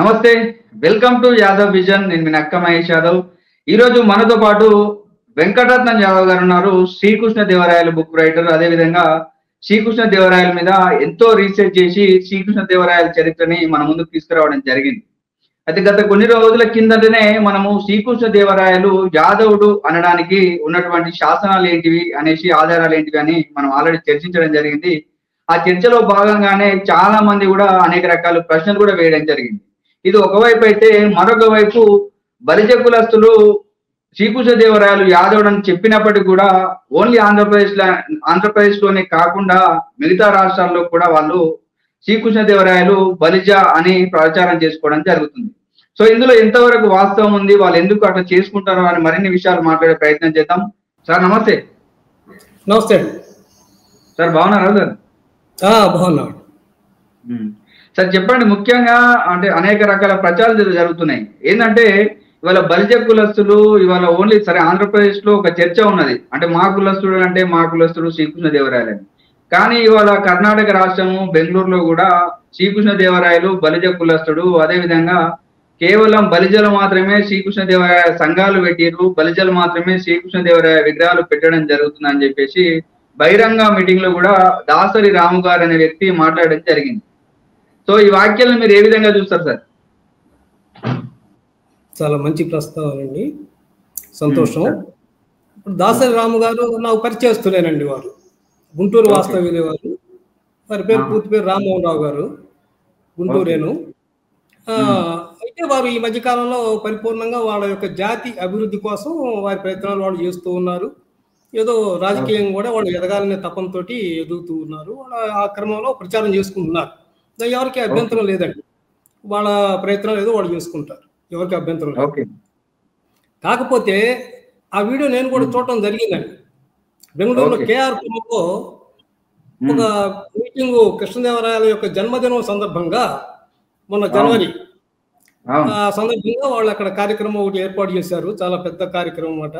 నమస్తే. Welcome to Yadav vision. నేను మీ నక్క మహేష్ యాదవ్. ఈరోజు మనతో పాటు వెంకటరత్నం యాదవ్ గారు ఉన్నారు. Srikrishna Devarayalu book writer. అదేవిధంగా శ్రీకృష్ణ దేవరాయల మీద ఎంతో రీసెర్చ్ చేసి శ్రీకృష్ణ దేవరాయల చరిత్రని మన ముందుకు తీసుకురావడం జరిగింది. అయితే గత కొన్ని రోజుల కిందటనే మనము శ్రీకృష్ణ దేవరాయలు యాదవుడు అనడానికి ఉన్నటువంటి శాసనాలు ఏంటివి అనేసి, ఆధారాలు ఏంటివి అని మనం ఆల్రెడీ చర్చించడం జరిగింది. ఆ చర్చలో భాగంగానే చాలా మంది కూడా అనేక రకాల ప్రశ్నలు కూడా వేయడం జరిగింది. ఇది ఒకవైపు అయితే, మరొక వైపు బలిజ కులస్తులు శ్రీకృష్ణదేవరాయలు యాదవుడు అని చెప్పినప్పటికీ కూడా ఓన్లీ ఆంధ్రప్రదేశ్ లోనే కాకుండా మిగతా రాష్ట్రాల్లో కూడా వాళ్ళు శ్రీకృష్ణదేవరాయలు బలిజ అని ప్రచారం చేసుకోవడం జరుగుతుంది. సో ఇందులో ఎంతవరకు వాస్తవం ఉంది, వాళ్ళు ఎందుకు అట్లా చేసుకుంటారో అని మరిన్ని విషయాలు మాట్లాడే ప్రయత్నం చేద్దాం. సార్ నమస్తే. నమస్తే సార్, బాగున్నారా సార్? బాగున్నా సార్ చెప్పండి. ముఖ్యంగా అంటే అనేక రకాల ప్రచారాలు జరుగుతున్నాయి. ఏంటంటే ఇవాళ బలిజ కులస్తులు ఇవాళ ఓన్లీ సరే ఆంధ్రప్రదేశ్ లో ఒక చర్చ ఉన్నది, అంటే మా కులస్తుడు అంటే మా కులస్తుడు శ్రీకృష్ణదేవరాయలని. కానీ ఇవాళ కర్ణాటక రాష్ట్రము బెంగళూరులో కూడా శ్రీకృష్ణదేవరాయలు బలిజ కులస్తుడు, అదేవిధంగా కేవలం బలిజలు మాత్రమే శ్రీకృష్ణదేవరాయ సంఘాలు పెట్టిరు, బలిజలు మాత్రమే శ్రీకృష్ణదేవరాయ విగ్రహాలు పెట్టడం జరుగుతుందని చెప్పేసి బహిరంగ మీటింగ్ లో కూడా దాసరి రాము గారు అనే వ్యక్తి మాట్లాడడం జరిగింది. సో ఈ వాక్యాలను మీరు ఏ విధంగా చూస్తారు సార్? చాలా మంచి ప్రస్తావన అండి, సంతోషం. ఇప్పుడు దాసరి రాము గారు నాకు పరిచయస్తులేనండి. వారు గుంటూరు వాస్తవ్యులు. వారు వారి పేరు పూర్తి పేరు రామ్మోహన్ రావు గారు, గుంటూరేను. అయితే వారు ఈ మధ్యకాలంలో పరిపూర్ణంగా వాళ్ళ యొక్క జాతి అభివృద్ధి కోసం వారి ప్రయత్నాలు వాళ్ళు చేస్తూ ఉన్నారు. ఏదో రాజకీయంగా కూడా వాళ్ళు ఎదగాలనే తపంతో ఎదుగుతూ ఉన్నారు. వాళ్ళ ఆ క్రమంలో ప్రచారం చేసుకుంటున్నారు. ఎవరికి అభ్యంతరం లేదండి, వాళ్ళ ప్రయత్నాలు ఏదో వాళ్ళు చేసుకుంటారు, ఎవరికి అభ్యంతరం లేదు. కాకపోతే ఆ వీడియో నేను కూడా చూడటం జరిగిందండి. బెంగళూరులో కేఆర్ పురంలో ఒక మీటింగ్ కృష్ణదేవరాయల యొక్క జన్మదినం సందర్భంగా మొన్న జనవరి సందర్భంగా వాళ్ళు అక్కడ కార్యక్రమం ఒకటి ఏర్పాటు చేశారు. చాలా పెద్ద కార్యక్రమం అన్నమాట.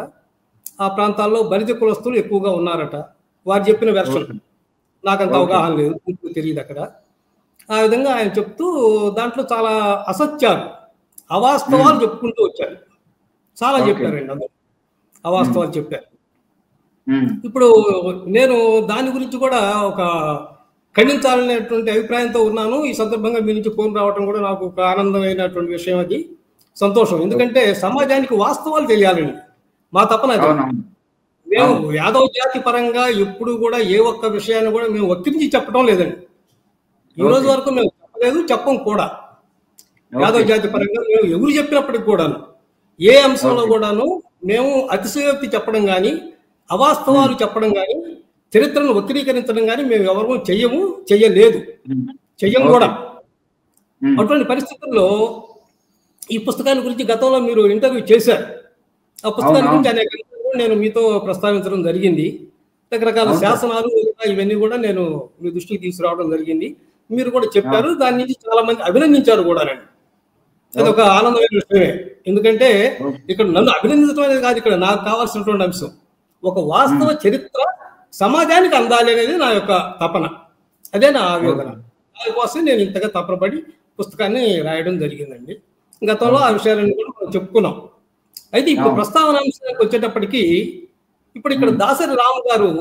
ఆ ప్రాంతాల్లో బలిజ కులస్తులు ఎక్కువగా ఉన్నారట. వారు చెప్పిన వెర్షన్ నాకంత అవగాహన లేదు, తెలియదు అక్కడ. ఆ విధంగా ఆయన చెప్తూ దాంట్లో చాలా అసత్యాలు, అవాస్తవాలు చెప్పుకుంటూ వచ్చారు. చాలా చెప్పారండి, అందరూ అవాస్తవాలు చెప్పారు. ఇప్పుడు నేను దాని గురించి కూడా ఒక ఖండించాలనేటువంటి అభిప్రాయంతో ఉన్నాను. ఈ సందర్భంగా మీ నుంచి ఫోన్ రావడం కూడా నాకు ఒక ఆనందమైనటువంటి విషయం, అది సంతోషం. ఎందుకంటే సమాజానికి వాస్తవాలు తెలియాలండి, మా తపన అది. మేము యాదవ జాతి పరంగా ఎప్పుడు కూడా ఏ ఒక్క విషయాన్ని కూడా మేము వక్రించి చెప్పడం లేదండి. ఈ రోజు వరకు మేము చెప్పలేదు, చెప్పం కూడా. యాదవ జాతి పరంగా మేము ఎవరు చెప్పినప్పటికి కూడాను, ఏ అంశంలో కూడాను మేము అతిశయోక్తి చెప్పడం కానీ, అవాస్తవాలు చెప్పడం కానీ, చరిత్రను వక్రీకరించడం కానీ మేము ఎవరు చెయ్యలేదు, చెయ్యం కూడా. అటువంటి పరిస్థితుల్లో ఈ పుస్తకాన్ని గురించి గతంలో మీరు ఇంటర్వ్యూ చేశారు. ఆ పుస్తకాన్ని గురించి అనేక నేను మీతో ప్రస్తావించడం జరిగింది. రకరకాల శాసనాలు ఇవన్నీ కూడా నేను మీ దృష్టికి తీసుకురావడం జరిగింది. మీరు కూడా చెప్పారు, దాని నుంచి చాలా మంది అభినందించారు కూడా. అది ఒక ఆనందమైన విషయమే. ఎందుకంటే ఇక్కడ నన్ను అభినందించడం అనేది కాదు, ఇక్కడ నాకు కావాల్సినటువంటి అంశం ఒక వాస్తవ చరిత్ర సమాజానికి అందాలి అనేది నా యొక్క తపన, అదే నా ఆవేదన. దానికోసం నేను ఇంతగా తపనపడి పుస్తకాన్ని రాయడం జరిగిందండి. గతంలో ఆ విషయాలన్నీ కూడా మనం చెప్పుకున్నాం. అయితే ఇప్పుడు ప్రస్తావన అంశానికి వచ్చేటప్పటికి, ఇప్పుడు ఇక్కడ దాసరి రాము గారు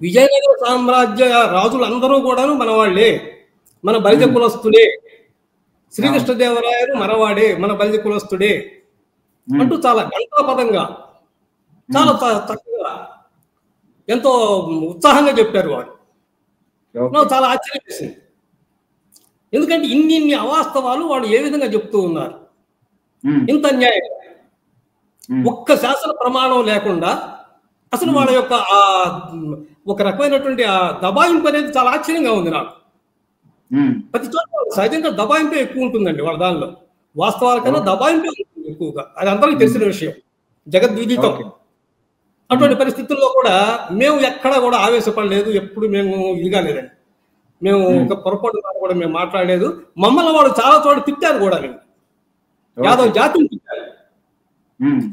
విజయనగర సామ్రాజ్య రాజులందరూ కూడాను మన వాళ్ళే, మన బలిజ కులస్తుడే, శ్రీకృష్ణదేవరాయలు మనవాడే, మన బలిజ కులస్తుడే అంటూ చాలా గంటాపదంగా, చాలా చక్కగా, ఎంతో ఉత్సాహంగా చెప్పారు వారు. నాకు చాలా ఆశ్చర్యం వేసింది. ఎందుకంటే ఇన్ని అవాస్తవాలు వాళ్ళు ఏ విధంగా చెప్తూ ఉన్నారు, ఇంత అన్యాయం. ఒక్క శాసన ప్రమాణం లేకుండా అసలు వాళ్ళ యొక్క ఒక రకమైనటువంటి ఆ దబాయింపు అనేది చాలా ఆశ్చర్యంగా ఉంది నాకు. ప్రతి చోట సహజంగా దబాయింపే ఎక్కువ ఉంటుందండి వాళ్ళ దానిలో, వాస్తవాల కన్నా దబాయింపే ఉంటుంది ఎక్కువగా. అది అందరికీ తెలిసిన విషయం, జగద్విదితం. అటువంటి పరిస్థితుల్లో కూడా మేము ఎక్కడా కూడా ఆవేశపడలేదు, ఎప్పుడు మేము ఇదిగా లేదండి. మేము ఒక పొరపాటు కూడా మేము మాట్లాడలేదు. మమ్మల్ని వాళ్ళు చాలా చోట తిట్టారు కూడా, మేము యాదవ్ జాతిని తిట్టారు.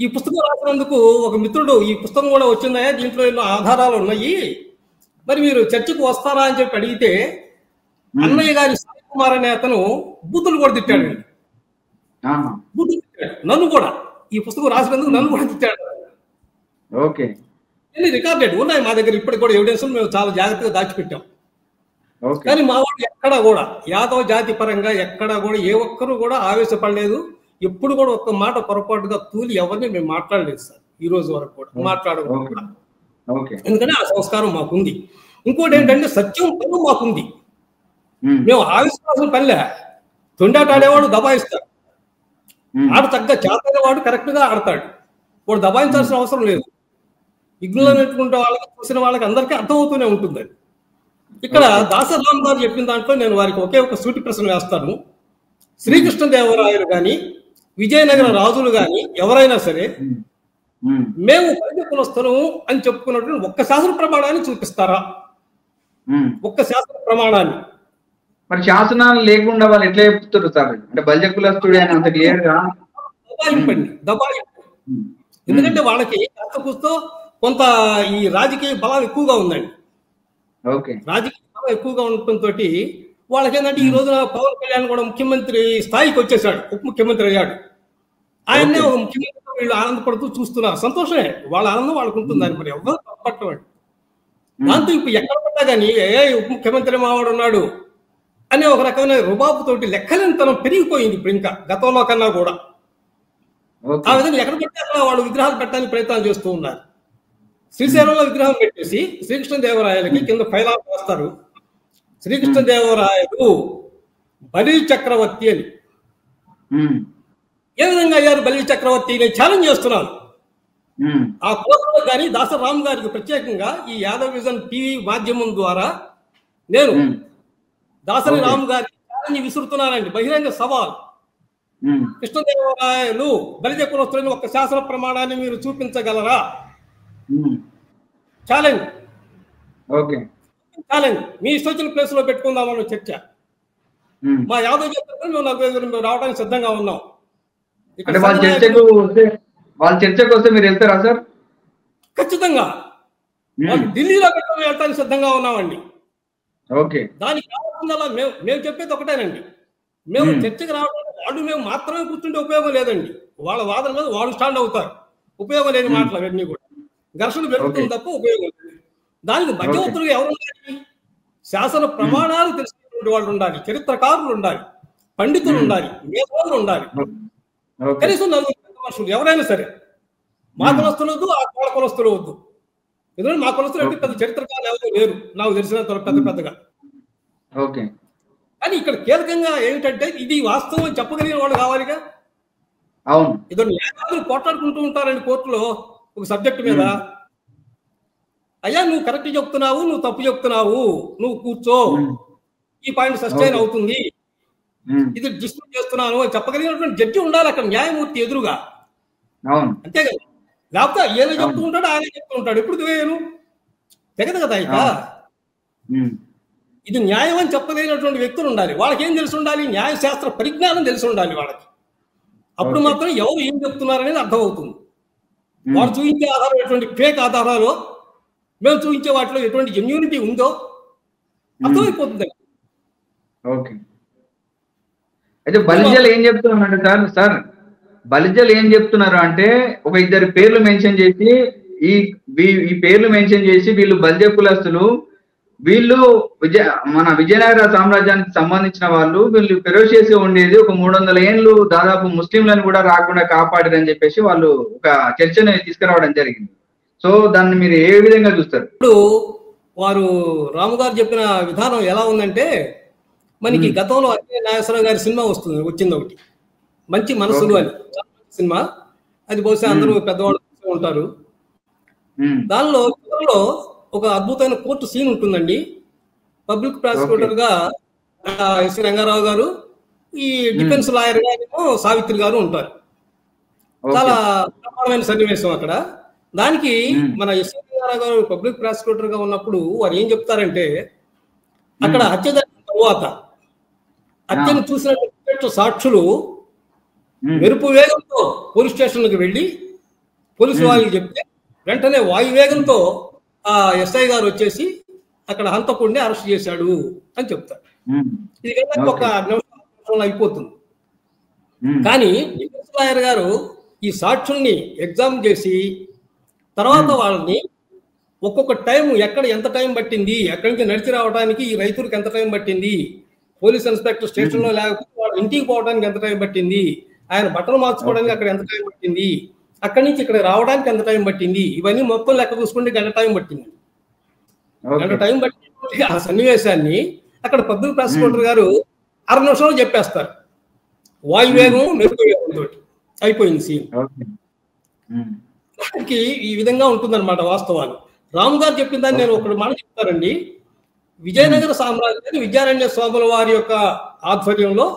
ఈ పుస్తకం రాసినందుకు ఒక మిత్రుడు, ఈ పుస్తకం కూడా వచ్చిందా, దీంట్లో ఎన్నో ఆధారాలు ఉన్నాయి, మరి మీరు చర్చకు వస్తారా అని చెప్పి అడిగితే, అన్నయ్య గారి కుమార్ అనే అతను బూతులు కూడా తిట్టాడు. బూతులు తిట్టాడు నన్ను కూడా. ఈ పుస్తకం రాసినందుకు నన్ను కూడా తిట్టాడు. ఓకే. రికార్డెడ్ ఉన్నాయి మా దగ్గర ఇప్పటికి కూడా ఎవిడెన్స్ మేము చాలా జాగ్రత్తగా దాచిపెట్టాం. కానీ మా వాళ్ళు ఎక్కడా కూడా యాదవ జాతి పరంగా ఎక్కడా కూడా ఏ ఒక్కరు కూడా ఆవేశపడలేదు. ఎప్పుడు కూడా ఒక్క మాట పొరపాటుగా తూలి ఎవరిని మేము మాట్లాడలేదు సార్, ఈ రోజు వరకు కూడా మాట్లాడకూడదు. ఎందుకంటే ఆ సంస్కారం మాకుంది. ఇంకోటి ఏంటంటే సత్యం పని మాకుంది. మేము ఆవిష్కారం పనిలే. తొండాట ఆడేవాడు దబాయిస్తాడు, ఆడ తగ్గ చేతనేవాడు కరెక్ట్ గా ఆడతాడు. వాడు దబాయించాల్సిన అవసరం లేదు. విఘ్నులు అనేటువంటి వాళ్ళకి చూసిన వాళ్ళకి అందరికీ అర్థమవుతూనే ఉంటుంది. ఇక్కడ దాసరి రామ్ గారు చెప్పిన దాంట్లో నేను వారికి ఒకే ఒక సూటి ప్రశ్న వేస్తాను. శ్రీకృష్ణదేవరాయలు కానీ విజయనగర రాజులు కానీ ఎవరైనా సరే మేము పరిధి కులస్థలము అని చెప్పుకున్నటువంటి ఒక్క శాస్త్ర ప్రమాణాన్ని చూపిస్తారా? ఒక్క శాస్త్ర ప్రమాణాన్ని. మరి శాసనాలు లేకుండా వాళ్ళు ఎట్లా చెప్తారు సార్? అంటే బల్జ కులస్తుడు అని అంత క్లియర్ గా దబాయింపండి. ఎందుకంటే వాళ్ళకి కాస్త కూస్తో కొంత ఈ రాజకీయ బలం ఎక్కువగా ఉందండి. రాజకీయ బలం ఎక్కువగా ఉండటంతో వాళ్ళకి ఏంటంటే ఈ రోజున పవన్ కళ్యాణ్ కూడా ముఖ్యమంత్రి స్థాయికి వచ్చేసాడు, ఉప ముఖ్యమంత్రి అయ్యాడు. ఆయన్నే ఒక ముఖ్యమంత్రి వీళ్ళు ఆనందపడుతూ చూస్తున్నారు. సంతోషమే, వాళ్ళ ఆనందం వాళ్ళకు ఉంటుంది. దాన్ని మరి ఎవరు తప్పట్టవాడు. దాంతో ఇప్పుడు ఎక్కడ పడ్డా కానీ ఉప ముఖ్యమంత్రి మావాడు ఉన్నాడు అనే ఒక రకమైన రుబాబుతోటి లెక్కలేనితనం పెరిగిపోయింది ఇప్పుడు, ఇంకా గతంలో కన్నా కూడా. ఆ విధంగా ఎక్కడ పడితే అక్కడ వాళ్ళు విగ్రహాలు పెట్టడానికి ప్రయత్నాలు చేస్తూ ఉన్నారు. శ్రీశైలంలో విగ్రహం పెట్టేసి శ్రీకృష్ణదేవరాయలకి కింద ఫైలాలు రాస్తారు, శ్రీకృష్ణదేవరాయలు బలి చక్రవర్తి అని. ఏ విధంగా అయ్యారు బలి చక్రవర్తి? నేను ఛాలెంజ్ చేస్తున్నాను. ఆ కోర్టులో కానీ దాసరి రామ్ గారికి ప్రత్యేకంగా ఈ యాదవ్ విజన్ టీవీ మాధ్యమం ద్వారా నేను దాసరి రామ్ గారికి ఛాలెంజ్ విసురుతున్నానండి, బహిరంగ సవాల్. కృష్ణదేవరాయలు బలి చక్రవర్తులని ఒక శాసన ప్రమాణాన్ని మీరు చూపించగలరా? ఛాలెంజ్. ఛాలెంజ్. మీ ఇష్టం ప్లేస్ లో పెట్టుకుందామన్న చర్చ. మా యాదవ్ జాతరలో మేము 40 రావడానికి సిద్ధంగా ఉన్నాం. వాళ్ళ చర్చకు వస్తే మీరు వెళ్తారా సార్? ఖచ్చితంగా. ఢిల్లీలో వెళ్ళడానికి సిద్ధంగా ఉన్నామండి. దానికి కావాల్సిందల్లా మేము చెప్పేది ఒకటేనండి. మేము చర్చకు రావడానికి వాళ్ళు మేము మాత్రమే కూర్చుంటే ఉపయోగం లేదండి. వాళ్ళ వాదన మీద వాళ్ళు స్టాండ్ అవుతారు. ఉపయోగం లేని మాటలు అవన్నీ కూడా. ఘర్షణ పెరుగుతుంది తప్ప ఉపయోగం లేదు. దానికి మధ్యవర్తులు ఎవరు ఉండాలి? శాసన ప్రమాణాలు తెలిసినటువంటి వాళ్ళు ఉండాలి, చరిత్రకారులు ఉండాలి, పండితులు ఉండాలి, మేధావులు ఉండాలి. కనీసం 4 మనుషులు ఎవరైనా సరే. మా కులస్తులు వద్దు, ఆ వాళ్ళ కులస్తులు వద్దు. ఎందుకంటే మా కులస్తులు అంటే పెద్ద చరిత్రకారులు ఎవరు లేరు నాకు తెలిసినంత పెద్దగా. కానీ ఇక్కడ కీలకంగా ఏమిటంటే ఇది వాస్తవం చెప్పగలిగిన వాళ్ళు కావాలిగా. ఇద్దరు న్యాయవాదులు పోట్లాడుకుంటూ ఉంటారండి కోర్టులో ఒక సబ్జెక్ట్ మీద. అయ్యా నువ్వు కరెక్ట్ చెప్తున్నావు, నువ్వు తప్పు చెప్తున్నావు, నువ్వు కూర్చో, ఈ పాయింట్ సస్టైన్ అవుతుంది, ఇది డిస్ప్యూట్ చేస్తున్నాను అని చెప్పగలిగినటువంటి జడ్జి ఉండాలి అక్కడ, న్యాయమూర్తి ఎదురుగా. అంతే కదా. లేకపోతే ఈయన చెప్తూ ఉంటాడు, ఆయన చెప్తూ ఉంటాడు. ఎప్పుడు వేయను తెగదు కదా. ఇక ఇది న్యాయం అని చెప్పగలిగినటువంటి వ్యక్తులు ఉండాలి. వాళ్ళకి ఏం తెలిసి ఉండాలి? న్యాయశాస్త్ర పరిజ్ఞానం తెలిసి ఉండాలి వాళ్ళకి. అప్పుడు మాత్రం ఎవరు ఏం చెప్తున్నారనేది అర్థమవుతుంది. వారు చూపించే ఆధారం ఎటువంటి ఫేక్ ఆధారాలు, మేము చూపించే వాటిలో ఎటువంటి జెన్యూనిటీ ఉందో అర్థమైపోతుంది. అయితే బలిజలు ఏం చెప్తున్నారు సార్? బలిజలు ఏం చెప్తున్నారు అంటే ఒక 2 పేర్లు మెన్షన్ చేసి ఈ పేర్లు మెన్షన్ చేసి వీళ్ళు బలిజ కులస్తులు, వీళ్ళు మన విజయనగర సామ్రాజ్యానికి సంబంధించిన వాళ్ళు, వీళ్ళు ఫెరోషియస్ గా ఉండేది ఒక 300 ఏళ్ళు దాదాపు ముస్లింలను కూడా రాకుండా కాపాడారని చెప్పేసి వాళ్ళు ఒక చర్చను తీసుకురావడం జరిగింది. సో దాన్ని మీరు ఏ విధంగా చూస్తారు? ఇప్పుడు వారు రాము గారు చెప్పిన విధానం ఎలా ఉందంటే, మనకి గతంలో అజయ్ నాగేశ్వరరావు గారి సినిమా వచ్చింది ఒకటి, మంచి మనసులు అని సినిమా. అది బహుశా అందరూ పెద్దవాళ్ళు ఉంటారు. దానిలో ఒక అద్భుతమైన కోర్టు సీన్ ఉంటుందండి. పబ్లిక్ ప్రాసిక్యూటర్ గా ఎస్ రంగారావు గారు, ఈ డిఫెన్స్ లాయర్ గారు సావిత్రి గారు ఉంటారు. చాలా ప్రమాదమైన సన్నివేశం అక్కడ. దానికి మన ఎస్ రంగారావు గారు పబ్లిక్ ప్రాసిక్యూటర్ గా ఉన్నప్పుడు వారు ఏం చెప్తారంటే, అక్కడ హత్య జరిగిన తర్వాత హత్యను చూసిన సాక్షులు మెరుపు వేగంతో పోలీస్ స్టేషన్కి వెళ్ళి పోలీసు వాళ్ళకి చెప్తే వెంటనే వాయువేగంతో ఆ ఎస్ఐ గారు వచ్చేసి అక్కడ హంతకుడిని అరెస్ట్ చేశాడు అని చెప్తారు. ఇది కనుక ఒక నిమిషంలో అయిపోతుంది. కానీ డిఫెన్స్ లాయర్ గారు ఈ సాక్షుల్ని ఎగ్జామ్ చేసి తర్వాత వాళ్ళని ఒక్కొక్క టైం ఎక్కడ ఎంత టైం పట్టింది, ఎక్కడి నుంచి నడిచి రావడానికి ఈ రైతులకు ఎంత టైం పట్టింది, పోలీస్ ఇన్స్పెక్టర్ స్టేషన్లో లేకపోతే వాళ్ళ ఇంటికి పోవడానికి ఎంత టైం పట్టింది, ఆయన బట్టలు మార్చుకోవడానికి అక్కడ ఎంత టైం పట్టింది, అక్కడి నుంచి ఇక్కడ రావడానికి ఎంత టైం పట్టింది, ఇవన్నీ మొత్తం లెక్క చూసుకుంటే గంట టైం పట్టింది. గంట టైం పట్టి ఆ సన్నివేశాన్ని అక్కడ పబ్లిక్ ప్రాసిక్యూటర్ గారు 6 నిమిషాలు చెప్పేస్తారు. వాయువేగం మెరుగు వేగంతో అయిపోయింది సీన్. దానికి ఈ విధంగా ఉంటుందన్నమాట వాస్తవాలు. రాము గారు చెప్పిన దాన్ని నేను ఒకటి మాట చెప్తానండి. విజయనగర సామ్రాజ్యాన్ని విద్యారణ్య స్వాముల వారి యొక్క ఆధ్వర్యంలో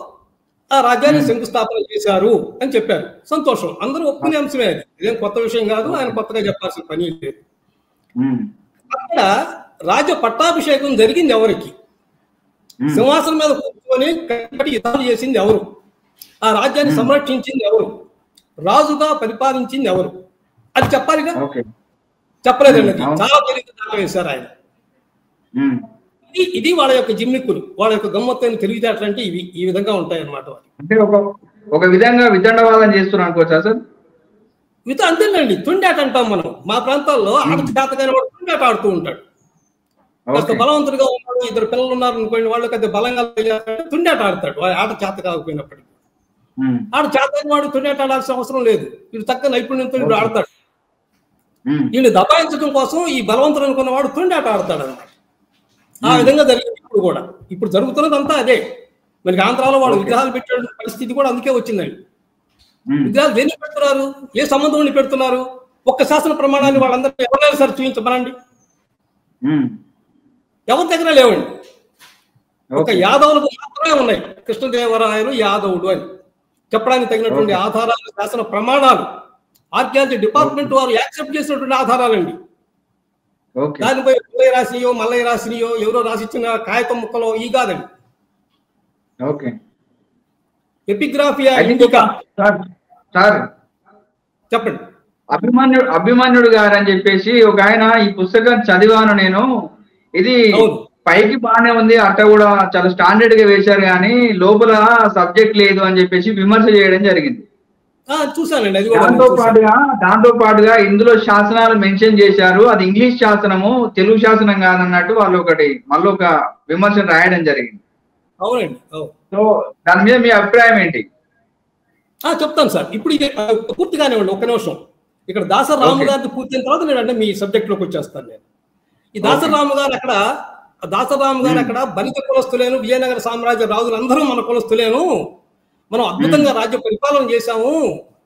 ఆ రాజ్యాన్ని శంకుస్థాపన చేశారు అని చెప్పారు. సంతోషం, అందరూ ఒప్పుకునే అంశమే. అది ఇదేం కొత్త విషయం కాదు, ఆయన కొత్తగా చెప్పాల్సిన పని లేదు. అక్కడ రాజ్య పట్టాభిషేకం జరిగింది ఎవరికి, సింహాసనం మీద కూర్చొని కట్టి యుద్ధాలు చేసింది ఎవరు, ఆ రాజ్యాన్ని సంరక్షించింది ఎవరు, రాజుగా పరిపాలించింది ఎవరు, అది చెప్పాలిగా. చెప్పలేదండి, చాలా తెలివిగా దాకా వేశారు ఆయన. ఇది వాళ్ళ యొక్క జిమ్మిక్కులు, వాళ్ళ యొక్క గమ్మత్తైన తెలివితేటలు అంటే ఇవి ఈ విధంగా ఉంటాయి అన్నమాట. అంటే ఒక విధంగా వితండవాదం చేస్తున్నారు అనుకోవచ్చా సార్? అంతేనండి, తుండాట అంటాం మనం. మా ప్రాంతాల్లో ఆట చేతగానే వాడు తుండాట ఆడుతూ ఉంటాడు. కాస్త బలవంతుడిగా ఉన్నాడు, 2 పిల్లలు ఉన్నారు అనుకోండి, వాళ్ళు పెద్ద బలంగా తుండాట ఆడతాడు. ఆట చేత కాకపోయినప్పటికీ ఆడ చేతని వాడు తుండాట ఆడాల్సిన అవసరం లేదు. వీడు చక్కగా నైపుణ్యంతో వీడు ఆడతాడు. వీడిని దబాయించడం కోసం ఈ బలవంతుడు అనుకున్న వాడు తుండాట ఆడతాడు అన్నమాట. ఆ విధంగా జరిగింది ఇప్పుడు కూడా. ఇప్పుడు జరుగుతున్నది అంతా అదే. మనకి ఆంధ్రాలో వాళ్ళు విగ్రహాలు పెట్టే పరిస్థితి కూడా అందుకే వచ్చిందండి. విగ్రహాలు దేనికి పెడుతున్నారు, ఏ సంబంధం పెడుతున్నారు? ఒక్క శాసన ప్రమాణాన్ని వాళ్ళందరూ ఎవరైనా సరే చూపించమనండి, ఎవరి దగ్గర లేవండి. ఒక యాదవులకు మాత్రమే ఉన్నాయి, కృష్ణదేవరాయలు యాదవుడు అని చెప్పడానికి తగినటువంటి ఆధారాలు, శాసన ప్రమాణాలు ఆర్కియాలజీ డిపార్ట్మెంట్ వారు యాక్సెప్ట్ చేసినటువంటి ఆధారాలండి. దానిపై పుల్లయ్య రాసినయో మల్లయ్య రాసినయో ఎవరో రాసిచ్చిన కాగితం ముక్కలో ఈ కాదండి. ఎపిగ్రాఫియా ఇండికా. చెప్పండి. అభిమన్యుడు గారు అని చెప్పేసి ఒక ఆయన ఈ పుస్తకం చదివాను నేను. ఇది పైకి బాగానే ఉంది, అట్ట కూడా చాలా స్టాండర్డ్ గా వేశారు, కానీ లోపల సబ్జెక్ట్ లేదు అని చెప్పేసి విమర్శ చేయడం జరిగింది. చూసానండి. దాంతో పాటుగా ఇందులో శాసనాలు మెన్షన్ చేశారు, అది ఇంగ్లీష్ శాసనము తెలుగు శాసనం కాదన్నట్టు వాళ్ళు మళ్ళీ ఒక విమర్శ రాయడం జరిగింది. అవునండి. సో దాని మీద మీ అభిప్రాయం ఏంటి? చెప్తాను సార్. ఇప్పుడు ఇది పూర్తిగానే ఉండి ఒక్క నిమిషం. ఇక్కడ దాసరి రాము గారిని పూర్తయిన తర్వాత నేను అంటే మీ సబ్జెక్ట్ లోకి వచ్చేస్తాను. నేను ఈ దాసరి రాము గారు అక్కడ బలిత కులస్తులేను, విజయనగర సామ్రాజ్య రాజులందరూ మన కులస్తులేను, మనం అద్భుతంగా రాజ్య పరిపాలన చేశాము,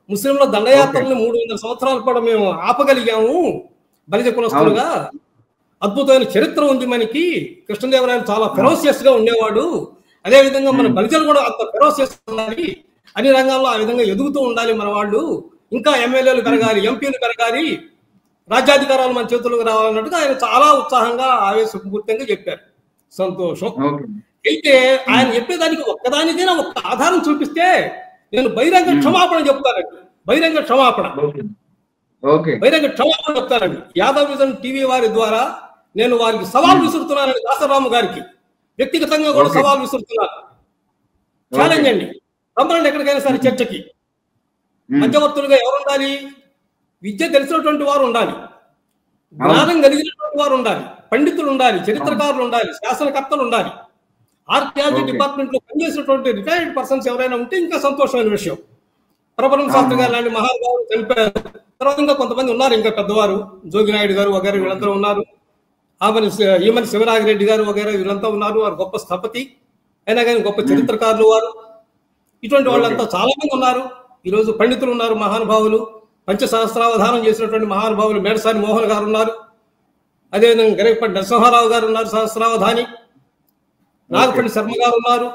ముస్లింల దండయాత్రలను 300 సంవత్సరాలు కూడా మేము ఆపగలిగాము బలిత కులస్తులుగా, అద్భుతమైన చరిత్ర ఉంది మనకి, కృష్ణదేవరాయలు చాలా ఫెరోసియస్ గా ఉండేవాడు, అదేవిధంగా మన బలిజలు కూడా అంత ఫెరోసియస్ ఉండాలి, అన్ని రంగాల్లో ఆ విధంగా ఎదుగుతూ ఉండాలి మన వాళ్ళు, ఇంకా ఎమ్మెల్యేలు పెరగాలి, ఎంపీలు పెరగాలి, రాజ్యాధికారాలు మన చేతులకు రావాలన్నట్టుగా ఆయన చాలా ఉత్సాహంగా ఆవేశపూర్తంగా చెప్పారు. సంతోషం. అయితే ఆయన చెప్పేదానికి ఒక్కదానికైనా ఒక్క ఆధారం చూపిస్తే నేను బహిరంగ క్షమాపణ చెప్తానండి. బహిరంగ క్షమాపణ చెప్తానండి. యాదవ్ విజన్ టీవీ వారి ద్వారా నేను వారికి సవాల్ విసురుతున్నానండి. దాసరాము గారికి వ్యక్తిగతంగా కూడా సవాల్ విసురుతున్నాను. ఛాలెంజ్ అండి, రమ్మనండి ఎక్కడికైనా సరే చర్చకి. మధ్యవర్తులుగా ఎవరు ఉండాలి? విద్య తెలిసినటువంటి వారు ఉండాలి, జ్ఞానం కలిగినటువంటి వారు ఉండాలి, పండితులు ఉండాలి, చరిత్రకారులు ఉండాలి, శాసనకర్తలు ఉండాలి, ఆర్కియాలజీ డిపార్ట్మెంట్ లో పనిచేసినటువంటి రిటైర్డ్ పర్సన్స్ ఎవరైనా ఉంటే ఇంకా సంతోషమైన విషయం. ప్రబలం శాస్త్రి గారు లాంటి మహానుభావులు చనిపోయారు. తర్వాత ఇంకా కొంతమంది ఉన్నారు, ఇంకా పెద్దవారు, జోగినాయుడు గారు వగేరా వీళ్ళందరూ ఉన్నారు, ఈమని శివరాగిరెడ్డి గారు వగేరా వీళ్ళంతా ఉన్నారు. వారు గొప్ప స్థపతి అయినా కానీ గొప్ప చరిత్రకారులు వారు. ఇటువంటి వాళ్ళంతా చాలా మంది ఉన్నారు. ఈరోజు పండితులు ఉన్నారు, మహానుభావులు, పంచసహస్రావధానం చేసినటువంటి మహానుభావులు మేడసాని మోహన్ గారు ఉన్నారు, అదేవిధంగా గరికపల్లి నరసింహారావు గారు ఉన్నారు సహస్రావధాని, నాగపల్లి శర్మ గారు ఉన్నారు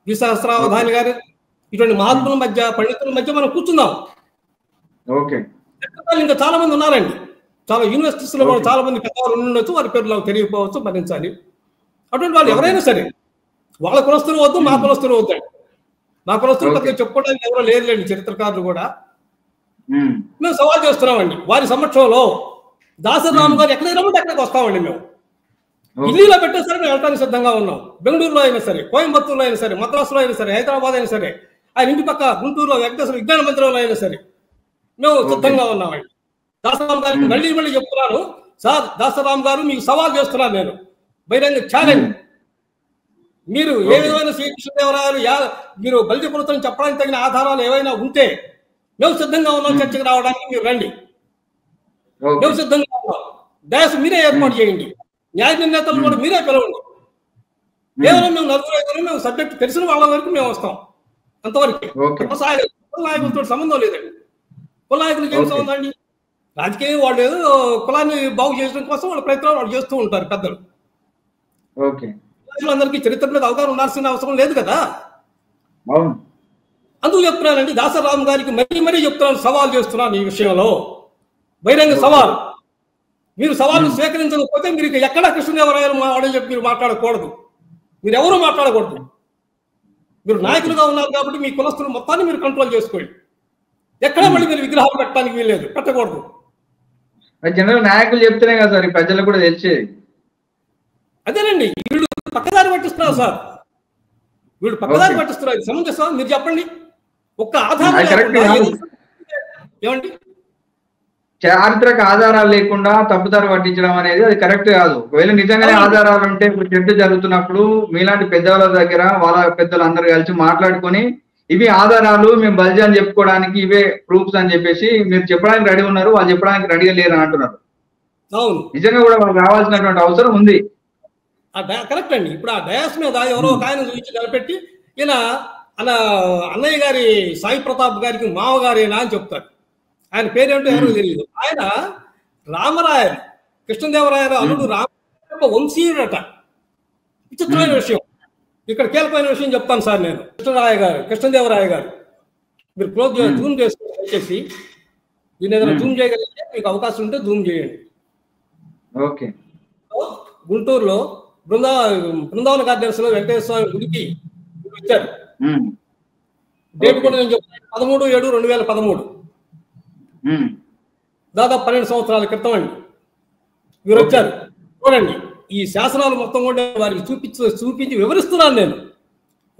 ద్విసహస్రావధాని గారు. ఇటువంటి మహాత్ముల మధ్య, పండితుల మధ్య మనం కూర్చుందాం. ఇంకా చాలా మంది ఉన్నారండి, చాలా యూనివర్సిటీస్ లో కూడా చాలా మంది పెద్దవాళ్ళు ఉండొచ్చు, వారి పేర్లు నాకు తెలియకపోవచ్చు, మరణించాలి. అటువంటి వాళ్ళు ఎవరైనా సరే, వాళ్ళ కులస్తులు వద్దు, మా కులస్తులు వద్దండి. మా కులస్తులు పెద్దగా చెప్పుకోవడానికి ఎవరో లేదులేండి, చరిత్రకారులు కూడా. మేము సవాల్ చేస్తున్నామండి వారి సమక్షంలో. దాసరి రాము గారు ఎక్కడికి రమ్మంటే అక్కడికి వస్తామండి మేము. ఢిల్లీలో పెట్టే సరే మేము వెళ్ళడానికి సిద్ధంగా ఉన్నాం. బెంగళూరులో అయినా సరే, కోయంబత్తూరులో అయినా సరే, మద్రాసులో అయినా సరే, హైదరాబాద్ అయినా సరే, ఆయన ఇంటి పక్క గుంటూరులో వెంకటేశ్వర విజ్ఞాన మందిరంలో అయినా సరే మేము సిద్ధంగా ఉన్నామండి. దాసరాం గారికి మళ్ళీ మళ్ళీ చెప్తున్నాను, సార్ దాసరాం గారు మీకు సవాల్ చేస్తున్నాను నేను, బహిరంగ ఛాలెంజ్. మీరు ఏ విధమైన శ్రీకృష్ణదేవరాయలు మీరు బలిజ ప్రభుత్వం చెప్పడానికి తగిన ఆధారాలు ఏవైనా ఉంటే మేము సిద్ధంగా ఉన్నాం, చర్చకు రావడానికి మీరు రండి, మేము సిద్ధంగా ఉన్నాం. డయాస్ మీరే ఏర్పాటు చేయండి, న్యాయ నిర్ణేతలు కూడా మీరే పిలవండి. కేవలం మేము నలుగురు మేము సబ్జెక్ట్ తెలిసిన వాళ్ళ వరకు మేము వస్తాం, అంతవరకు. కుల నాయకులతో సంబంధం లేదండి. కుల నాయకులకి ఏం సంబంధం అండి? రాజకీయం వాళ్ళు ఏదో కులాన్ని బాగు చేయడం కోసం వాళ్ళ ప్రయత్నాలు వాళ్ళు చేస్తూ ఉంటారు పెద్దలు. అందరికీ చరిత్ర మీద అవగాహన ఉండాల్సిన అవసరం లేదు కదా. అందుకు చెప్తున్నానండి, దాసరాం గారికి మరీ మరీ చెప్తున్నాను, సవాల్ చేస్తున్నాను ఈ విషయంలో, బహిరంగ సవాల్. మీరు సవాళ్ళు స్వీకరించకపోతే మీరు ఎక్కడ కృష్ణదేవరాయలు వాడని చెప్పి మీరు మాట్లాడకూడదు, మీరు ఎవరు మాట్లాడకూడదు. మీరు నాయకులుగా ఉన్నారు కాబట్టి మీ కులస్తులు మొత్తాన్ని మీరు కంట్రోల్ చేసుకోండి. ఎక్కడ మళ్ళీ మీరు విగ్రహాలు పెట్టడానికి వీల్లేదు, పెట్టకూడదు. జనరల్ నాయకులు చెప్తేనే కదా సార్ ప్రజలకు కూడా తెలిసేది. అదేనండి, వీళ్ళు పక్కదారి పట్టిస్తున్నారు సార్, వీళ్ళు పక్కదారి పట్టిస్తున్నారు. సమంజసం మీరు చెప్పండి. ఒక్క ఆధారం ఏమండి, చారిత్రక ఆధారాలు లేకుండా తప్పుదారి పట్టించడం అనేది అది కరెక్ట్ కాదు. ఒకవేళ నిజంగానే ఆధారాలు ఉంటే ఇప్పుడు చెట్టు జరుగుతున్నప్పుడు మీలాంటి పెద్దవాళ్ళ దగ్గర వాళ్ళ పెద్దలు అందరు కలిసి మాట్లాడుకొని ఇవి ఆధారాలు, మేము బలిజ అని చెప్పుకోవడానికి ఇవే ప్రూఫ్స్ అని చెప్పేసి మీరు చెప్పడానికి రెడీ ఉన్నారు, వాళ్ళు చెప్పడానికి రెడీగా లేరు అని అంటున్నారు. నిజంగా కూడా వాళ్ళకి రావాల్సినటువంటి అవసరం ఉంది. కరెక్ట్ అండి. ఇప్పుడు ఆ డయాస్ మీద ఎవరో ఒక ఆయన చూపించి నిలబెట్టి ఈయన అన్నయ్య గారి సాయి ప్రతాప్ గారికి మామగారేనా అని చెప్తారు. ఆయన పేరేంటో ఎవరో తెలియదు. ఆయన రామరాయలు, కృష్ణదేవరాయలు అల్లుడు రామ వంశీయుడట. విచిత్రమైన విషయం. ఇక్కడ కీలకమైన విషయం చెప్తాను సార్ నేను. కృష్ణదేవరాయ గారు మీరు క్లోజ్ జూమ్ చేసుకుని దీన్ని ఏదైనా జూమ్ చేయగలిగితే మీకు అవకాశం ఉంటే జూమ్ చేయండి. గుంటూరులో బృందావన గార్డెన్స్ లో వెంకటేశ్వర స్వామి గుడికి వచ్చారు. డేట్ కూడా నేను చెప్తాను, 13/7/2013, దాదాపు 12 సంవత్సరాల క్రితం అండి మీరు వచ్చారు. చూడండి, ఈ శాసనాలు మొత్తం కూడా వారికి చూపించి వివరిస్తున్నాను నేను,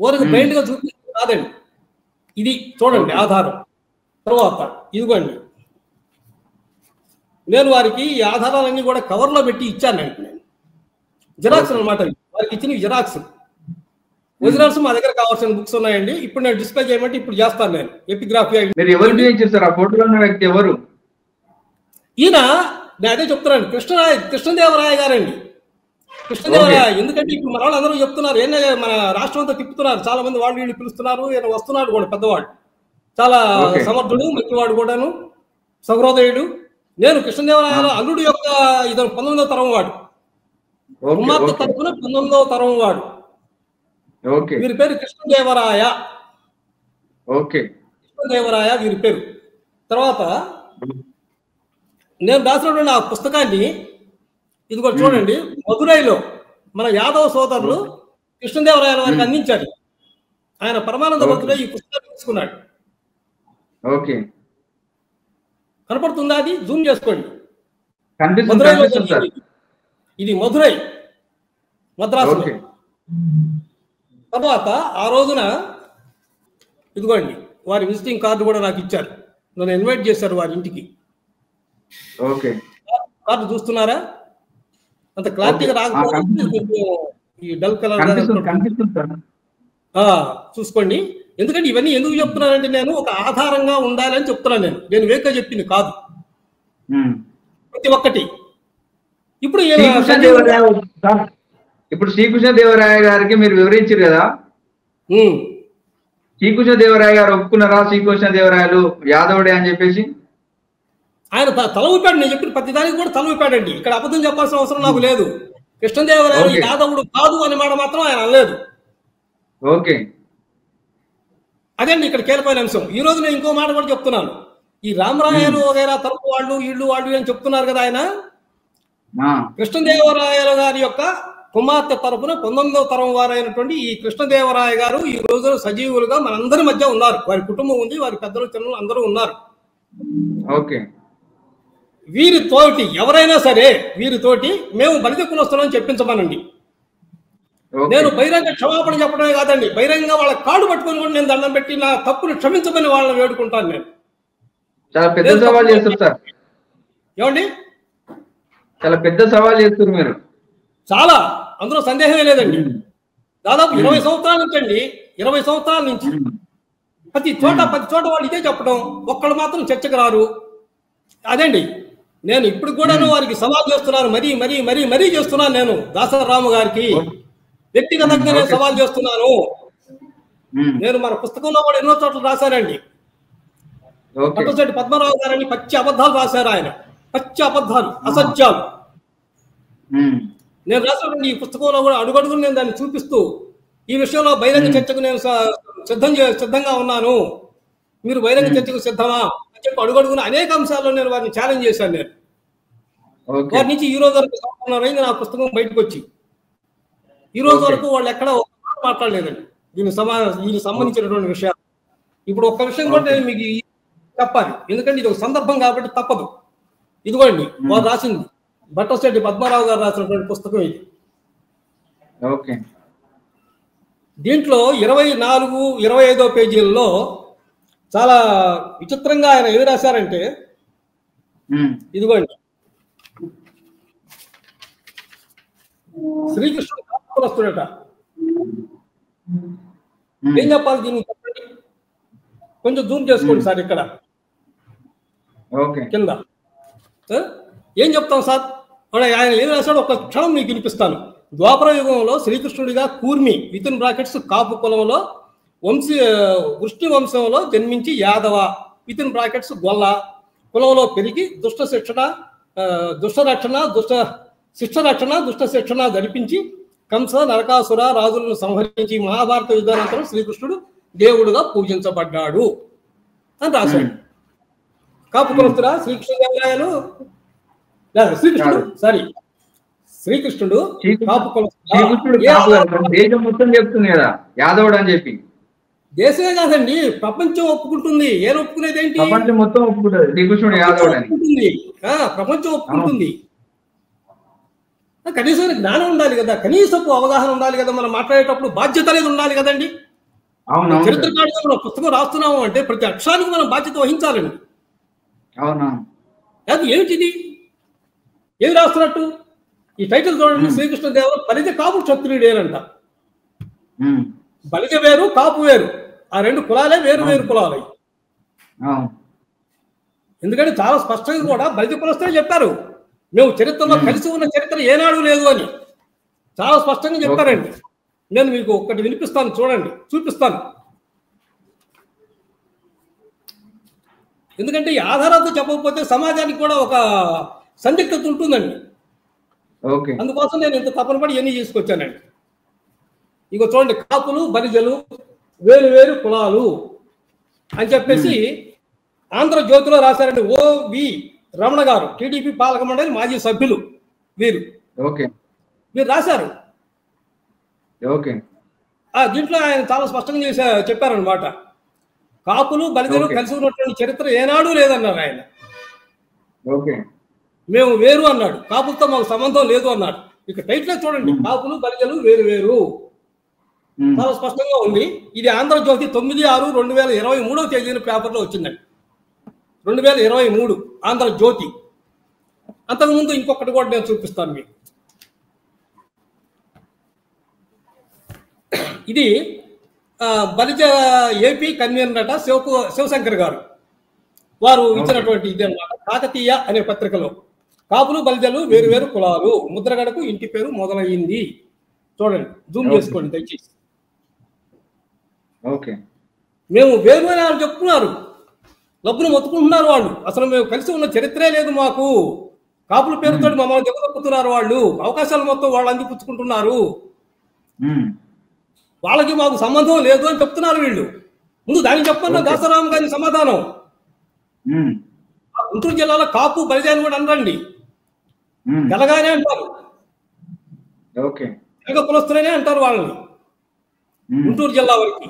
వారికి బ్రైండ్ గా చూపించి కాదండి. ఇది చూడండి ఆధారం. తర్వాత ఇదిగోండి, నేను వారికి ఈ ఆధారాలన్నీ కూడా కవర్లో పెట్టి ఇచ్చానండి. నేను జిరాక్స్ అనమాట, వారికి ఇచ్చిన జిరాక్స్. ఒరిజినల్స్ మా దగ్గర కావాల్సిన బుక్స్ ఉన్నాయండి. ఇప్పుడు నేను డిస్ప్లే చేయమంటే ఇప్పుడు చేస్తాను నేను. ఎపిగ్రాఫీ ఎవరు? ఈయన నేను అదే చెప్తున్నాను, కృష్ణదేవరాయ గారండి. కృష్ణదేవరాయ. ఎందుకంటే ఇప్పుడు మన వాళ్ళు అందరూ చెప్తున్నారు, ఏంటంటే మన రాష్ట్రం అంతా తిప్పుతున్నారు, చాలా మంది వాళ్ళు వీళ్ళు పిలుస్తున్నారు. ఈయన వస్తున్నాడు కూడా, పెద్దవాడు, చాలా సమర్థుడు, మంచివాడు కూడాను, సహృదయుడు. నేను కృష్ణదేవరాయ అల్లుడు యొక్క ఇతను 19వ తరం వాడు, కుమార్తె తరపున 19వ తరం వాడు. వీరి పేరు కృష్ణదేవరాయ. కృష్ణదేవరాయ వీరి పేరు. తర్వాత నేను రాసినటువంటి ఆ పుస్తకాన్ని ఇది కూడా చూడండి, మధురైలో మన యాదవ సోదరులు కృష్ణదేవరాయల వారికి అందించారు. ఆయన పరమానంద భక్తుడే ఈ పుస్తకాన్ని తీసుకున్నాడు. కనపడుతుందా? అది జూమ్ చేసుకోండి. ఇది మధురై, మద్రాసు. తర్వాత ఆ రోజున ఇదిగోండి వారి విజిటింగ్ కార్డు కూడా నాకు ఇచ్చారు, నన్ను ఇన్వైట్ చేశారు వారి ఇంటికి. కార్డు చూస్తున్నారా? అంత క్లారిటీగా రాకపోతే ఈ డల్ కలర్ చూసుకోండి. ఎందుకంటే ఇవన్నీ ఎందుకు చెప్తున్నానంటే నేను ఒక ఆధారంగా ఉండాలని చెప్తున్నాను. నేను వేక చెప్పింది కాదు ప్రతి ఒక్కటి. ఇప్పుడు శ్రీకృష్ణదేవరాయ గారికి మీరు వివరించారు కదా, శ్రీకృష్ణదేవరాయ గారు ఒప్పుకున్నారా శ్రీకృష్ణదేవరాయలు యాదవుడే అని చెప్పేసి? ఆయన తల ఊపాడు. నేను చెప్పిన ప్రతి దానికి కూడా తల ఊపాడండి. ఇక్కడ అబద్ధం చెప్పాల్సిన అవసరం నాకు లేదు. కృష్ణదేవరాయలు యాదవుడు కాదు అనే మాట మాత్రం ఆయన అనలేదు. అదండి ఇక్కడ కీలకమైన అంశం. ఈ రోజు నేను ఇంకో మాట కూడా చెప్తున్నాను. ఈ రామరాయలు వగైరా తరపు వాళ్ళు వాళ్ళు అని చెప్తున్నారు కదా, ఆయన కృష్ణదేవరాయలు గారి యొక్క కుమార్తె తరపున 19వ తరం వారైనటువంటి ఈ కృష్ణదేవరాయ గారు ఈ రోజు సజీవులుగా మనందరి మధ్య ఉన్నారు. వారి కుటుంబం ఉంది, వారి పెద్దలు చిన్నలు అందరూ ఉన్నారు. వీరితోటి ఎవరైనా సరే వీరితోటి మేము బలిజ కులస్తులని చెప్పించమనండి. నేను బహిరంగ క్షమాపణ చెప్పడమే కాదండి, బహిరంగ వాళ్ళ కాళ్ళు పట్టుకొని కూడా నేను దండం పెట్టి నా తప్పును క్షమించమని వాళ్ళని వేడుకుంటాను. నేను చాలా పెద్ద సవాల్ చేస్తారు సార్. ఏమండి, చాలా పెద్ద సవాల్ చేస్తారు మీరు. చాలా, అందులో సందేహమే లేదండి. దాదాపు 20 సంవత్సరాల నుంచి అండి, 20 సంవత్సరాల నుంచి ప్రతి చోట వాళ్ళు ఇదే చెప్పడం, ఒక్కళ్ళు మాత్రం చర్చకు రారు. అదండి, నేను ఇప్పుడు కూడా వారికి సవాల్ చేస్తున్నాను, మరీ చేస్తున్నాను. నేను దాసరాము గారికి వ్యక్తిగతంగా నేను సవాల్ చేస్తున్నాను. నేను మన పుస్తకంలో కూడా ఎన్నో చోట్ల రాశానండి. పట్టుశెట్టి పద్మరావు గారని పచ్చి అబద్ధాలు రాశారు ఆయన, పచ్చి అబద్ధాలు, అసత్యాలు. నేను రాసినటువంటి ఈ పుస్తకంలో కూడా అడుగడుగును నేను దాన్ని చూపిస్తూ ఈ విషయంలో బహిరంగ చర్చకు నేను సిద్ధంగా ఉన్నాను, మీరు బహిరంగ చర్చకు సిద్ధమా అని చెప్పి అడుగడుగున అనేక అంశాల్లో నేను వారిని ఛాలెంజ్ చేశాను. నేను వారి నుంచి ఈ రోజు వరకు సంవత్సరం నా పుస్తకం బయటకు వచ్చి ఈ రోజు వరకు వాళ్ళు ఎక్కడ మాట్లాడలేదండి దీనికి సంబంధించినటువంటి విషయాలు. ఇప్పుడు ఒక్క విషయం కూడా నేను మీకు చెప్పాలి, ఎందుకంటే ఇది ఒక సందర్భం కాబట్టి తప్పదు. ఇదిగోండి వారు రాసింది, భట్టశెట్టి పద్మారావు గారు రాసినటువంటి పుస్తకం ఇది. దీంట్లో 24, 25 పేజీల్లో చాలా విచిత్రంగా ఆయన ఏమి రాశారంటే, ఇదిగోండి, శ్రీకృష్ణుడు కాపుకులస్తుడట. ఏం చెప్పాలి దీన్ని చెప్పండి, కొంచెం జూమ్ చేసుకోండి సార్. ఇక్కడ కింద ఏం చెప్తాం సార్, ఆయన ఏం రాశాడు ఒక క్షణం మీకు వినిపిస్తాను. ద్వాపర యుగంలో శ్రీకృష్ణుడిగా కూర్మి వితిన్ బ్రాకెట్స్ కాపు కులంలో వృష్టి వంశంలో జన్మించి యాదవ వితిన్ బ్రాకెట్స్ గొల్ల కులంలో పెరిగి దుష్ట శిక్షణ జరిపించి కంస నరకాసుర రాజులను సంహరించి మహాభారత యుద్ధానంతరం శ్రీకృష్ణుడు దేవుడుగా పూజించబడ్డాడు అని రాశాడు. కాపు కులస్తురా శ్రీకృష్ణుడు శ్రీకృష్ణుడు కాపు కులస్తుడు దేశం మొత్తం చెప్తుంది కదా యాదవుడు అని చెప్పి. దేశమే కాదండి, ప్రపంచం ఒప్పుకుంటుంది. ఏం ఒప్పుకునేది ఏంటి, ప్రపంచం మొత్తం ఒప్పుకుంటుంది శ్రీకృష్ణుడు యాదవుడు అని. ప్రపంచం ఒప్పుకుంటుంది. కనీసం జ్ఞానం ఉండాలి కదా, కనీసపు అవగాహన ఉండాలి కదా, మనం మాట్లాడేటప్పుడు బాధ్యత అనేది ఉండాలి కదండి. చరిత్రకారుగా మనం పుస్తకం రాస్తున్నాము అంటే ప్రతి అక్షరానికి మనం బాధ్యత వహించాలండి. అది ఏమిటిది, ఏమి రాస్తున్నట్టు ఈ టైటిల్ చూడండి, శ్రీకృష్ణ దేవరాయలు బలిజ కాపు క్షత్రియుడేనంట. బలిజ వేరు, కాపు వేరు, ఆ రెండు కులాలే వేరు కులాలే. ఎందుకంటే చాలా స్పష్టంగా కూడా బలిజ కులస్తులే చెప్పారు, మేము చరిత్రలో కలిసి ఉన్న చరిత్ర ఏనాడు లేదు అని చాలా స్పష్టంగా చెప్పారండి. నేను మీకు ఒకటి వినిపిస్తాను, చూడండి, చూపిస్తాను. ఎందుకంటే ఈ ఆధారాలతో చెప్పకపోతే సమాజానికి కూడా ఒక సందిగ్ధత ఉంటుందండి. అందుకోసం నేను ఇంత తపన పడి ఎన్ని తీసుకొచ్చానండి. ఇక చూడండి, కాపులు బలిజలు వేరు కులాలు అని చెప్పేసి ఆంధ్రజ్యోతిలో రాశారండి. ఓ.వి. రమణ గారు, టీడీపీ పాలక మండలి మాజీ సభ్యులు వీరు రాశారు. దీంట్లో ఆయన చాలా స్పష్టంగా చెప్పారనమాట. కాపులు బలిజలు కలిసి ఉన్నటువంటి చరిత్ర ఏనాడు లేదన్నారు ఆయన. మేము వేరు అన్నాడు, కాపులతో మాకు సంబంధం లేదు అన్నాడు. ఇక టైటిల్ చూడండి, కాపులు బలిజలు వేరు చాలా స్పష్టంగా ఉంది. ఇది ఆంధ్రజ్యోతి 9/6/2023 పేపర్లో వచ్చిందండి. 2023 ఆంధ్రజ్యోతి. అంతకుముందు ఇంకొకటి కూడా నేను చూపిస్తాను మీకు. ఇది బలిజ ఏపీ కన్వీనర్ అట శివశంకర్ గారు, వారు ఇచ్చినటువంటి ఇది అన్నమాట. కాకతీయ అనే పత్రికలో కాపులు బలిజలు వేరు కులాలు, ముద్రగడకు ఇంటి పేరు మొదలయ్యింది. చూడండి, జూమ్ చేసుకోండి దయచేసి. మేము వేరు అని వాళ్ళు చెప్తున్నారు, లబ్బును మొత్తుకుంటున్నారు వాళ్ళు. అసలు మేము కలిసి ఉన్న చరిత్రే లేదు మాకు, కాపుల పేరుతో మమ్మల్ని దెబ్బతొక్కుతున్నారు వాళ్ళు, అవకాశాలు మొత్తం వాళ్ళు అందిపుచ్చుకుంటున్నారు, వాళ్ళకి మాకు సంబంధం లేదు అని చెప్తున్నారు వీళ్ళు. ముందు దానికి చెప్పండి దాసరాము గారి సమాధానం. గుంటూరు జిల్లాలో కాపు బలిజాని కూడా అనరండి, తెలగానే అంటారు, తెలగ కులస్తులనే అంటారు వాళ్ళని. గుంటూరు జిల్లా వరకు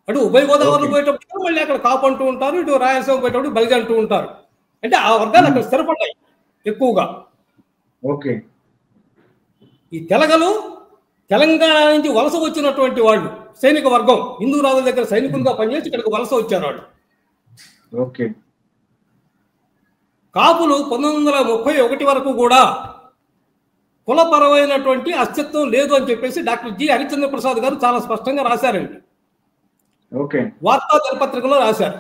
అటు ఉభయ గోదావరిలో పోయేటప్పుడు మళ్ళీ అక్కడ కాపు అంటూ ఉంటారు, ఇటు రాయలసీమ పోయేటప్పుడు బలిజ అంటూ ఉంటారు. అంటే ఆ వర్గాలు అక్కడ స్థిరపడ్డాయి ఎక్కువగా. ఓకే. ఈ తెలగలు తెలంగాణ నుంచి వలస వచ్చినటువంటి వాళ్ళు సైనిక వర్గం, హిందూ రాజుల దగ్గర సైనికులుగా పనిచేసి ఇక్కడికి వలస వచ్చారు వాళ్ళు. ఓకే. కాపులు 1931 వరకు కూడా కులపరమైనటువంటి అస్తిత్వం లేదు అని చెప్పేసి డాక్టర్ జి హరిశ్చంద్ర ప్రసాద్ గారు చాలా స్పష్టంగా రాశారండి. ఓకే. వార్తా దినపత్రికలో రాశారు.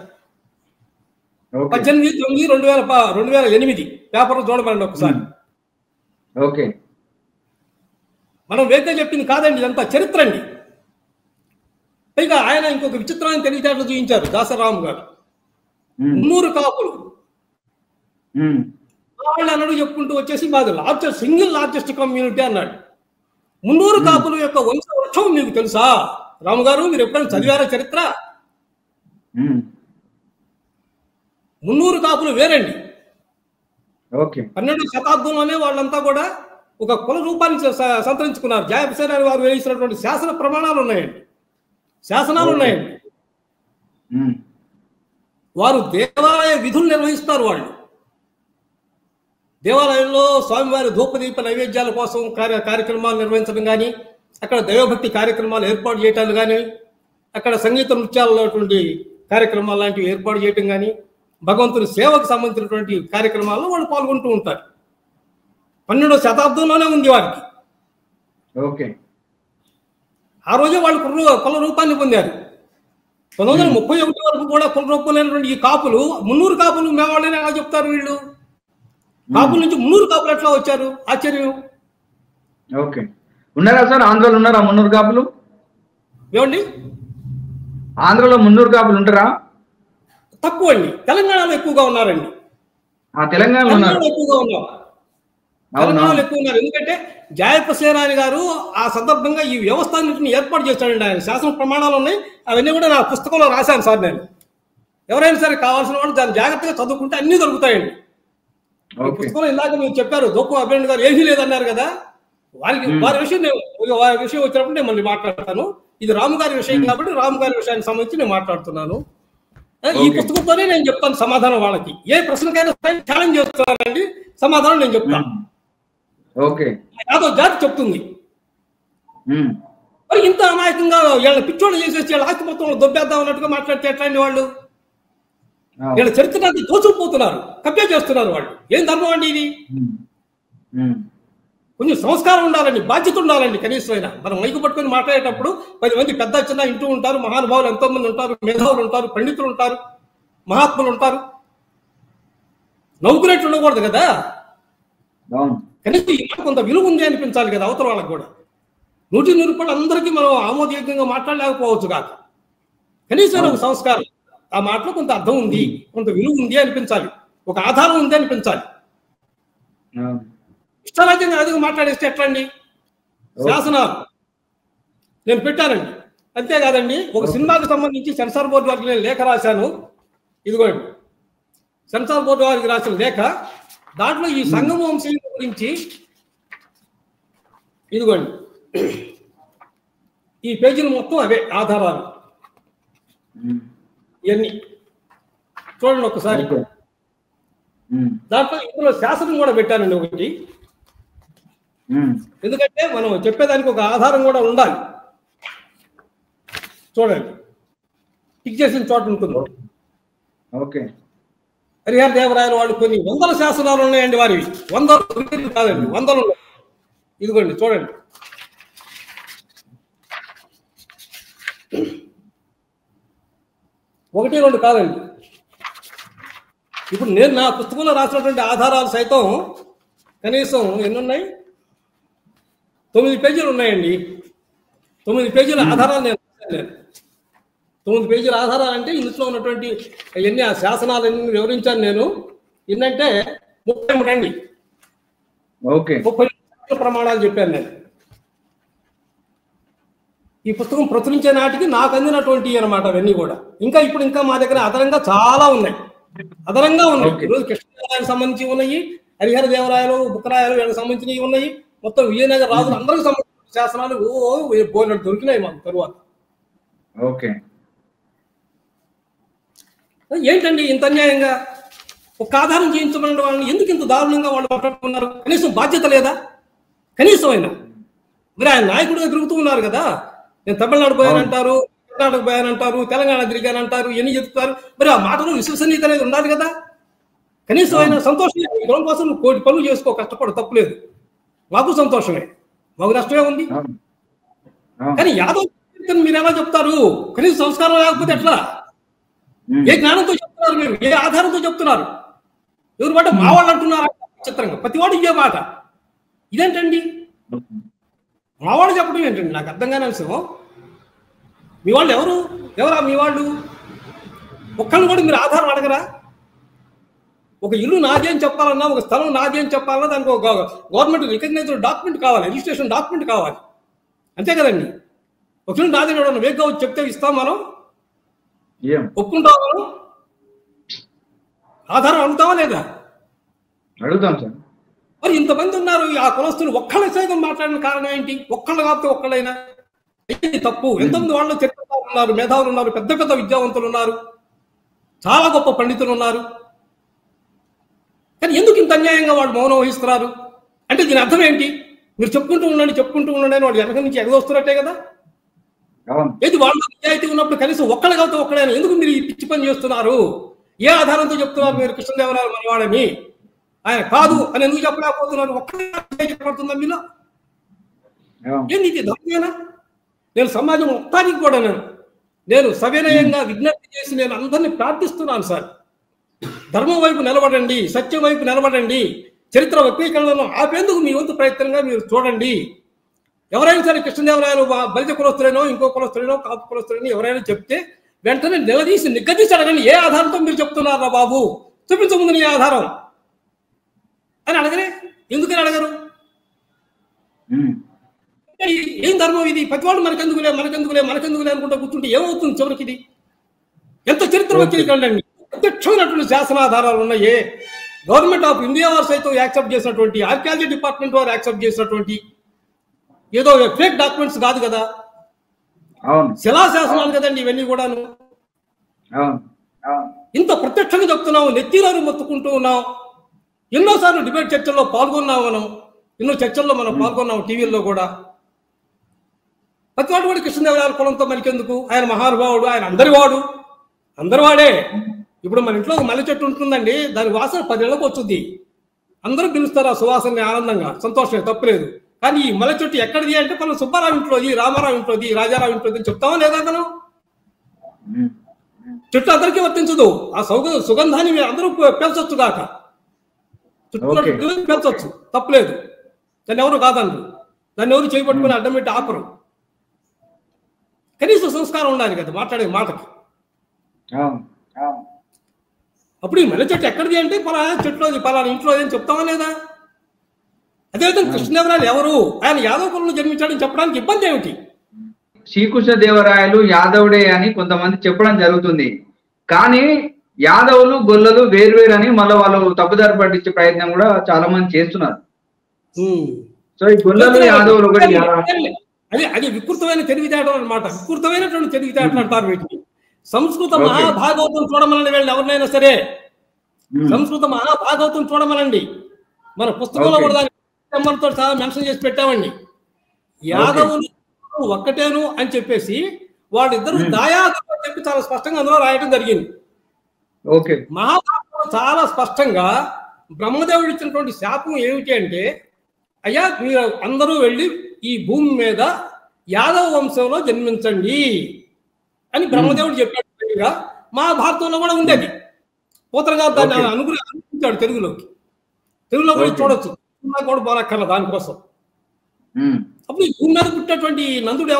ఓకే. 18/9/2008 పేపర్లో చూడమండి ఒకసారి. ఓకే. మనం వేరే చెప్పింది కాదండి, ఇదంతా చరిత్ర అండి. పైగా ఆయన ఇంకొక విచిత్రమైన తెలివితేటలు చూపించారు దాసరాము గారు. 300 కాపులు వాళ్ళు అన్నాడు చెప్పుకుంటూ వచ్చేసి మాది సింగిల్ లార్జెస్ట్ కమ్యూనిటీ అన్నాడు. 300 కాపుల యొక్క వంశ వృక్షం మీకు తెలుసా రాము గారు? మీరు ఎప్పుడైనా చదివారా చరిత్ర? 300 కాపులు వేరండి. 12వ శతాబ్దంలోనే వాళ్ళంతా కూడా ఒక కుల రూపాన్ని సంతరించుకున్నారు. జాయపసేనాని వారు వేయించినటువంటి శాసన ప్రమాణాలు ఉన్నాయండి, శాసనాలు ఉన్నాయండి. వారు దేవాలయ విధులు నిర్వహిస్తారు. వాళ్ళు దేవాలయంలో స్వామివారి ధూపదీప నైవేద్యాల కోసం కార్యక్రమాలు నిర్వహించడం కానీ, అక్కడ దైవభక్తి కార్యక్రమాలు ఏర్పాటు చేయటాలు కానీ, అక్కడ సంగీత నృత్యాలటువంటి కార్యక్రమాలు లాంటివి ఏర్పాటు చేయటం కానీ, భగవంతుని సేవకు సంబంధించినటువంటి కార్యక్రమాల్లో వాళ్ళు పాల్గొంటూ ఉంటారు. 12వ శతాబ్దంలోనే ఉంది వారికి. ఓకే. ఆ రోజే వాళ్ళు కుల రూపాన్ని పొందారు. 1931 వరకు కూడా కుల రూపం లేనటువంటి ఈ కాపులు 300 కాపులు మేవాళ్ళని ఎలా చెప్తారు వీళ్ళు? కాపుల నుంచి 300 కాపులు ఎట్లా వచ్చారు? ఆశ్చర్యం. ఓకే. ఉన్నారా సార్ ఆంధ్రలో? ఉన్నారా 300 కాపులు? ఏమండి, ఆంధ్రలో 300 కాపులు ఉంటారా? తక్కువ అండి. తెలంగాణలో ఎక్కువగా ఉన్నారండి. తెలంగాణలో ఎక్కువగా ఉన్నారు. తెలంగాణలో ఎక్కువ ఉన్నారు. ఎందుకంటే జాయపసేనాని గారు ఆ సందర్భంగా ఈ వ్యవస్థని ఏర్పాటు చేశాడండి. ఆయన శాసన ప్రమాణాలు ఉన్నాయి, అవన్నీ కూడా నా పుస్తకంలో రాశాను సార్ నేను. ఎవరైనా సరే కావాల్సిన వాళ్ళు దాన్ని జాగ్రత్తగా చదువుకుంటే అన్ని దొరుకుతాయండి. పుస్తకంలో ఇందాక మీరు చెప్పారు దోపు అభినంద్ గారు ఏమీ లేదన్నారు కదా, వారి విషయం వచ్చినప్పుడు నేను మళ్ళీ మాట్లాడతాను. ఇది రాము గారి విషయం కాబట్టి రాము గారి విషయానికి సంబంధించి నేను మాట్లాడుతున్నాను. ఈ పుస్తకంతోనే నేను చెప్తాను సమాధానం. వాళ్ళకి ఏ ప్రశ్నకైనా ఛాలెంజ్ చేస్తున్నానండి, సమాధానం నేను చెప్తాను. యాదవ్ జాతి చెప్తుంది. మరి ఇంత అమాయకంగా వీళ్ళ పిచ్చోళ్ళు చేసేసి వీళ్ళ ఆస్తి మొత్తం దొబ్బేద్దాం అన్నట్టుగా మాట్లాడితే ఎట్లాంటి వాళ్ళు? వీళ్ళ చరిత్రకి దోచుకుపోతున్నారు, కబ్జా చేస్తున్నారు వాళ్ళు. ఏం ధర్మం అండి ఇది? కొంచెం సంస్కారం ఉండాలండి, బాధ్యత ఉండాలండి. కనీసమైనా మనం మైకు పట్టుకొని మాట్లాడేటప్పుడు 10 మంది పెద్ద చిన్న ఇంటూ ఉంటారు, మహానుభావులు ఎంతో మంది ఉంటారు, మేధావులు ఉంటారు, పండితులు ఉంటారు, మహాత్ములు ఉంటారు. నవ్వుకునేట్లు ఉండకూడదు కదా. కనీసం కొంత విలువ ఉంది అనిపించాలి కదా అవతల వాళ్ళకి కూడా. 100 రూపాయలు అందరికీ మనం ఆమోదయోగ్యంగా మాట్లాడలేకపోవచ్చు కాక, కనీసం ఒక సంస్కారం, ఆ మాటలో కొంత అర్థం ఉంది, కొంత విలువ ఉంది అనిపించాలి, ఒక ఆధారం ఉంది అనిపించాలి. ఇష్టరాజ్యంగా అదిగా మాట్లాడేస్తే ఎట్లా అండి? శాసనాలు నేను పెట్టానండి. అంతేకాదండి, ఒక సినిమాకి సంబంధించి సెన్సార్ బోర్డు వారికి నేను లేఖ రాశాను. ఇదిగోండి సెన్సార్ బోర్డు వారికి రాసిన లేఖ. దాంట్లో ఈ సంగమ వంశీయుల గురించి ఇదిగోండి ఈ పేజీలు మొత్తం అవే ఆధారాలు. ఇవన్నీ చూడండి ఒకసారి. దాంట్లో ఇందులో శాసనం కూడా పెట్టానండి ఒకటి. ఎందుకంటే మనం చెప్పేదానికి ఒక ఆధారం కూడా ఉండాలి. చూడండి, టిక్ చేసిన చోట ఉంటుంది. హరిహర దేవరాయలు వాళ్ళు కొన్ని 100 శాసనాలు ఉన్నాయండి వారివి. 100 కాదండి, 100 ఉన్నాయి. ఇదిగోండి చూడండి. ఒకటి రెండు కాదండి. ఇప్పుడు నేను నా పుస్తకంలో రాసినటువంటి ఆధారాలు సైతం కనీసం ఎన్ని ఉన్నాయి? 9 పేజీలు ఉన్నాయండి. 9 పేజీల ఆధారాలు నేను 9 పేజీల ఆధారాలు అంటే ఇందులో ఉన్నటువంటి ఎన్ని ఆ శాసనాలన్నీ వివరించాను నేను. ఏంటంటే 33 అండి, 30 ప్రమాణాలు చెప్పాను నేను. ఈ పుస్తకం ప్రచురించే నాటికి నాకు అందినటువంటి అనమాట అవన్నీ కూడా. ఇంకా మా దగ్గర అదనంగా చాలా ఉన్నాయి, అదనంగా ఉన్నాయి. ఈరోజు కృష్ణదేవరాయలకు సంబంధించి ఉన్నాయి, హరిహర దేవరాయలు, బుక్కరాయలు వీళ్ళకి సంబంధించినవి ఉన్నాయి. మొత్తం విజయనగర రాజులు అందరికి సంబంధించిన శాసనాలు బోర్డు దొరికినాయి మాకు తరువాత. ఏంటండి ఇంత అన్యాయంగా? ఒక ఆధారం చేయించబడిన వాళ్ళని ఎందుకు ఇంత దారుణంగా వాళ్ళు మాట్లాడుతున్నారు? కనీసం బాధ్యత లేదా? కనీసం అయినా మరి ఆయన నాయకుడిగా తిరుగుతూ ఉన్నారు కదా. నేను తమిళనాడు పోయానంటారు, కర్ణాటక పోయానంటారు, తెలంగాణ తిరిగానంటారు, ఎన్ని చెప్తారు. మరి ఆ మాటలో విశ్వసనీయత అనేది ఉండాలి కదా. కనీసం అయినా సంతోషమే. కులం కోసం నువ్వు కోటి పనులు చేసుకో, కష్టపడు, తప్పులేదు. మాకు సంతోషమే, మాకు నష్టమే ఉంది. కానీ యాదవ్ మీరు ఎలా చెప్తారు? కనీసం సంస్కారం లేకపోతే ఎట్లా? ఏ జ్ఞానంతో చెప్తున్నారు మీరు? ఏ ఆధారంతో చెప్తున్నారు? ఎవరు మాట మా వాళ్ళు అంటున్నారు చిత్రంగా, ప్రతివాడు ఇదే మాట. ఇదేంటండి మా వాళ్ళు చెప్పడం ఏంటండి? నాకు అర్థం కాని అంశం. మీ వాళ్ళు ఎవరా మీ వాళ్ళు? ఒక్కళ్ళు కూడా మీరు ఆధారం అడగరా? ఒక ఇల్లు నాది అని చెప్పాలన్నా, ఒక స్థలం నాది అని చెప్పాలన్నా దానికి ఒక గవర్నమెంట్ రికగ్నైజ్డ్ డాక్యుమెంట్ కావాలి, రిజిస్ట్రేషన్ డాక్యుమెంట్ కావాలి, అంతే కదండి. ఒక ఇల్లు నాది వేగ్గా వచ్చి చెప్తే ఇస్తాం మనం, ఒప్పుకుంటాం మనం? ఆధారం అడుగుతావా లేదా? అడుగుతాం సార్. మరి ఇంతమంది ఉన్నారు ఆ కులస్తులు, ఒక్కళ్ళ సైతం మాట్లాడిన కారణం ఏంటి? ఒక్కళ్ళు కాకపోతే ఒక్కళ్ళైనా తప్పు. ఎంతమంది వాళ్ళు చరిత్రకారులు ఉన్నారు, మేధావులు ఉన్నారు, పెద్ద పెద్ద విద్యావంతులు ఉన్నారు, చాలా గొప్ప పండితులు ఉన్నారు. కానీ ఎందుకు ఇంత అన్యాయంగా వాళ్ళు మౌనం వహిస్తున్నారు? అంటే దీని అర్థం ఏంటి? మీరు చెప్పుకుంటూ ఉండండి అని వాళ్ళు వెనక నుంచి ఎగదొస్తున్నట్టే కదా. ఏది వాళ్ళు నిజాయితీ ఉన్నప్పుడు కనీసం ఒక్కళ్ళు కాకపోతే ఒక్కడైనా ఎందుకు మీరు ఈ పిచ్చి పని చేస్తున్నారు? ఏ ఆధారంతో చెప్తున్నారు మీరు కృష్ణదేవరాయలు మనవాడని? ఆయన కాదు అని ఎందుకు చెప్పలేకపోతున్నారు? ఒక్కడే చెప్పబడుతుందా మీలో? ఏంది ఇది? ధర్మేనా? నేను సమాజం మొత్తానికి కూడా నేను సవినయంగా విజ్ఞప్తి చేసి నేను అందరినీ ప్రార్థిస్తున్నాను సార్, ధర్మం వైపు నిలబడండి, సత్యం వైపు నిలబడండి, చరిత్ర వక్రీకరణను ఆపేందుకు మీ వంతు ప్రయత్నంగా మీరు చూడండి. ఎవరైనా సరే కృష్ణదేవరాయలు బలిత కులస్తులైనో, ఇంకో కులస్తులైనో, కాపు కులస్తులైనో ఎవరైనా చెప్తే వెంటనే నిగ్గదీసి అడగండి. ఏ ఆధారంతో మీరు చెప్తున్నారా బాబు? చూపించముందు నీ ఆధారం అని అడగరే. ఎందుకని అడగరు? ఏం ధర్మం ఇది? ప్రతివాడు మనకెందుకులే అనుకుంటా కూర్చుంటే ఏమవుతుంది చివరికి? ఇది ఎంత చరిత్ర వక్రీకరణ అండి. ప్రత్యక్షమైనటువంటి శాసనాధారాలు ఉన్నాయి. గవర్నమెంట్ ఆఫ్ ఇండియా వారు సైతం యాక్సెప్ట్ చేసినటువంటి, ఆర్కియాలజీ డిపార్ట్మెంట్ వారు యాక్సెప్ట్ చేసినటువంటి ఏదో ఫేక్ డాక్యుమెంట్స్ కాదు కదా, శిలాశాసనాలు కదండి ఇవన్నీ కూడాను. ఇంత ప్రత్యక్షంగా చెప్తున్నాం, నెత్తిలో మొత్తుకుంటూ ఉన్నాం. ఎన్నోసార్లు డిబేట్ చర్చల్లో పాల్గొన్నాం, ఎన్నో చర్చల్లో మనం పాల్గొన్నాం, టీవీల్లో కూడా. ప్రతివాడు కూడా కృష్ణదేవరాయల కులంతో మనకెందుకు? ఆయన మహానుభావుడు, ఆయన అందరి వాడే. ఇప్పుడు మన ఇంట్లో ఒక మల్లె చెట్టు ఉంటుందండి, దాని వాసన 10 ఏళ్ళకు వచ్చింది, అందరూ పిలుస్తారు ఆ సువాసనని ఆనందంగా, సంతోషమే, తప్పులేదు. కానీ ఈ మల్లె చెట్టు ఎక్కడిది అంటే మనం సుబ్బారావు ఇంట్లోది, రామారావు ఇంట్లోది, రాజారావు ఇంట్లోది అని చెప్తామా లేదా? మనం చెట్టు అందరికీ వర్తించదు. ఆ సుగంధాన్ని మీరు అందరూ పేల్చొచ్చు కాక, పేల్చొచ్చు, తప్పులేదు. దాన్ని ఎవరు కాదన్నారు, దాన్ని ఎవరు చేయబట్టుకుని అడ్డం పెట్టి ఆపరు. కనీసం సంస్కారం ఉండాలి కదా మాట్లాడే మాటకి. అప్పుడు ఈ మల్లె చెట్టు ఎక్కడిది అంటే పలానా చెట్టులోది, పలానా ఇంట్లోది అని చెప్తామా లేదా? అదేవిధంగా కృష్ణదేవరాయలు ఎవరు? ఆయన యాదవ కులంలో జన్మించాడని చెప్పడానికి ఇబ్బంది ఏమిటి? శ్రీకృష్ణదేవరాయలు యాదవుడే అని కొంతమంది చెప్పడం జరుగుతుంది. కానీ యాదవులు గొల్లలు వేర్వేరు అని మళ్ళీ వాళ్ళు తప్పుదారి పట్టించే ప్రయత్నం కూడా చాలా మంది చేస్తున్నారు. సో ఈ గొల్లలు యాదవులు ఒకటి అది వికృతమైన తెలివితేటలు అనమాట. వికృతమైనటువంటి తెలివితేటలు అంటారు వీటిని. సంస్కృత మహాభాగవతం చూడమనండి వీళ్ళు ఎవరినైనా సరే. సంస్కృత మహాభాగవతం చూడమనండి. మన పుస్తకంలో కూడా దానితో చాలా మెన్షన్ చేసి పెట్టామండి. యాదవులు ఒక్కటేను అని చెప్పేసి వాళ్ళిద్దరు దాయాదులు అని చెప్పి చాలా స్పష్టంగా అందులో రాయటం జరిగింది. మహాభారతంలో చాలా స్పష్టంగా బ్రహ్మదేవుడు ఇచ్చినటువంటి శాపం ఏమిటి అంటే, అయ్యా మీరు అందరూ వెళ్ళి ఈ భూమి మీద యాదవ వంశంలో జన్మించండి అని బ్రహ్మదేవుడు చెప్పినట్టుగా మహాభారతంలో కూడా ఉండేది. పోతరగా దాన్ని అనుగ్రహించాడు తెలుగులో కూడా చూడొచ్చు, కూడా పోనక్కర్ల దానికోసం. అప్పుడు ఈ భూమి మీద పుట్టినటువంటి నందుడు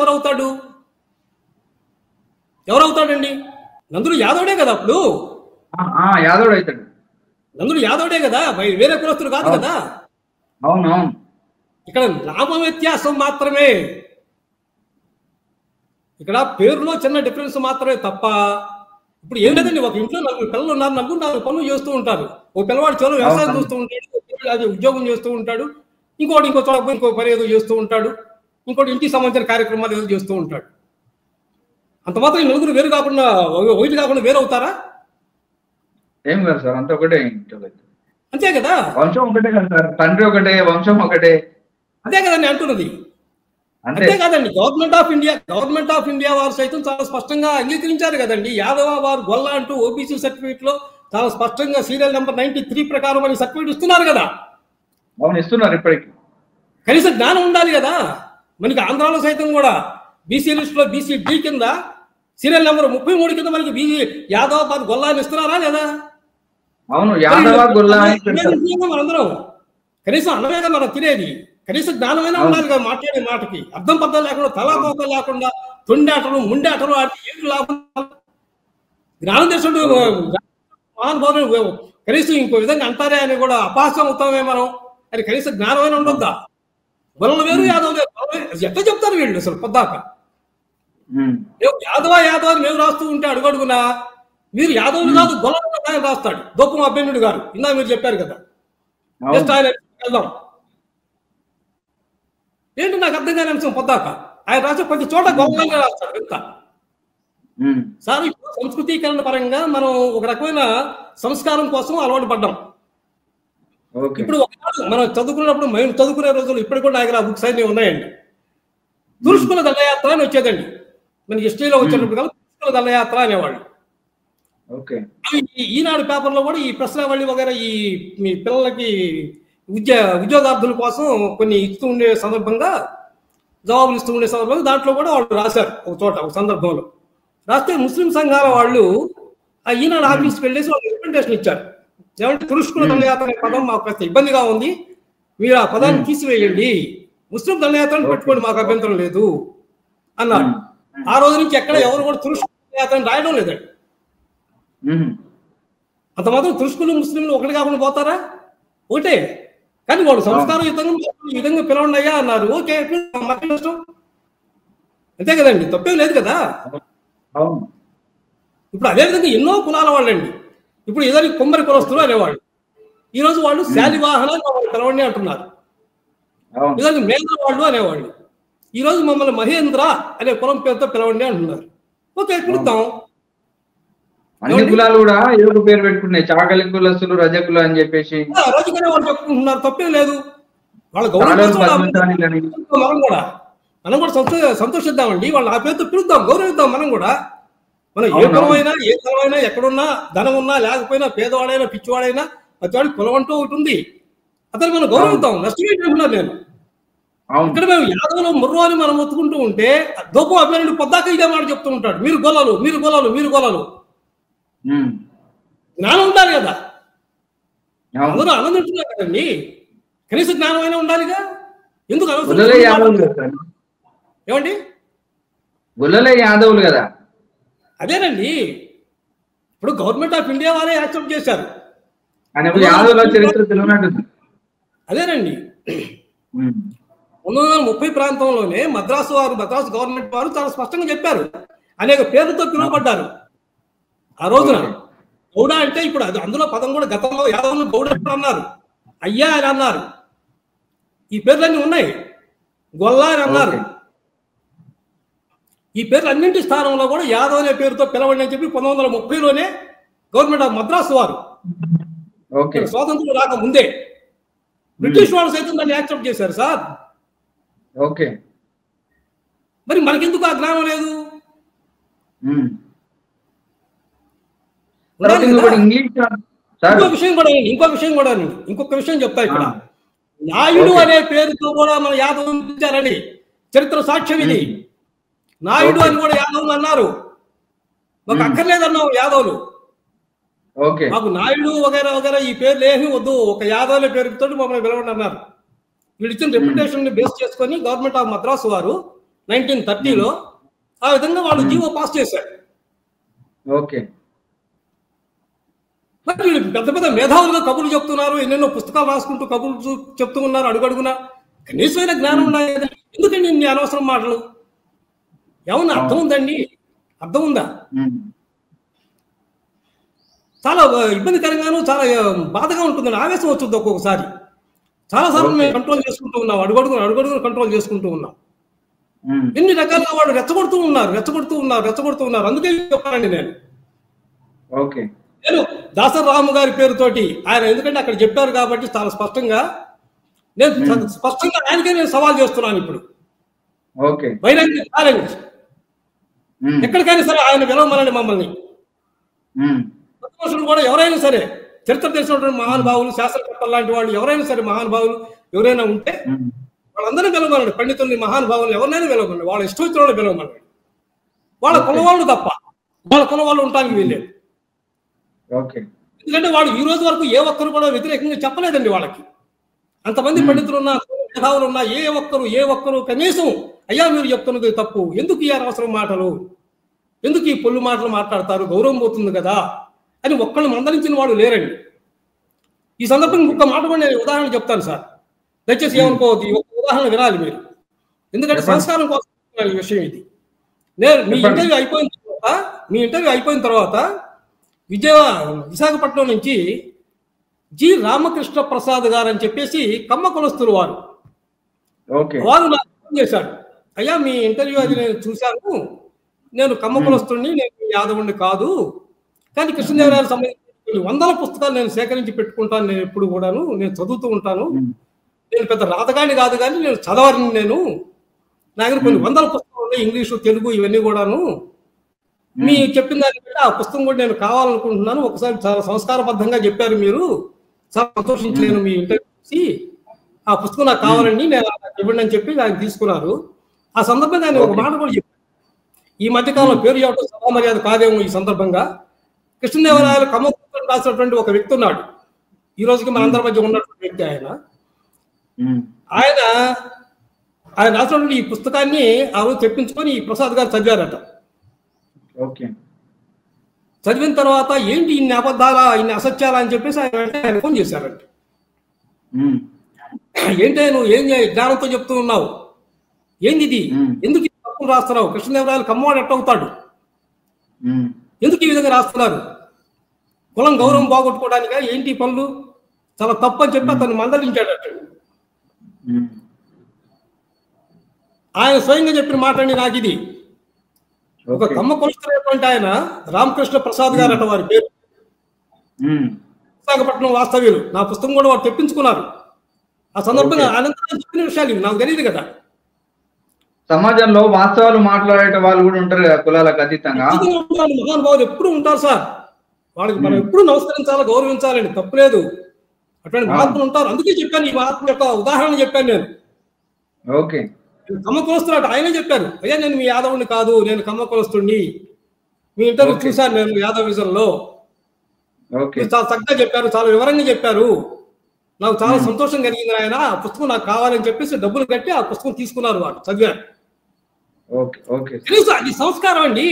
ఎవరవుతాడండి? నందుడు యాదవుడే కదా. అప్పుడు యాదవుడు అవుతాడు. నందుడు యాదవుడే కదా, వేరే కులస్తుడు కాదు కదా. అవునవును. ఇక్కడ నామ వ్యత్యాసం మాత్రమే, ఇక్కడ పేరులో చిన్న డిఫరెన్స్ మాత్రమే తప్ప ఇప్పుడు ఏం లేదండి. ఒక ఇంట్లో 4 పిల్లలు ఉన్నారు, 4 పనులు చేస్తూ ఉంటారు. ఒక పిల్లవాడు చదువు వ్యవసాయం చూస్తూ ఉంటాడు, అది ఉద్యోగం చేస్తూ ఉంటాడు, ఇంకోటి ఇంకో చోట ఇంకో పని ఏదో చేస్తూ ఉంటాడు, ఇంకోటి ఇంటికి సంబంధించిన కార్యక్రమాలు ఏదో చేస్తూ ఉంటాడు. అంత మాత్రం 4 వేరు కాకుండా ఒకటి కాకుండా వేరు అవుతారా? ఏం కాదు సార్, అంత ఒకటే. అంతే కదా, వంశం ఒకటే కదా సార్, తండ్రి ఒకటే, వంశం ఒకటే. అదే కదండి అంటున్నది. అంతే కాదండి, గవర్నమెంట్ ఆఫ్ ఇండియా వారు సైతం చాలా స్పష్టంగా అంగీకరించారు కదండి. యాదవ వారు గొల్ల అంటూ ఓబీసీ సర్టిఫికేట్ లో చాలా స్పష్టంగా సీరియల్ నెంబర్ 93 ప్రకారం అని సర్టిఫికేట్ ఇస్తున్నారు కదా. అవును, ఇస్తున్నారు ఇప్పటికి. కనీసం జ్ఞానం ఉండాలి కదా. మనకి ఆంధ్రాలో సైతం కూడా బీసీ లిస్ట్ లో BC D కింద సీరియల్ నెంబర్ 33 కింద మనకి యాదవ వారు గొల్ల అని ఇస్తున్నారా లేదా? అవును, యాదవ గొల్ల మనందరం కనీసం అన్నమేగా మనం తినేది. కనీసం జ్ఞానమైనా ఉండాలి కదా, మాట్లాడే మాటకి అర్థం పద్ధం లేకుండా, తలాపోకం లేకుండా, తొండాటలు ముండాటలు ఏమి లేకుండా జ్ఞానం చేసుకుంటూ మహానుభావులు కనీసం ఇంకో విధంగా అంటారే అని కూడా అపహాస్యం అవుతామే మనం. అది కనీసం జ్ఞానమైనా ఉండొద్దా? గొల్లలు వేరు, యాదవ వేరు, ఎట్లా చెప్తారు వీళ్ళు అసలు పొద్దాక? యాదవ అని మేము రాస్తూ ఉంటే అడుగడుగునా మీరు యాదవులు కాదు గొల్లలు ఆయన రాస్తాడు. దొప్పం అభ్యనుడు గారు ఇందా మీరు చెప్పారు కదా, వెళ్దాం ఏంటి నాకు అర్థం కాని అంశం. పొద్దాక ఆయన రాసే ప్రతి చోట గొప్పగా రాస్తాడు. ఎంత సార్ ఇప్పుడు సంస్కృతీకరణ పరంగా మనం ఒక రకమైన సంస్కారం కోసం అలవాటు పడ్డాం. ఇప్పుడు మనం చదువుకున్నప్పుడు, మేము చదువుకునే రోజులు ఇప్పటికి కూడా నాకు బుక్స్ అన్ని ఉన్నాయండి. తురుష్కుల దండయాత్ర అని వచ్చేదండి మనకి హిస్టరీలో వచ్చేటప్పుడు కదా, తురుష్కుల దండయాత్ర అనేవాళ్ళు. అవి ఈనాడు పేపర్లో కూడా ఈ ప్రశ్నావళి వగైరా ఈ మీ పిల్లలకి ఉద్యోగార్థుల కోసం కొన్ని ఇస్తూ ఉండే సందర్భంగా, జవాబులు ఇస్తూ ఉండే సందర్భంగా దాంట్లో కూడా వాళ్ళు రాశారు. ఒక చోట ఒక సందర్భంలో రాస్తే ముస్లిం సంఘాల వాళ్ళు ఆ ఈనాడు ఆఫీస్కి వెళ్ళేసి వాళ్ళు రిప్రజెంటేషన్ ఇచ్చారు. ఏమంటే తురుష్కుల దండయాత్ర అనే పదం మాకు కాస్త ఇబ్బందిగా ఉంది, మీరు ఆ పదాన్ని తీసివేయండి, ముస్లిం దండయాత్రను పెట్టుకోండి, మాకు అభ్యంతరం లేదు అన్నారు. ఆ రోజు నుంచి ఎక్కడ ఎవరు కూడా తురుష్కుల దండయాత్రను రాయడం లేదండి. అంత మాత్రం తురుష్కులు ముస్లింలు ఒకటి కాకుండా పోతారా? ఒకటే. కానీ వాడు సంస్కారయుతంగా ఈ విధంగా పిలవండి అయ్యా అన్నారు. ఓకే, ఇష్టం అంతే కదండి, తప్పేం లేదు కదా. ఇప్పుడు అదేవిధంగా ఎన్నో కులాల వాళ్ళండి. ఇప్పుడు ఏదైనా కుమ్మరి కులస్తులు అనేవాళ్ళు, ఈరోజు వాళ్ళు శాలివాహన పిలవండి అంటున్నారు. ఈరోజు మేఘవాళ్ళు అనేవాళ్ళు, ఈరోజు మమ్మల్ని మహేంద్ర అనే కులం పేరుతో పిలవండి అంటున్నారు. ఓకే, పిలుద్దాం. అన్ని కులాలు కూడా ఏదో పేరు పెట్టుకున్నాయి, చాకలి కులస్తులు, రజకులు అని చెప్పేసి. రజకులే వాళ్ళు చెప్పుకుంటున్నారు, తప్పేం లేదు. వాళ్ళ గౌరవం మనం కూడా సంతోషిద్దామండి. వాళ్ళు ఆ పేరుతో పిలుద్దాం, గౌరవిద్దాం. మనం కూడా మనం ఏ కులమైనా, ఏ కులమైనా, ఎక్కడున్నా, ధనం ఉన్నా లేకపోయినా, పేదవాడైనా పిచ్చివాడైనా ప్రతివాడి కులం అంటూ ఒకటి ఉంది. అతను మనం గౌరవిద్దాం, నష్టమేంటున్నాను నేను. ఇక్కడ మేము యాదవులు ముర్రు అని మనం ఒత్తుకుంటూ ఉంటే దోపం అభ్యర్థుడు పొద్దాక ఇదే మాట చెప్తూ ఉంటాడు, మీరు గొల్లలు, మీరు గొల్లలు, మీరు గొల్లలు. జ్ఞానం ఉండాలి కదా, అందరూ ఆనందించున్నారు కదండి, కనీస జ్ఞానమైనా ఉండాలిగా. ఎందుకు ఏమండి గొల్లలే యాదవులు కదా. అదేనండి, ఇప్పుడు గవర్నమెంట్ ఆఫ్ ఇండియా వారే యాక్సెప్ట్ చేశారు. అదేనండి, 1930 ప్రాంతంలోనే మద్రాసు గవర్నమెంట్ వారు చాలా స్పష్టంగా చెప్పారు, అనేక పేర్లతో పిలువబడ్డారు. ఆ రోజున గౌడ అంటే ఇప్పుడు అది అందులో పదం కూడా గతంలో యాదవులు గౌడ అన్నారు, అయ్యా అని అన్నారు, ఈ పేర్లన్నీ ఉన్నాయి, గొల్ల అని అన్నారు. ఈ పేర్లు అన్నింటి స్థానంలో కూడా యాదవ్ అనే పేరుతో పిలవండి అని చెప్పి 1930లోనే గవర్నమెంట్ ఆఫ్ మద్రాసు వారు స్వాతంత్రం రాక ముందే బ్రిటిష్ వాళ్ళు సైతం దాన్ని యాక్సెప్ట్ చేశారు సార్. మరి మనకెందుకు ఆ జ్ఞానం లేదు? ఇంకొక విషయం చెప్తా ఇక్కడ. నాయుడు అనే పేరుతో కూడా మన యాదవ్ పిలిచారని చరిత్ర సాక్ష్యం ఇది. నాయుడు అని కూడా యాదవులు అన్నారు, మాకు అక్కర్లేదన్నావు యాదవులు, మాకు నాయుడు వగైరా వగైరా ఈ పేర్లు ఏమీ వద్దు, ఒక యాదవుల పేరుతో మమ్మల్ని పిలవండి అన్నారు. వీళ్ళు ఇచ్చిన రెప్యుటేషన్ ని బేస్ చేసుకొని గవర్నమెంట్ ఆఫ్ మద్రాసు వారు 1930లో ఆ విధంగా వాళ్ళు జీవో పాస్ చేశారు. మరి వీళ్ళు పెద్ద పెద్ద మేధావులుగా కబుర్లు చెప్తున్నారు, ఎన్నెన్నో పుస్తకాలు రాసుకుంటూ కబుర్లు చెప్తూ ఉన్నారు. అడుగడుగునా కనీసమైన జ్ఞానం ఉన్నాయి కదా, ఎందుకండి ఇన్ని అనవసరం మాటలు? ఏమన్నా అర్థం ఉందండి? అర్థం ఉందా? చాలా ఇబ్బందికరంగాను చాలా బాధగా ఉంటుందని ఆవేశం వచ్చింది ఒక్కొక్కసారి. చాలాసార్లు మేము కంట్రోల్ చేసుకుంటూ ఉన్నాం, అడుగడుగును కంట్రోల్ చేసుకుంటూ ఉన్నాం. ఎన్ని రకాలుగా వాళ్ళు రెచ్చగొడుతూ ఉన్నారు. అందుకే చెప్పానండి నేను, నేను దాసరి రాము గారి పేరుతోటి ఆయన ఎందుకంటే అక్కడ చెప్పారు కాబట్టి చాలా స్పష్టంగా నేను స్పష్టంగా ఆయనకే నేను సవాల్ చేస్తున్నాను ఇప్పుడు. ఓకే. బహిరంగ ఛాలెంజ్. ఎక్కడికైనా సరే ఆయన విలవమనండి మమ్మల్ని. ప్రతిపక్షులు కూడా ఎవరైనా సరే చరిత్ర తెలిసినటువంటి మహానుభావులు, శాస్త్రకర్తలు లాంటి వాళ్ళు ఎవరైనా సరే మహానుభావులు ఎవరైనా ఉంటే వాళ్ళందరూ పిలవమనండి. పండితుల్ని, మహానుభావులు ఎవరినైనా పిలవమనండి. వాళ్ళ ఇష్టం వచ్చిన వాళ్ళు పిలవమనండి. వాళ్ళ కులవాళ్ళు తప్ప వాళ్ళ కులవాళ్ళు ఉండటానికి వీల్లేదు. ఎందుకంటే వాళ్ళు ఈ రోజు వరకు ఏ ఒక్కరు కూడా వ్యతిరేకంగా చెప్పలేదండి. వాళ్ళకి అంతమంది పండితులు ఉన్నా, మేధావులు ఉన్నా, ఏ ఒక్కరు కనీసం అయ్యా మీరు చెప్తున్నది తప్పు, ఎందుకు ఈ అనవసరం మాటలు, ఎందుకు ఈ పొల్లు మాటలు మాట్లాడతారు, గౌరవం పోతుంది కదా అని ఒక్కళ్ళు మందలించిన వాడు లేరండి. ఈ సందర్భంగా ఒక్క మాట కూడా నేను ఉదాహరణ చెప్తాను సార్, దయచేసి ఏమనుకోవద్దు. ఒక ఉదాహరణ వినాలి మీరు, ఎందుకంటే సంస్కారం కోసం ఈ విషయం ఇది. నేను మీ ఇంటర్వ్యూ అయిపోయిన తర్వాత విశాఖపట్నం నుంచి జి రామకృష్ణ ప్రసాద్ గారు అని చెప్పేసి కమ్మ కులస్తులు వారు నాకు ఫోన్ చేశాడు. అయ్యా మీ ఇంటర్వ్యూ అది నేను చూశాను, నేను కమ్మ కులస్తుడిని, నేను యాదవుడిని కాదు, కానీ కృష్ణదేవరాయలకు సంబంధించిన వందల పుస్తకాలు నేను సేకరించి పెట్టుకుంటాను, నేను ఎప్పుడు కూడాను నేను చదువుతూ ఉంటాను, నేను పెద్ద రాతగాని కాదు కానీ నేను చదవని, నేను నా దగ్గర కొన్ని వందల పుస్తకాలు ఉన్నాయి, ఇంగ్లీషు, తెలుగు ఇవన్నీ కూడాను. మీ చెప్పిన దాన్ని బట్టి ఆ పుస్తకం కూడా నేను కావాలనుకుంటున్నాను, ఒకసారి చాలా సంస్కారబద్ధంగా చెప్పారు మీరు, చాలా సంతోషించలేను మీ ఇంటర్వ్యూ చూసి, ఆ పుస్తకం నాకు కావాలండి, నేను ఇవ్వండి అని చెప్పి ఆయన తీసుకున్నారు. ఆ సందర్భంగా ఆయన ఒక మాట కూడా చెప్పారు, ఈ మధ్యకాలంలో పేరు చెప్పడం సభా మర్యాద కాదేమో, ఈ సందర్భంగా కృష్ణదేవరాయలు కమ్మ రాసినటువంటి ఒక వ్యక్తి ఉన్నాడు, ఈ రోజుకి మనందరి మధ్య ఉన్నటువంటి వ్యక్తి. ఆయన రాసినటువంటి ఈ పుస్తకాన్ని ఆ రోజు తెప్పించుకొని ఈ ప్రసాద్ గారు చదివారట. చదివిన తర్వాత ఏంటి ఇన్ని అబద్ధాలా, ఇన్ని అసత్యాలా అని చెప్పేసి ఆయన ఫోన్ చేశారంట. ఏంటే నువ్వు ఏం జ్ఞానంతో చెప్తూ ఉన్నావు, ఏంది ఇది, ఎందుకు తప్పులు రాస్తున్నావు, కృష్ణదేవరాయలు కమ్మవాడు ఎట్టవుతాడు, ఎందుకు ఈ విధంగా రాస్తున్నారు, కులం గౌరవం బాగొట్టుకోవడానికా ఏంటి పనులు, చాలా తప్పు అని చెప్పి అతను మందలించాడట. ఆయన స్వయంగా చెప్పిన మాట అండి నాకు ఇది. ఒక కమ్మ కొలుస్తున్నటువంటి ఆయన రామకృష్ణ ప్రసాద్ గారు అట వారి పేరు, విశాఖపట్నం వాస్తవ్యులు. నా పుస్తకం కూడా వారు తెప్పించుకున్నారు. ఆ సందర్భంగా అనంతరం చెప్పిన విషయాలు ఇవి నాకు తెలియదు కదా. సమాజంలో వాస్తవాలు మాట్లాడే వాళ్ళు కూడా ఉంటారు కదా, కులాలకు అతీతంగా. మహానుభావులు ఎప్పుడు ఉంటారు సార్, వాళ్ళకి మనం ఎప్పుడు నమస్కరించాలి, గౌరవించాలండి, తప్పులేదు. అటువంటి మహాత్ములు ఉంటారు. అందుకే చెప్పాను, ఈ మహాత్మ యొక్క ఉదాహరణ చెప్పాను నేను. కమ్మ కులస్తుడు ఆయనే చెప్పారు, అయ్యా నేను మీ యాదవుని కాదు, నేను కమ్మ కులస్తుడిని, మీ ఇంటర్వ్యూ చూశాను నేను యాదవ్ విజన్ లో, చాలా చక్కగా చెప్పారు, చాలా వివరంగా చెప్పారు, నాకు చాలా సంతోషం కలిగింది ఆయన, ఆ పుస్తకం నాకు కావాలని చెప్పేసి డబ్బులు కట్టి ఆ పుస్తకం తీసుకున్నారు, వాడు చదివారు. తెలుసు అది సంస్కారం అండి.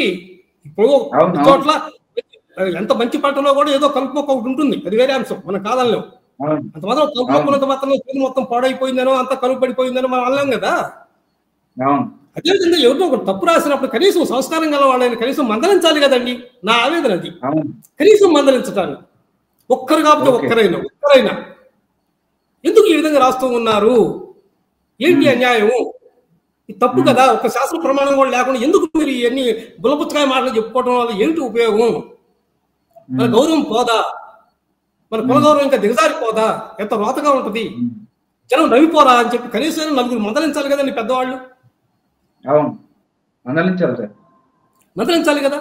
ఇప్పుడు చోట్ల ఎంత మంచి పంటలో కూడా ఏదో కలుపు మొక్క ఒకటి ఉంటుంది, అది వేరే అంశం, మనం కాదనలేం. అంత మాత్రం కలుపు మొక్కలంత మాత్రం మొత్తం పాడైపోయిందనో అంత కలుపు పడిపోయిందనో మనం అనలేం కదా. అదేవిధంగా ఎవరితో ఒక తప్పు రాసినప్పుడు కనీసం సంస్కారం గల వాళ్ళని కనీసం మందలించాలి కదండి, నా ఆవేదన అది. కనీసం మందలించటాన్ని ఒక్కరు కాకపోతే ఒక్కరైనా ఎందుకు ఈ విధంగా రాస్తూ ఉన్నారు, ఏంటి అన్యాయము, ఇది తప్పు కదా. ఒక శాస్త్ర ప్రమాణం కూడా లేకుండా ఎందుకు మీరు ఇవన్నీ బుల్లపుచ్చకాయ మాటలు చెప్పుకోవడం వల్ల ఏంటి ఉపయోగం, మన గౌరవం పోదా, మన కుల గౌరవం ఇంకా దిగజారిపోదా, ఎంత రోతగా ఉంటుంది, జనం నవ్విపోరా అని చెప్పి కనీసం నలుగురు మందలించాలి కదండి పెద్దవాళ్ళు. మందలించాలి కదా.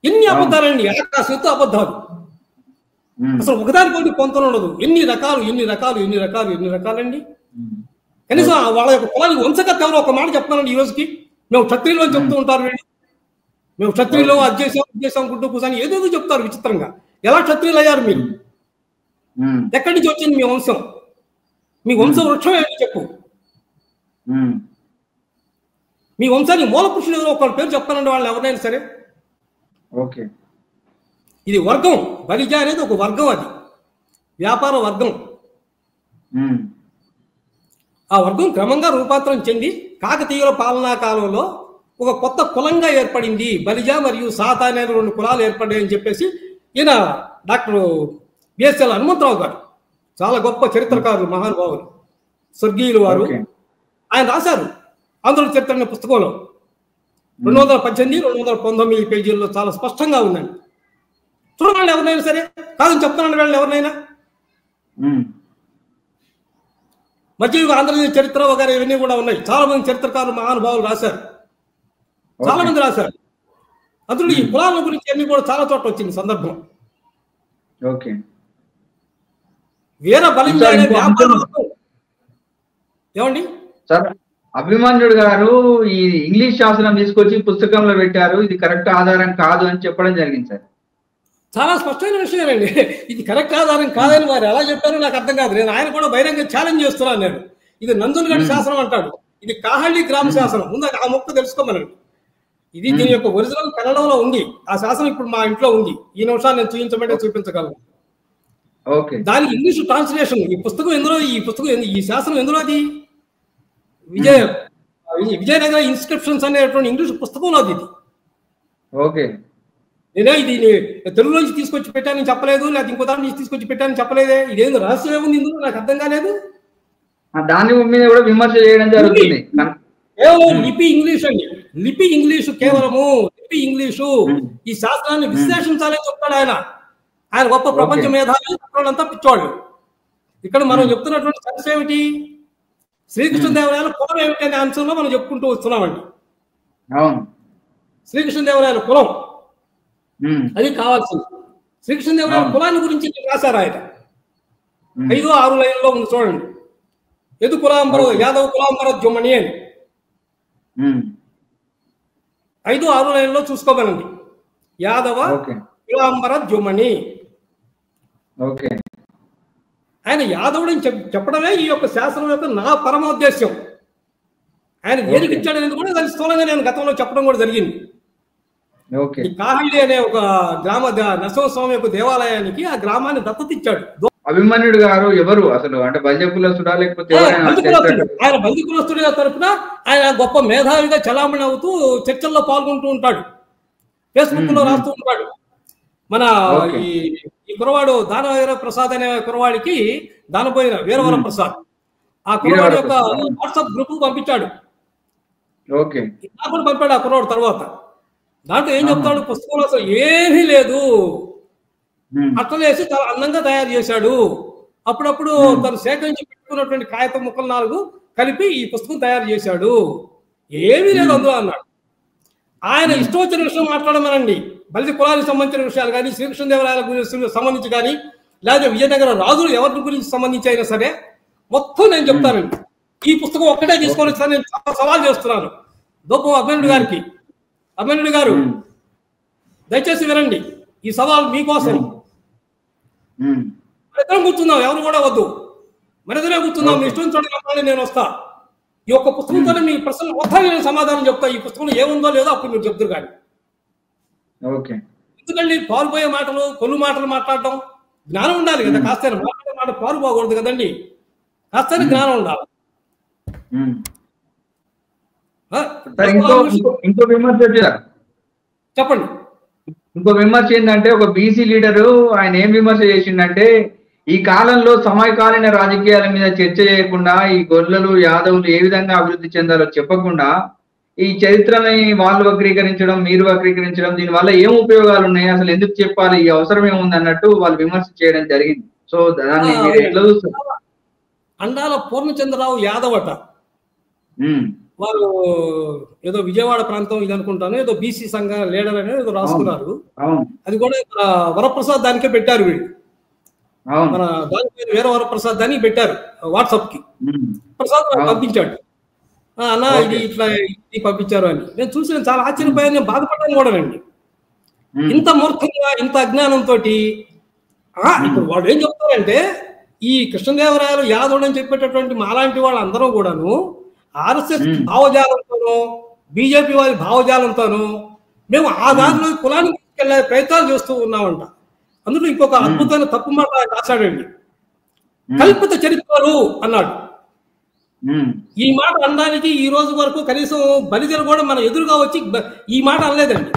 ఎన్ని అబద్ధాలండి, ఆకాశంతో అబద్ధాలు, అసలు ఒకదానికోటి పొంతన ఉండదు. ఎన్ని రకాలండి. కనీసం వాళ్ళ యొక్క కులానికి వంశకర్త ఎవరో ఒక మాట చెప్తానండి. ఈ రోజుకి మేము క్షత్రియులు అని చెప్తూ ఉంటారు వీళ్ళు, మేము క్షత్రియులు అది చేసాం గుడ్డు కూసాని ఏదేదో చెప్తారు విచిత్రంగా. ఎలా క్షత్రియులు అయ్యారు మీరు, ఎక్కడి నుంచి వచ్చింది మీ వంశం, మీ వంశ వృక్షం ఏంటి చెప్పు, మీ వంశానికి మూల పురుషులు ఎవరో ఒకళ్ళ పేరు చెప్తానండి వాళ్ళు ఎవరైనా సరే. ఇది వర్గం, బలిజ అనేది ఒక వర్గం, అది వ్యాపార వర్గం. ఆ వర్గం క్రమంగా రూపాంతరం చెంది కాకతీయుల పాలనా కాలంలో ఒక కొత్త కులంగా ఏర్పడింది. బలిజ మరియు సాత అనే రెండు కులాలు ఏర్పడ్డాయని చెప్పేసి ఈయన డాక్టర్ బిఎస్ఎల్ హనుమంతరావు గారు, చాలా గొప్ప చరిత్రకారులు, మహానుభావులు, స్వర్గీయులు వారు, ఆయన రాశారు ఆంధ్రుల చరిత్ర అనే పుస్తకంలో 218, 219 పేజీల్లో చాలా స్పష్టంగా ఉందండి. చూడండి ఎవరినైనా సరే, కాదని చెప్తున్నాను వెళ్ళండి ఎవరినైనా. మధ్యయుగ ఆంధ్రదేశ్ చరిత్ర వగైరా ఇవన్నీ కూడా ఉన్నాయి. చాలా మంది చరిత్రకారులు మహానుభావులు రాశారు, చాలా మంది రాశారు. అందులో ఈ కులాల గురించి అన్ని కూడా చాలా చోట్ల వచ్చింది సందర్భం. వీర బలింజ అనే వ్యాపారం ఏమండి సార్, అభిమన్యుడు గారు ఈ ఇంగ్లీష్ శాసనం తీసుకొచ్చి పుస్తకంలో పెట్టారు, ఇది కరెక్ట్ ఆధారం కాదు అని చెప్పడం జరిగింది సార్. చాలా స్పష్టమైన విషయమేనండి. ఇది కరెక్ట్ ఆధారం కాదని వారు ఎలా చెప్పారో నాకు అర్థం కాదు. నేను ఆయన కూడా బహిరంగ ఛాలెంజ్ చేస్తున్నాను. నేను ఇది నందులగడ్డ శాసనం అంటాడు, ఇది కాహళ్ళి గ్రామ శాసనం. ముందు ఆ మొక్క తెలుసుకోమనండి. ఇది దీని యొక్క ఒరిజినల్ కన్నడంలో ఉంది. ఆ శాసనం ఇప్పుడు మా ఇంట్లో ఉంది. ఈ నిమిషాలు నేను చూపించమంటే చూపించగలను. దానికి ఇంగ్లీష్ ట్రాన్స్లేషన్ ఈ పుస్తకం ఎందులో, ఈ శాసనం ఎందులో, అది విజయనగర ఇన్స్క్రిప్షన్స్ అనేటువంటి ఇంగ్లీష్ పుస్తకంలో అది. నేనే ఇది తెలుగు నుంచి తీసుకొచ్చి పెట్టానని చెప్పలేదు, లేకపోతే ఇంకో దాని నుంచి తీసుకొచ్చి పెట్టానని చెప్పలేదే. ఇదేందో రహస్యం ఏముంది ఇందులో, నాకు అర్థం కాలేదు. దాని మీద కూడా విమర్శ చేయడం జరుగుతుంది. కేవలం లిపి ఇంగ్లీష్ అండి, లిపి ఇంగ్లీషు, కేవలము లిపి ఇంగ్లీషు. ఈ శాస్త్రాన్ని విశ్లేషించాలని చెప్తాడు ఆయన. ఆయన గొప్ప ప్రపంచ మేధావి, అంతా పిచ్చోళ్ళు. ఇక్కడ మనం చెప్తున్నటువంటి సమస్య ఏమిటి? శ్రీకృష్ణదేవరాయల కులం ఏమిటి అనే అంశంలో మనం చెప్పుకుంటూ వస్తున్నామండి. శ్రీకృష్ణదేవరాయల కులం అది కావాల్సింది. శ్రీకృష్ణదేవరాయల కులాన్ని గురించి రాశారు ఆయన. 5-6 లైన్లో ఉంది చూడండి. యదు కులాంబర యాదవ్ కులాంబర జుమ్మని అని 5-6 లైన్లో చూసుకోమనండి. యాదవ కులాంబర జుమ్మని. ఆయన యాదవుడని చెప్పడమే ఈ యొక్క శాస్త్రం యొక్క నా పరమోద్దేశ్యం. ఆయన దేనికి ఇచ్చాడనేది కూడా దాని స్థూలంగా నేను గతంలో చెప్పడం కూడా జరిగింది. ఈ కాహళ్ళి అనే ఒక గ్రామ నరసింహస్వామి యొక్క దేవాలయానికి ఆ గ్రామాన్ని దత్తత ఇచ్చాడు. అభిమన్యుడు గారు ఎవరు అసలు, అంటే బల్య కులస్తుడా లేకపోతే ఆయన బల్య కులస్తుడిగా తరపున ఆయన గొప్ప మేధావిగా చలామణి అవుతూ చర్చల్లో పాల్గొంటూ ఉంటాడు, ఫేస్బుక్ లో రాస్తూ ఉంటాడు. మన ఈ కురవాడు దానవీర ప్రసాద్ అనే కురవాడికి దానపోయిన వీరవర ప్రసాద్ ఆ కురవాడి యొక్క వాట్సాప్ గ్రూప్ పంపించాడు. నాకు కూడా పంపాడు ఆ కురవాడు. తర్వాత దాంట్లో ఏం చెప్తాడు, పుస్తకంలో అసలు ఏమీ లేదు, అట్టలేసి చాలా అందంగా తయారు చేశాడు. అప్పుడప్పుడు తను సేకరించి పెట్టుకున్నటువంటి కాగితం ముక్కలు 4 కలిపి ఈ పుస్తకం తయారు చేశాడు, ఏమీ లేదు అందులో అన్నాడు. ఆయన ఇష్టం వచ్చిన విషయం మాట్లాడమనండి. బలిజ కులానికి సంబంధించిన విషయాలు కానీ, శ్రీకృష్ణదేవరాయల గురించి సంబంధించి కానీ, లేదా విజయనగర రాజులు ఎవరి గురించి సంబంధించి అయినా సరే మొత్తం నేను చెప్తానండి. ఈ పుస్తకం ఒక్కటే తీసుకొని వచ్చి నేను సవాల్ చేస్తున్నాను దోపం అభిమన్యుడు గారికి. అభిమన్యుడు గారు దయచేసి వినండి, ఈ సవాల్ మీకోసం. మరిద్దరం కూర్చుందాం, ఎవరు కూడా వద్దు, మరిద్దరే కూర్చుందాం. మీ ఇష్టం చూడండి, నేను వస్తా. ఈ యొక్క పుస్తకంతో మీ ప్రశ్నలు మొత్తం నేను సమాధానం చెప్తా. ఈ పుస్తకంలో ఏముందో లేదో అప్పుడు మీరు చెప్తారు. కానీ ఎందుకండి పాల్పోయే మాటలు, కొల్లు మాటలు మాట్లాడటం? జ్ఞానం ఉండాలి కదా, కాస్త మాట్లాడే మాట పాలు పోకూడదు కదండి, కాస్త జ్ఞానం ఉండాలి. చెప్పండి. ఇంకో విమర్శ ఏంటంటే, ఒక బీసీ లీడరు ఆయన ఏం విమర్శ చేసిండంటే, ఈ కాలంలో సమకాలీన రాజకీయాల మీద చర్చ చేయకుండా, ఈ గొర్రెలు యాదవులు ఏ విధంగా అభివృద్ధి చెందాలో చెప్పకుండా ఈ చరిత్రని వాళ్ళు వక్రీకరించడం, మీరు వక్రీకరించడం, దీని వల్ల ఏం ఉపయోగాలు ఉన్నాయి, అసలు ఎందుకు చెప్పాలి, ఈ అవసరం ఏముంది అన్నట్టు వాళ్ళు విమర్శ చేయడం జరిగింది. సో దాన్ని మీరు ఎట్లా చూస్తారు? అండాల పూర్ణచంద్రరావు యాదవ్ అట, వారు ఏదో విజయవాడ ప్రాంతం ఇది అనుకుంటాను, ఏదో బీసీ సంఘ లీడర్ అనేది ఏదో రాసుకున్నారు. అది కూడా వరప్రసాద్ దానికే పెట్టారు వీళ్ళు. మన దాని పేరు వీర వరప్రసాద్ దానికి పెట్టారు వాట్సాప్ కి. ప్రసాద్ పంపించాడు, అన్న ఇది ఇట్లా ఇది పంపించారు అని. నేను చూసి నేను చాలా ఆశ్చర్యపోయాను, నేను బాధపడ్డాను కూడా అండి. ఇంత మూర్ఖంగా, ఇంత అజ్ఞానంతో ఇప్పుడు వాళ్ళు ఏం చెప్తారంటే, ఈ కృష్ణదేవరాయలు యాదవుడు అని చెప్పేటటువంటి మాలాంటి వాళ్ళందరూ కూడాను ఆర్ఎస్ఎస్ భావజాలంతోనూ, బీజేపీ వారి భావజాలంతోనూ మేము ఆ దారిలో కులాన్ని తీసుకెళ్లే ప్రయత్నాలు చేస్తూ ఉన్నామంట. అందులో ఇంకొక అద్భుతమైన తప్పు మాట రాశాడండి, కల్పిత చరిత్రలు అన్నాడు. ఈ మాట అనడానికి ఈ రోజు వరకు కనీసం బలిజలు కూడా మన ఎదురుగా వచ్చి ఈ మాట అనలేదండి.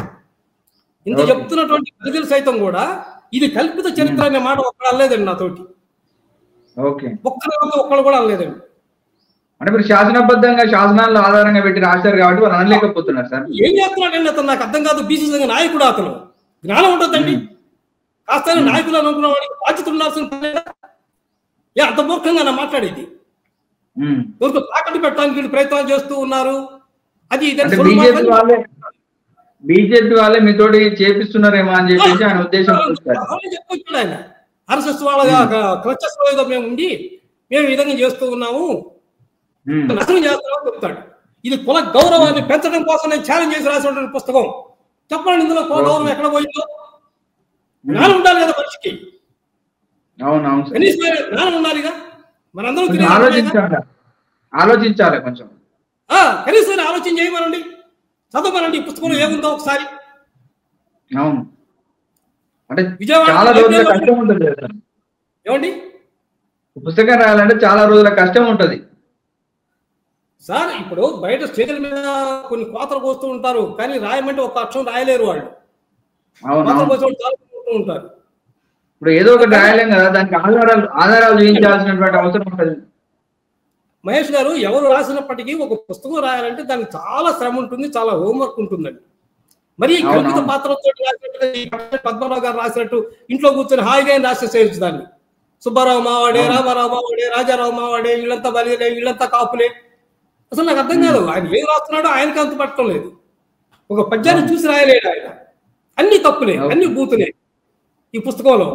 ఇంత చెప్తున్నటువంటి బలిజలు సైతం కూడా ఇది కల్పిత చరిత్ర అనే మాట ఒక్కడు అనలేదండి నాతోటి. ఒక్కడు కూడా అనలేదండి. అంటే మీరు శాసనబద్ధంగా శాసనాలను ఆధారంగా పెట్టి రాశారు కాబట్టి వాళ్ళు అనలేకపోతున్నారు సార్. ఏం చేస్తున్నాడండి అతను, నాకు అర్థం కాదు. బీసీ సంఘ నాయకుడు అతను, జ్ఞానం ఉంటుందండి. కాస్త నాయకులు అనుకున్న వాడికి బాధ్యత ఉండాల్సిన పని లేదా? ఏ అంత మూర్ఖంగా నా మాట్లాడేది? ఎవరికి తాకట్టు పెట్టడానికి వీళ్ళు ప్రయత్నాలు చేస్తూ ఉన్నారు. అది బీజేపీ వాళ్ళే మీతోటి చేపిస్తున్నారేమో అని చెప్పేసి ఆయన ఉద్దేశం. చెప్పొచ్చాడు ఆయన. ఆర్ఎస్ఎస్ వాళ్ళ క్లచెస్ లో ఏదో మేము ఉండి మేము ఈ విధంగా చేస్తూ ఉన్నాము, నష్టం చేస్తామని చెప్తాడు. ఇది కుల గౌరవాన్ని పెంచడం కోసం నేను ఛాలెంజ్ చేసి రాసినటువంటి పుస్తకం. చెప్పండి, ఇందులో కుల గౌరవం ఎక్కడ పోయిందో? జ్ఞానం ఉండాలి కదా మనిషికి. కనీసం జ్ఞానం ఉండాలిగా. మనందరం ఆలోచించాలి కొంచెం. కనీసం ఆలోచన చేయమనండి, చదవమనండి. ఈ పుస్తకంలో ఏముందో ఒకసారి. అవును, అంటే చాలా రోజుల కష్టం ఉంటుంది ఏమండి. పుస్తకం రాయాలంటే చాలా రోజుల కష్టం ఉంటది సార్. ఇప్పుడు బయట స్టేజ్ల మీద కొన్ని కోతలు కోస్తూ ఉంటారు, కానీ రాయమంటే ఒక అక్షరం రాయలేరు వాళ్ళు. ఉంటారు. ఇప్పుడు ఏదో ఒకటి రాయలేం కదా, దానికి ఆధారాలు చూపించాల్సినటువంటి అవసరం ఉంటుంది. మహేష్ గారు, ఎవరు రాసినప్పటికీ ఒక పుస్తకం రాయాలంటే దానికి చాలా శ్రమ ఉంటుంది, చాలా హోంవర్క్ ఉంటుందండి. మరి కల్పిత పాత్రతో రాసినట్టు పద్మనాభ గారు రాసినట్టు ఇంట్లో కూర్చొని హాయిగా రాసేసేయచ్చు దాన్ని. సుబ్బారావు మావాడే, రామారావు మావాడే, రాజారావు మావాడే, వీళ్ళంతా బలిలే, వీళ్ళంతా కాపులే. అసలు నాకు అర్థం కాదు, ఆయన ఏం రాస్తున్నాడో ఆయనకి అంత పట్టడం లేదు. ఒక పద్యాన్ని చూసి రాయలేడు ఆయన. అన్ని తప్పులే, అన్ని బూతులే ఈ పుస్తకంలో.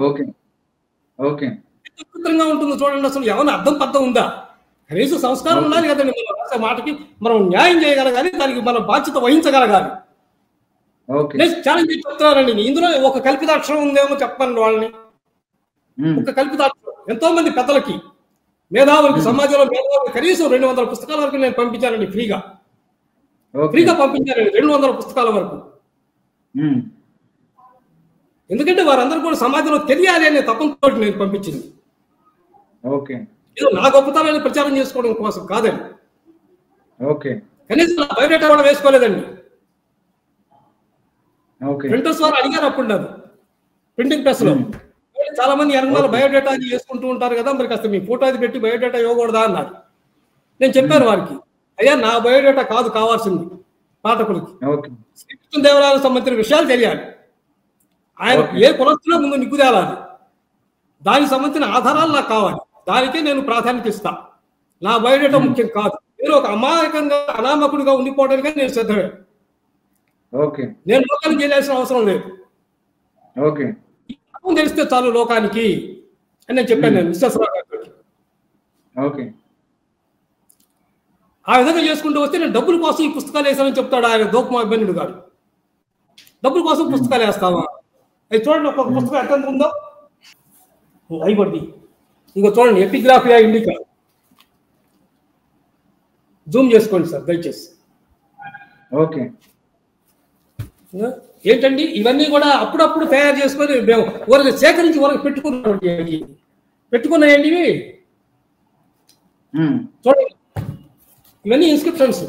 విచిత్రంగా ఉంటుంది చూడండి. అసలు ఏమైనా అర్థం పర్థం ఉందా? కనీసం సంస్కారం ఉండాలి కదండి. మనం రాసే మాటకి మనం న్యాయం చేయగలగాలి, దానికి మనం బాధ్యత వహించగలగాలి. నేను ఛాలెంజ్ చేసి చెప్తున్నానండి. ఇందులో ఒక కల్పితాక్షరం ఉందేమో చెప్పండి వాళ్ళని. ఒక కల్పితాక్షరం ఎంతో మంది పెద్దలకి, మేధావులకి, సమాజంలో మేధావులకి కనీసం 200 పుస్తకాల వరకు నేను పంపించానండి. ఫ్రీగా పంపించానండి 200 పుస్తకాల వరకు. ఎందుకంటే వారందరూ కూడా సమాజంలో తెలియాలి అనే తపంతో నేను పంపించింది. ఏదో నా గొప్పతనాన్ని ప్రచారం చేసుకోవడం కోసం కాదండి. కనీసం నా బయోడేటా కూడా వేసుకోలేదండి. ప్రింటర్స్ వారు అడిగారు అప్పుడు నన్ను ప్రింటింగ్ ప్రెస్ లో. చాలా మంది ఎనగమాల బయోడేటా చేసుకుంటూ ఉంటారు కదా, మరి కాస్త మీ ఫోటో అది పెట్టి బయోడేటా ఇవ్వకూడదా అన్నారు. నేను చెప్పాను వారికి, అయ్యా నా బయోడేటా కాదు కావాల్సింది పాఠకులకి, శ్రీకృష్ణదేవరాయలకు సంబంధించిన విషయాలు తెలియాలి. ఆయన ఏ కులస్తులో ముందు నిగ్గు తేలాలి, దానికి సంబంధించిన ఆధారాలు నాకు కావాలి. దానికే నేను ప్రాధాన్యత ఇస్తా. నా బయోడేటా ముఖ్యం కాదు. నేను ఒక అమాయకంగా అనామకుడిగా ఉండిపోవడానికి నేను సిద్ధమే. నేను లోకానికి చేయాల్సిన అవసరం లేదు. తెలిస్తే చాలు లోకానికి అని నేను చెప్పాను. నేను విశ్వేశ్వరరావు గారికి ఆ విధంగా చేసుకుంటూ వస్తే నేను డబ్బుల కోసం ఈ పుస్తకాలు వేసానని చెప్తాడు ఆయన దోకుమా అభిమన్యుడు గారు. డబ్బుల కోసం పుస్తకాలు వేస్తావా? అది చూడండి, ఒక్కొక్క పుస్తకం ఎంత ఉందో అయిపోద్ది. ఇంకో చూడండి, ఎపిగ్రాఫియా ఇండికా. జూమ్ చేసుకోండి సార్ దయచేసి. ఏంటండి ఇవన్నీ కూడా అప్పుడప్పుడు తయారు చేసుకొని మేము ఊరికి సేకరించి ఊరికి పెట్టుకున్నాయండి ఇవి. చూడండి, ఇవన్నీ inscriptions.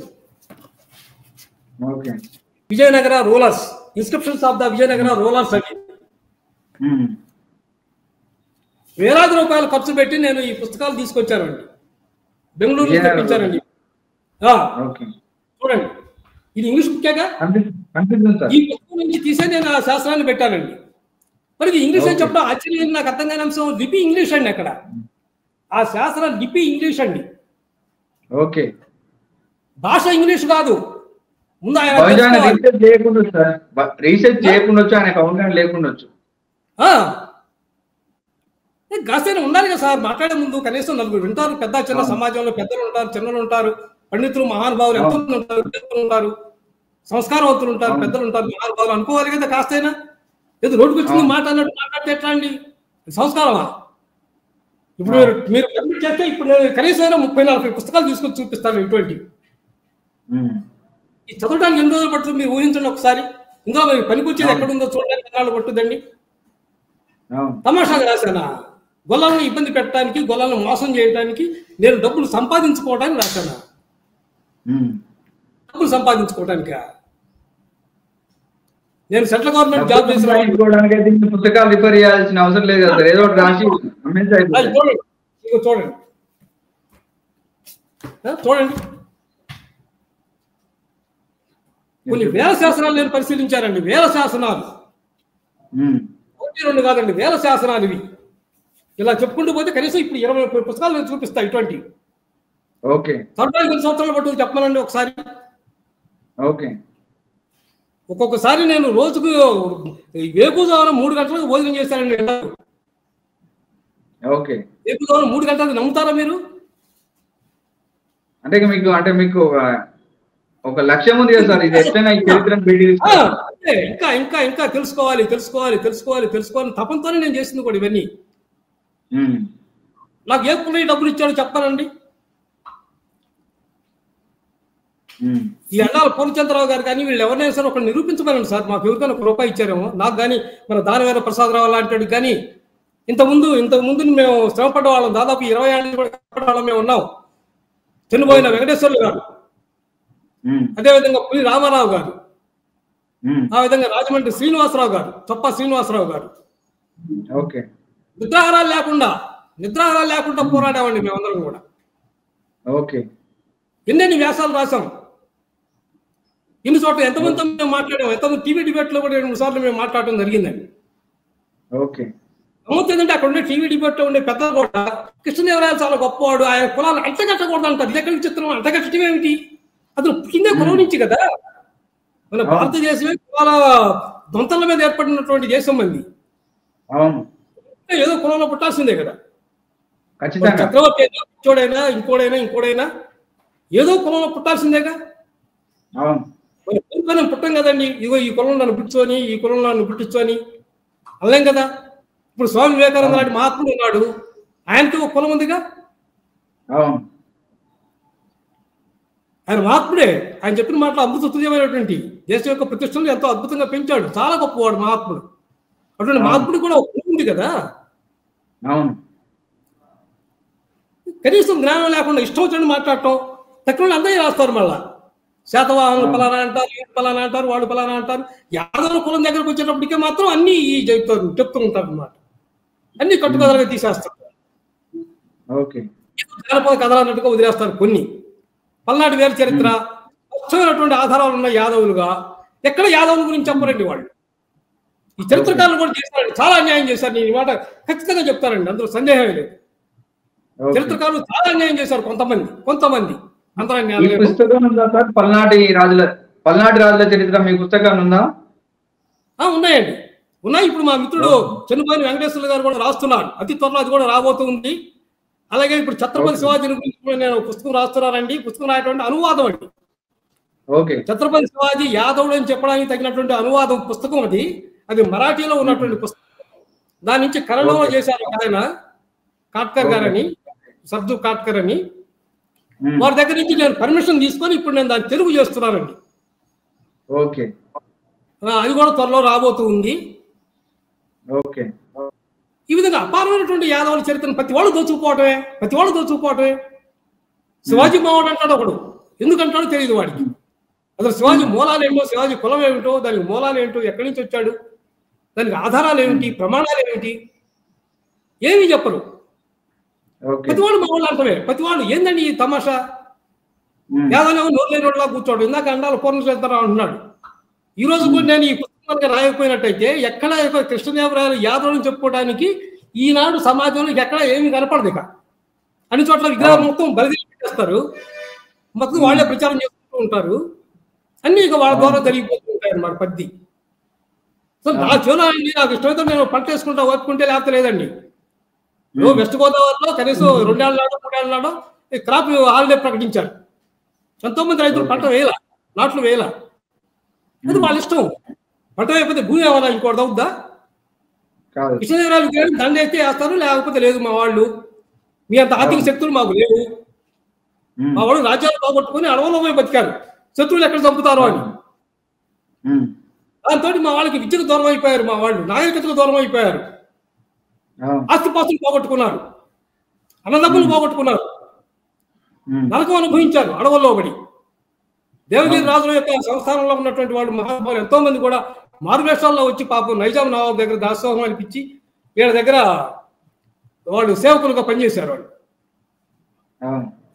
Vijayanagara rulers, inscriptions of the Vijayanagara rulers అని. వేలాది రూపాయలు ఖర్చు పెట్టి నేను ఈ పుస్తకాలు తీసుకొచ్చానండి. బెంగళూరు నుంచి తెప్పించానండి. చూడండి, ఇది ఇంగ్లీష్ బుక్కేగా. ఈ పుస్తకం నుంచి తీసే నేను ఆ శాస్త్రాన్ని పెట్టానండి. మరి ఇది ఇంగ్లీష్ అని చెప్పడం ఆశ్చర్యం. నాకు అర్థం కాని అంశం లిపి ఇంగ్లీష్ అండి. అక్కడ ఆ శాస్త్ర లిపి ఇంగ్లీష్ అండి. భాష ఇంగ్లీష్ కాదు. ముందు కాస్తైనా ఉండాలి కదా సార్ మాట్లాడే ముందు. కనీసం నలుగురు వింటారు. పెద్ద చిన్న సమాజంలో పెద్దలు ఉంటారు, చిన్నలు ఉంటారు, పండితులు, మహానుభావులు ఎంతో ఉంటారు, ఉంటారు, సంస్కారవంతులు ఉంటారు, పెద్దలు ఉంటారు, మహానుభావులు అనుకోవాలి కదా. కాస్తైనా ఏదో రోడ్డుకు వచ్చింది మాట అన్నట్టు మాట్లాడితే ఎట్లా అండి? సంస్కారమా? ఇప్పుడు మీరు పర్మిట్ చేస్తే ఇప్పుడు నేను కనీసం 30-40 పుస్తకాలు తీసుకొచ్చి చూపిస్తాను. ఇటువంటి ఈ చదవడానికి ఎన్ని రోజులు పడుతుంది మీరు ఊహించండి ఒకసారి. ఇందులో మరి పనికొచ్చేది ఎక్కడుందో చూడడానికి ఎన్నాళ్ళు పట్టుదండి. తమాషాగా రాశానా? గొల్లాలను ఇబ్బంది పెట్టడానికి, గొల్లాలను మోసం చేయడానికి, నేను డబ్బులు సంపాదించుకోవడానికి రాశానా? డబ్బులు సంపాదించుకోవడానికా? నేను సెంట్రల్ గవర్నమెంట్ జాబ్ చేసిన పుస్తకాలు రిఫర్ చేయాల్సిన అవసరం లేదు కదా. ఏదో ఒకటి రాసి చూడండి చూడండి కొన్ని వేల శాసనాలు నేను పరిశీలించానండి. వేల శాసనాలు 2 కాదండి, వేల శాసనాలు ఇవి. ఇలా చెప్పుకుంటూ పోతే కనీసం ఇప్పుడు 20 పుస్తకాలు నేను చూపిస్తా ఇటువంటి. ఓకే. తరబడి కొన్ని సంవత్సరాల పట్టు చెప్పమనండి ఒకసారి. ఓకే. ఒక్కొక్కసారి నేను రోజుకు వేకుజామున 3 గంటలకు భోజనం చేశానండి. ఓకే. వేకుజామున 3 గంటలకు నమ్ముతారా మీరు? అంటే మీకు ఒక లక్ష్యం ఉంది కదా సార్, ఇది ఎట్లైనా ఈ చరిత్రను బయటికి ఇంకా ఇంకా ఇంకా తెలుసుకోవాలి తెలుసుకోవాలి తెలుసుకోవాలి తెలుసుకోవాలి తపంతోనే నేను చేసింది కూడా ఇవన్నీ. నాకు ఏ పుల్లయ్య డబ్బులు ఇచ్చాడో చెప్పానండి. ఈ అన్నాల పూర్ణచంద్రరావు గారు కానీ వీళ్ళు ఎవరినైనా సరే ఒకటి నిరూపించమనండి సార్. మాకు ఎవరికైనా ₹1 ఇచ్చారేమో, నాకు కానీ మన దానవేర ప్రసాదరావు లాంటి కానీ. ఇంతకుముందు మేము శ్రమపడ్డ వాళ్ళం, దాదాపు 20 ఏళ్ళ కూడా శ్రమపడ్డ వాళ్ళం మేము ఉన్నాం. చనిపోయిన వెంకటేశ్వర్లు గారు, అదేవిధంగా పులి రామారావు గారు, ఆ విధంగా రాజమండ్రి శ్రీనివాసరావు గారు, చొప్ప శ్రీనివాసరావు గారు. నిద్రాహారాలు లేకుండా పోరాడామండి మేమందరం కూడా. ఎన్నెన్ని వ్యాసాలు రాసాం, ఇన్ని చోట్ల ఎంతమందితో మేము మాట్లాడాము, ఎంతమంది టీవీ డిబేట్ లో కూడా 2 సార్లు మేము మాట్లాడటం జరిగిందండి. ఏమవుతుందంటే అక్కడ ఉండే టీవీ డిబేట్ లో ఉండే పెద్దలు కూడా కృష్ణదేవరాయలు చాలా గొప్పవాడు, ఆయన కులాలు అంటగట్టకూడదు అంటారు. ఇది ఎక్కడికి చిత్రం, అంటగట్టడం ఏమిటి? అతను పుట్టిందే కులం నుంచి కదా. మన భారతదేశమే కులాల దొంతల మీద ఏర్పడినటువంటి దేశం మంది. ఏదో కులంలో పుట్టాల్సిందే కదా. చక్రవర్తి అయినా, పిచ్చోడైనా, ఇంకోడైనా ఏదో కులంలో పుట్టాల్సిందేగా. మనం పుట్టాం కదండి, ఇగో ఈ కులంలో నన్ను పుట్టించుకొని, ఈ కులంలో నన్ను పుట్టించుకొని అలాం కదా. ఇప్పుడు స్వామి వివేకానంద లాంటి మహాత్ముడు ఉన్నాడు, ఆయనకి ఒక కులం ఉందిగా. ఆయన మహాత్ముడే, ఆయన చెప్పిన మాటలు అమృతతుల్యమైనటువంటి దేశం యొక్క ప్రతిష్టలు ఎంతో అద్భుతంగా పెంచాడు. చాలా గొప్పవాడు మహాత్ముడు. అటువంటి మహాత్ముడు కూడా ఒక కులం ఉంది కదా. కనీసం జ్ఞానం లేకుండా ఇష్టం వచ్చినట్టు మాట్లాడటం, తక్కువ అందరూ రాస్తారు. మళ్ళా శాతవాహనులు ఫలానా అంటారు, వీళ్ళు ఫలానా అంటారు, వాళ్ళు ఫలానా అంటారు. యాదవ కులం దగ్గరకు వచ్చేటప్పటికే మాత్రం అన్ని చెప్తూ ఉంటారు అన్నమాట. అన్ని కట్టుకథలుగా తీసేస్తారు. జానపద కథలు అన్నట్టుగా వదిలేస్తారు. కొన్ని పల్నాటి వీర చరిత్ర స్పష్టమైనటువంటి ఆధారాలు ఉన్న యాదవులుగా ఎక్కడ యాదవుల గురించి చెప్పరండి వాళ్ళు. ఈ చరిత్రకారులు కూడా చేశారండి, చాలా అన్యాయం చేశారు. నేను ఈ మాట ఖచ్చితంగా చెప్తానండి, అందులో సందేహం లేదు. చరిత్రకారులు చాలా అన్యాయం చేశారు. కొంతమంది పల్నాటి రాజుల చరిత్ర మీ పుస్తకాలు ఉందా? ఉన్నాయండి, ఉన్నాయి. ఇప్పుడు మా మిత్రుడు చెన్నుపోయిన వెంకటేశ్వర్లు గారు కూడా రాస్తున్నారు. అతి త్వరలో అది కూడా రాబోతుంది. అలాగే ఇప్పుడు ఛత్రపతి శివాజీ గురించి కూడా నేను పుస్తకం రాస్తున్నానండి. పుస్తకం రాయటువంటి అనువాదం అండి. ఛత్రపతి శివాజీ యాదవుడు అని చెప్పడానికి తగినటువంటి అనువాదం పుస్తకం అది మరాఠీలో ఉన్నటువంటి పుస్తకం. దాని నుంచి కన్నడంలో చేశారు ఆయన, కాట్కర్ గారని, సర్దు కాట్కర్ అని. వారి దగ్గర నుంచి నేను పర్మిషన్ తీసుకొని ఇప్పుడు నేను దాన్ని తెలుగు చేస్తున్నానండి. అది కూడా త్వరలో రాబోతుంది. ఈ విధంగా అపారమైనటువంటి యాదవుల చరిత్రను ప్రతి వాళ్ళు దోచుకుపోవటమే. శివాజీ మావాడు అంటాడు ఒకడు, ఎందుకంటాడో తెలియదు వాడికి. అసలు శివాజీ మూలాలు ఏంటో, శివాజీ కులం ఏమిటో, దానికి మూలాలు ఏంటో, ఎక్కడి నుంచి వచ్చాడు, దానికి ఆధారాలు ఏమిటి, ప్రమాణాలు ఏమిటి, ఏమీ చెప్పరు. ప్రతి వాళ్ళు మా వాళ్ళు అంటవే. ప్రతి వాళ్ళు ఏందండి ఈ తమాషా, యాదవ్ నోరు లేని వాళ్ళ కూర్చోడు. ఇందాక అండాలు పూర్ణచంద్రరావు అంటున్నాడు. ఈ రోజు కూడా నేను ఈ పుస్తకాలుగా రాయకపోయినట్టయితే ఎక్కడ కృష్ణదేవరాయలు యాదవుని చెప్పుకోవడానికి ఈనాడు సమాజంలో ఎక్కడ ఏమి కనపడదు. ఇక అన్ని చోట్ల విగ్రహం మొత్తం బలిదీ పెట్టేస్తారు, మొత్తం వాళ్ళే ప్రచారం చేసుకుంటూ ఉంటారు. అన్ని ఇక వాళ్ళ ద్వారా జరిగిపోతూ ఉంటాయి అన్నమాట. పద్ది సో నా చూడాలండి, నాకు ఇష్టమైతే నేను పంట వేసుకుంటా, ఓపుకుంటే లేకపోతే లేదండి. వెస్ట్ గోదావరిలో కనీసం 2 ఏళ్ళ నాడో 3 ఏళ్ళ నాడో క్రాప్ హాలిడే ప్రకటించారు. ఎంతో మంది రైతులు పంట నాట్లు వేయాల. అది వాళ్ళ ఇష్టం. పంట అయిపోతే భూమి ఏమన్నా ఇంకోటి అవుద్దా? కృష్ణదేవరాయలు దండ అయితే వేస్తారు, లేకపోతే లేదు. మా వాళ్ళు మీ అంత ఆర్థిక శక్తులు మాకు లేవు. మా వాళ్ళు రాజ్యాలు పోగొట్టుకుని అడవుల్లో పోయి బతికారు, శత్రువులు ఎక్కడ చంపుతారో అని. దాంతో మా వాళ్ళకి విద్యకు దూరం అయిపోయారు, మా వాళ్ళు నాగరికతకు దూరం అయిపోయారు, ఆస్తిపాస్తులు పోగొట్టుకున్నారు, అన్నదమ్ములు పోగొట్టుకున్నారు, నరకం అనుభవించారు అడవుల్లో పడి. దేవగిరి రాజుల యొక్క సంస్థానంలో ఉన్నటువంటి వాళ్ళు మహాత్ములు ఎంతో మంది కూడా మారువేషాల్లో వచ్చి పాపం నైజాం నవాబు దగ్గర దాసోహం అనిపించి వీళ్ళ దగ్గర వాళ్ళు సేవకులుగా పనిచేశారు. వాళ్ళు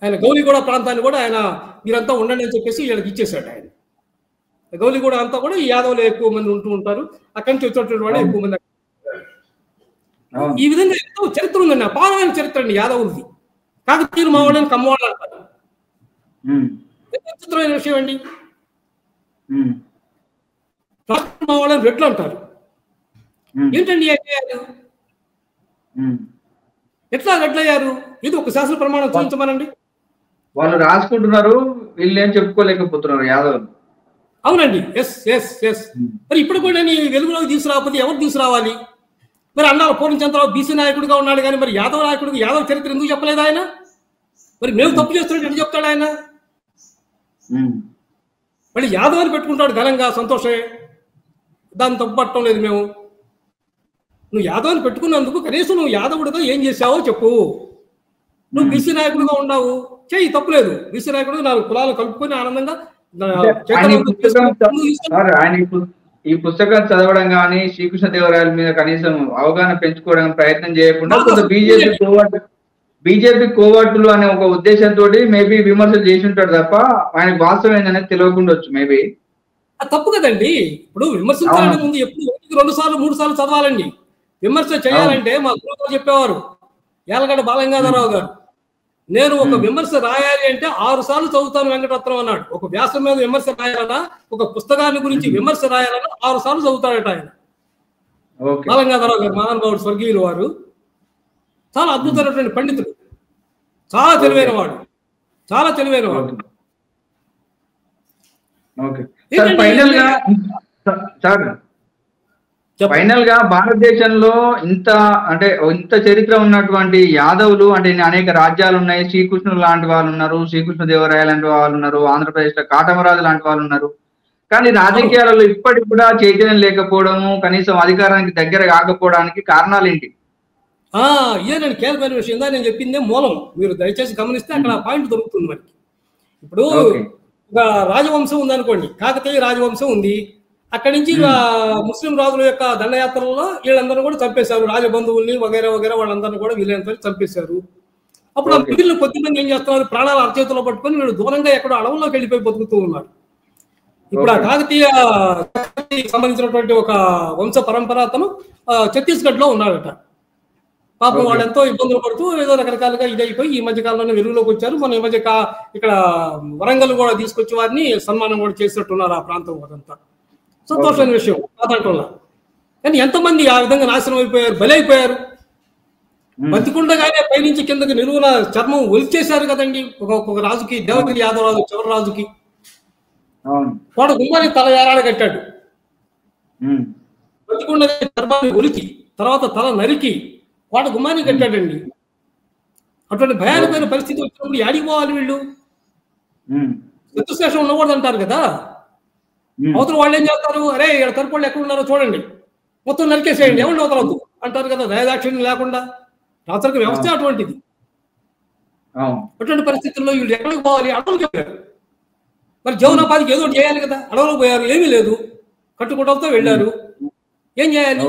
ఆయన గౌలిగూడ ప్రాంతాన్ని కూడా ఆయన మీరంతా ఉండండి అని చెప్పేసి వీళ్ళకి ఇచ్చేసాడు. ఆయన గౌలిగూడ అంతా కూడా ఈ యాదవులు ఎక్కువ మంది ఉంటూ ఉంటారు, అక్కడి నుంచి వచ్చేటువంటి వాళ్ళు ఎక్కువ మంది. ఈ విధంగా ఎంతో చరిత్ర ఉందండి, అపారమైన చరిత్ర అండి యాదవులది. కాకతీయులు మా వాళ్ళని కమ్మవాళ్ళు అంటారు. ఎంత విచిత్రమైన విషయం అండి. మా వాళ్ళని రెడ్లు అంటారు. ఏంటండి అయ్యారు, ఎట్లా రెడ్లయ్యారు? ఇది ఒక శాసన ప్రమాణం చూపించమనండి. వాళ్ళు రాసుకుంటున్నారు, వీళ్ళు ఏం చెప్పుకోలేకపోతున్నారు యాదవులు. అవునండి, ఎస్ ఎస్ ఎస్. మరి ఇప్పుడు కూడా నేను వెలుగులోకి తీసుకురాకపోతే ఎవరు తీసుకురావాలి? మరి అన్నారు పూర్ణ చంద్రరావు బీసీ నాయకుడిగా ఉన్నాడు కానీ మరి యాదవ నాయకుడికి యాదవ చరిత్ర ఎందుకు చెప్పలేదు ఆయన? మరి మేము తప్పు చేస్తున్నట్టు ఎట్లా చెప్తాడు ఆయన? మళ్ళీ యాదవ్ అని పెట్టుకుంటాడు ఘనంగా, సంతోషే, దాన్ని తప్పు పట్టడం లేదు మేము. నువ్వు యాదవ్ అని పెట్టుకున్నందుకు కనీసం నువ్వు యాదవుడిగా ఏం చేశావో చెప్పు. నువ్వు బీసీ నాయకుడిగా ఉన్నావు, చెయ్యి, తప్పులేదు. బీసీ నాయకుడు 4 కులాలు కలుపుకొని ఆనందంగా ఈ పుస్తకం చదవడం కానీ శ్రీకృష్ణదేవరాయల మీద కనీసం అవగాహన పెంచుకోవడానికి ప్రయత్నం చేయకుండా కొంత బీజేపీ కోవర్టులు అనే ఒక ఉద్దేశంతో మేబీ విమర్శలు చేసి ఉంటాడు తప్ప ఆయనకు వాస్తవం ఏంటనేది తెలియకుండా మేబీ. తప్పు కదండి. ఇప్పుడు విమర్శించాలంటే ముందు ఎప్పుడు 2 సార్లు 3 సార్లు చదవాలండి. విమర్శ చేయాలంటే మా గురువు చెప్పేవారు యాలగడ్డ బాలగంగాధరరావు గారు, నేను ఒక విమర్శ రాయాలి అంటే 6 సార్లు చదువుతాను వెంకటరత్నం అన్నాడు. ఒక వ్యాసం మీద విమర్శ రాయాలన్నా, ఒక పుస్తకాన్ని గురించి విమర్శ రాయాలన్నా 6 సార్లు చదువుతాడట ఆయన. బాలగంగాధరరావు గారు మహానుభావుడు, స్వర్గీయులు వారు. చాలా అద్భుతమైనటువంటి పండితుడు, చాలా తెలివైన వాడు, చాలా తెలివైన వాడు. ఫైనల్ గా భారతదేశంలో ఇంత చరిత్ర ఉన్నటువంటి యాదవులు అంటే అనేక రాజ్యాలు ఉన్నాయి. శ్రీకృష్ణుడు లాంటి వాళ్ళు ఉన్నారు, శ్రీకృష్ణదేవరాయ లాంటి వాళ్ళు ఉన్నారు, ఆంధ్రప్రదేశ్ లో కాటమరాజు లాంటి వాళ్ళు ఉన్నారు. కానీ రాజకీయాలలో ఇప్పటికి కూడా చైతన్యం లేకపోవడము, కనీసం అధికారానికి దగ్గర కాకపోవడానికి కారణాలు ఏంటి? ఇదేనండి కీలకమైన విషయం. నేను చెప్పిందే మూలం. మీరు దయచేసి గమనిస్తే అక్కడ పాయింట్ దొరుకుతుంది మనకి. ఇప్పుడు ఒక రాజవంశం ఉందనుకోండి, కాకతీయ రాజవంశం ఉంది. అక్కడి నుంచి ముస్లిం రాజుల యొక్క దండయాత్రల్లో వీళ్ళందరూ కూడా చంపేశారు, రాజబంధువుల్ని వగైరా వగైరా వాళ్ళందరినీ కూడా వీళ్ళంతా చంపేశారు. అప్పుడు ఆ మిగిలిన కొద్దిమంది ఏం చేస్తున్నారు, ప్రాణాలు అరచేతిలో పట్టుకొని వీళ్ళు దూరంగా ఎక్కడో అడవుల్లోకి వెళ్ళిపోయి బతుకుతూ ఉన్నారు. ఇప్పుడు ఆ కాకతీయ సంబంధించినటువంటి ఒక వంశ పరంపర అతను ఛత్తీస్గఢ్ లో ఉన్నాడట. పాపం వాళ్ళు ఎంతో ఇబ్బందులు పడుతూ ఏదో రకరకాలుగా ఇదైపోయి ఈ మధ్య కాలంలో వెలుగులోకి వచ్చారు. మన ఈ మధ్య ఇక్కడ వరంగల్ కూడా తీసుకొచ్చి వారిని సన్మానం కూడా చేసినట్టున్నారు ఆ ప్రాంతం అదంతా. సంతోషమైన విషయం కాదంటోలా. కానీ ఎంతమంది ఆ విధంగా నాశనం అయిపోయారు, బలైపోయారు. బతికుండగానే పైనుంచి కిందకి నిలువున చర్మం ఒలిచేశారు కదండి ఒక రాజుకి, దేవగిరి యాదవ రాజు చివరి రాజుకి. వాడు గుమ్మాని తల ఏరాడు కట్టాడు. బతికుండగా చర్మాన్ని ఒలిచి తర్వాత తల నరికి వాడు గుమ్మాని కట్టాడండి. అటువంటి భయానకమైన పరిస్థితి వచ్చినప్పుడు యాడికి పోవాలి వీళ్ళు? శత్రుశేషం ఉండకూడదు అంటారు కదా. అవతల వాళ్ళు ఏం చేస్తారు, అరే ఇక్కడ తరపు వాళ్ళు ఎక్కడ ఉన్నారో చూడండి, మొత్తం నరికేసేయండి, ఎవరిని అవతలవద్దు అంటారు కదా, దయదాక్షిణ్యం లేకుండా. రాచరిక వ్యవస్థ అటువంటిది. అటువంటి పరిస్థితుల్లో వీళ్ళు ఎక్కడికి పోవాలి? అడవులకి వెళ్ళారు. మరి జీవనోపాధికి ఏదో చేయాలి కదా. అడవులకు పోయారు, ఏమీ లేదు, కట్టుకుంటలతో వెళ్ళారు. ఏం చేయాలి?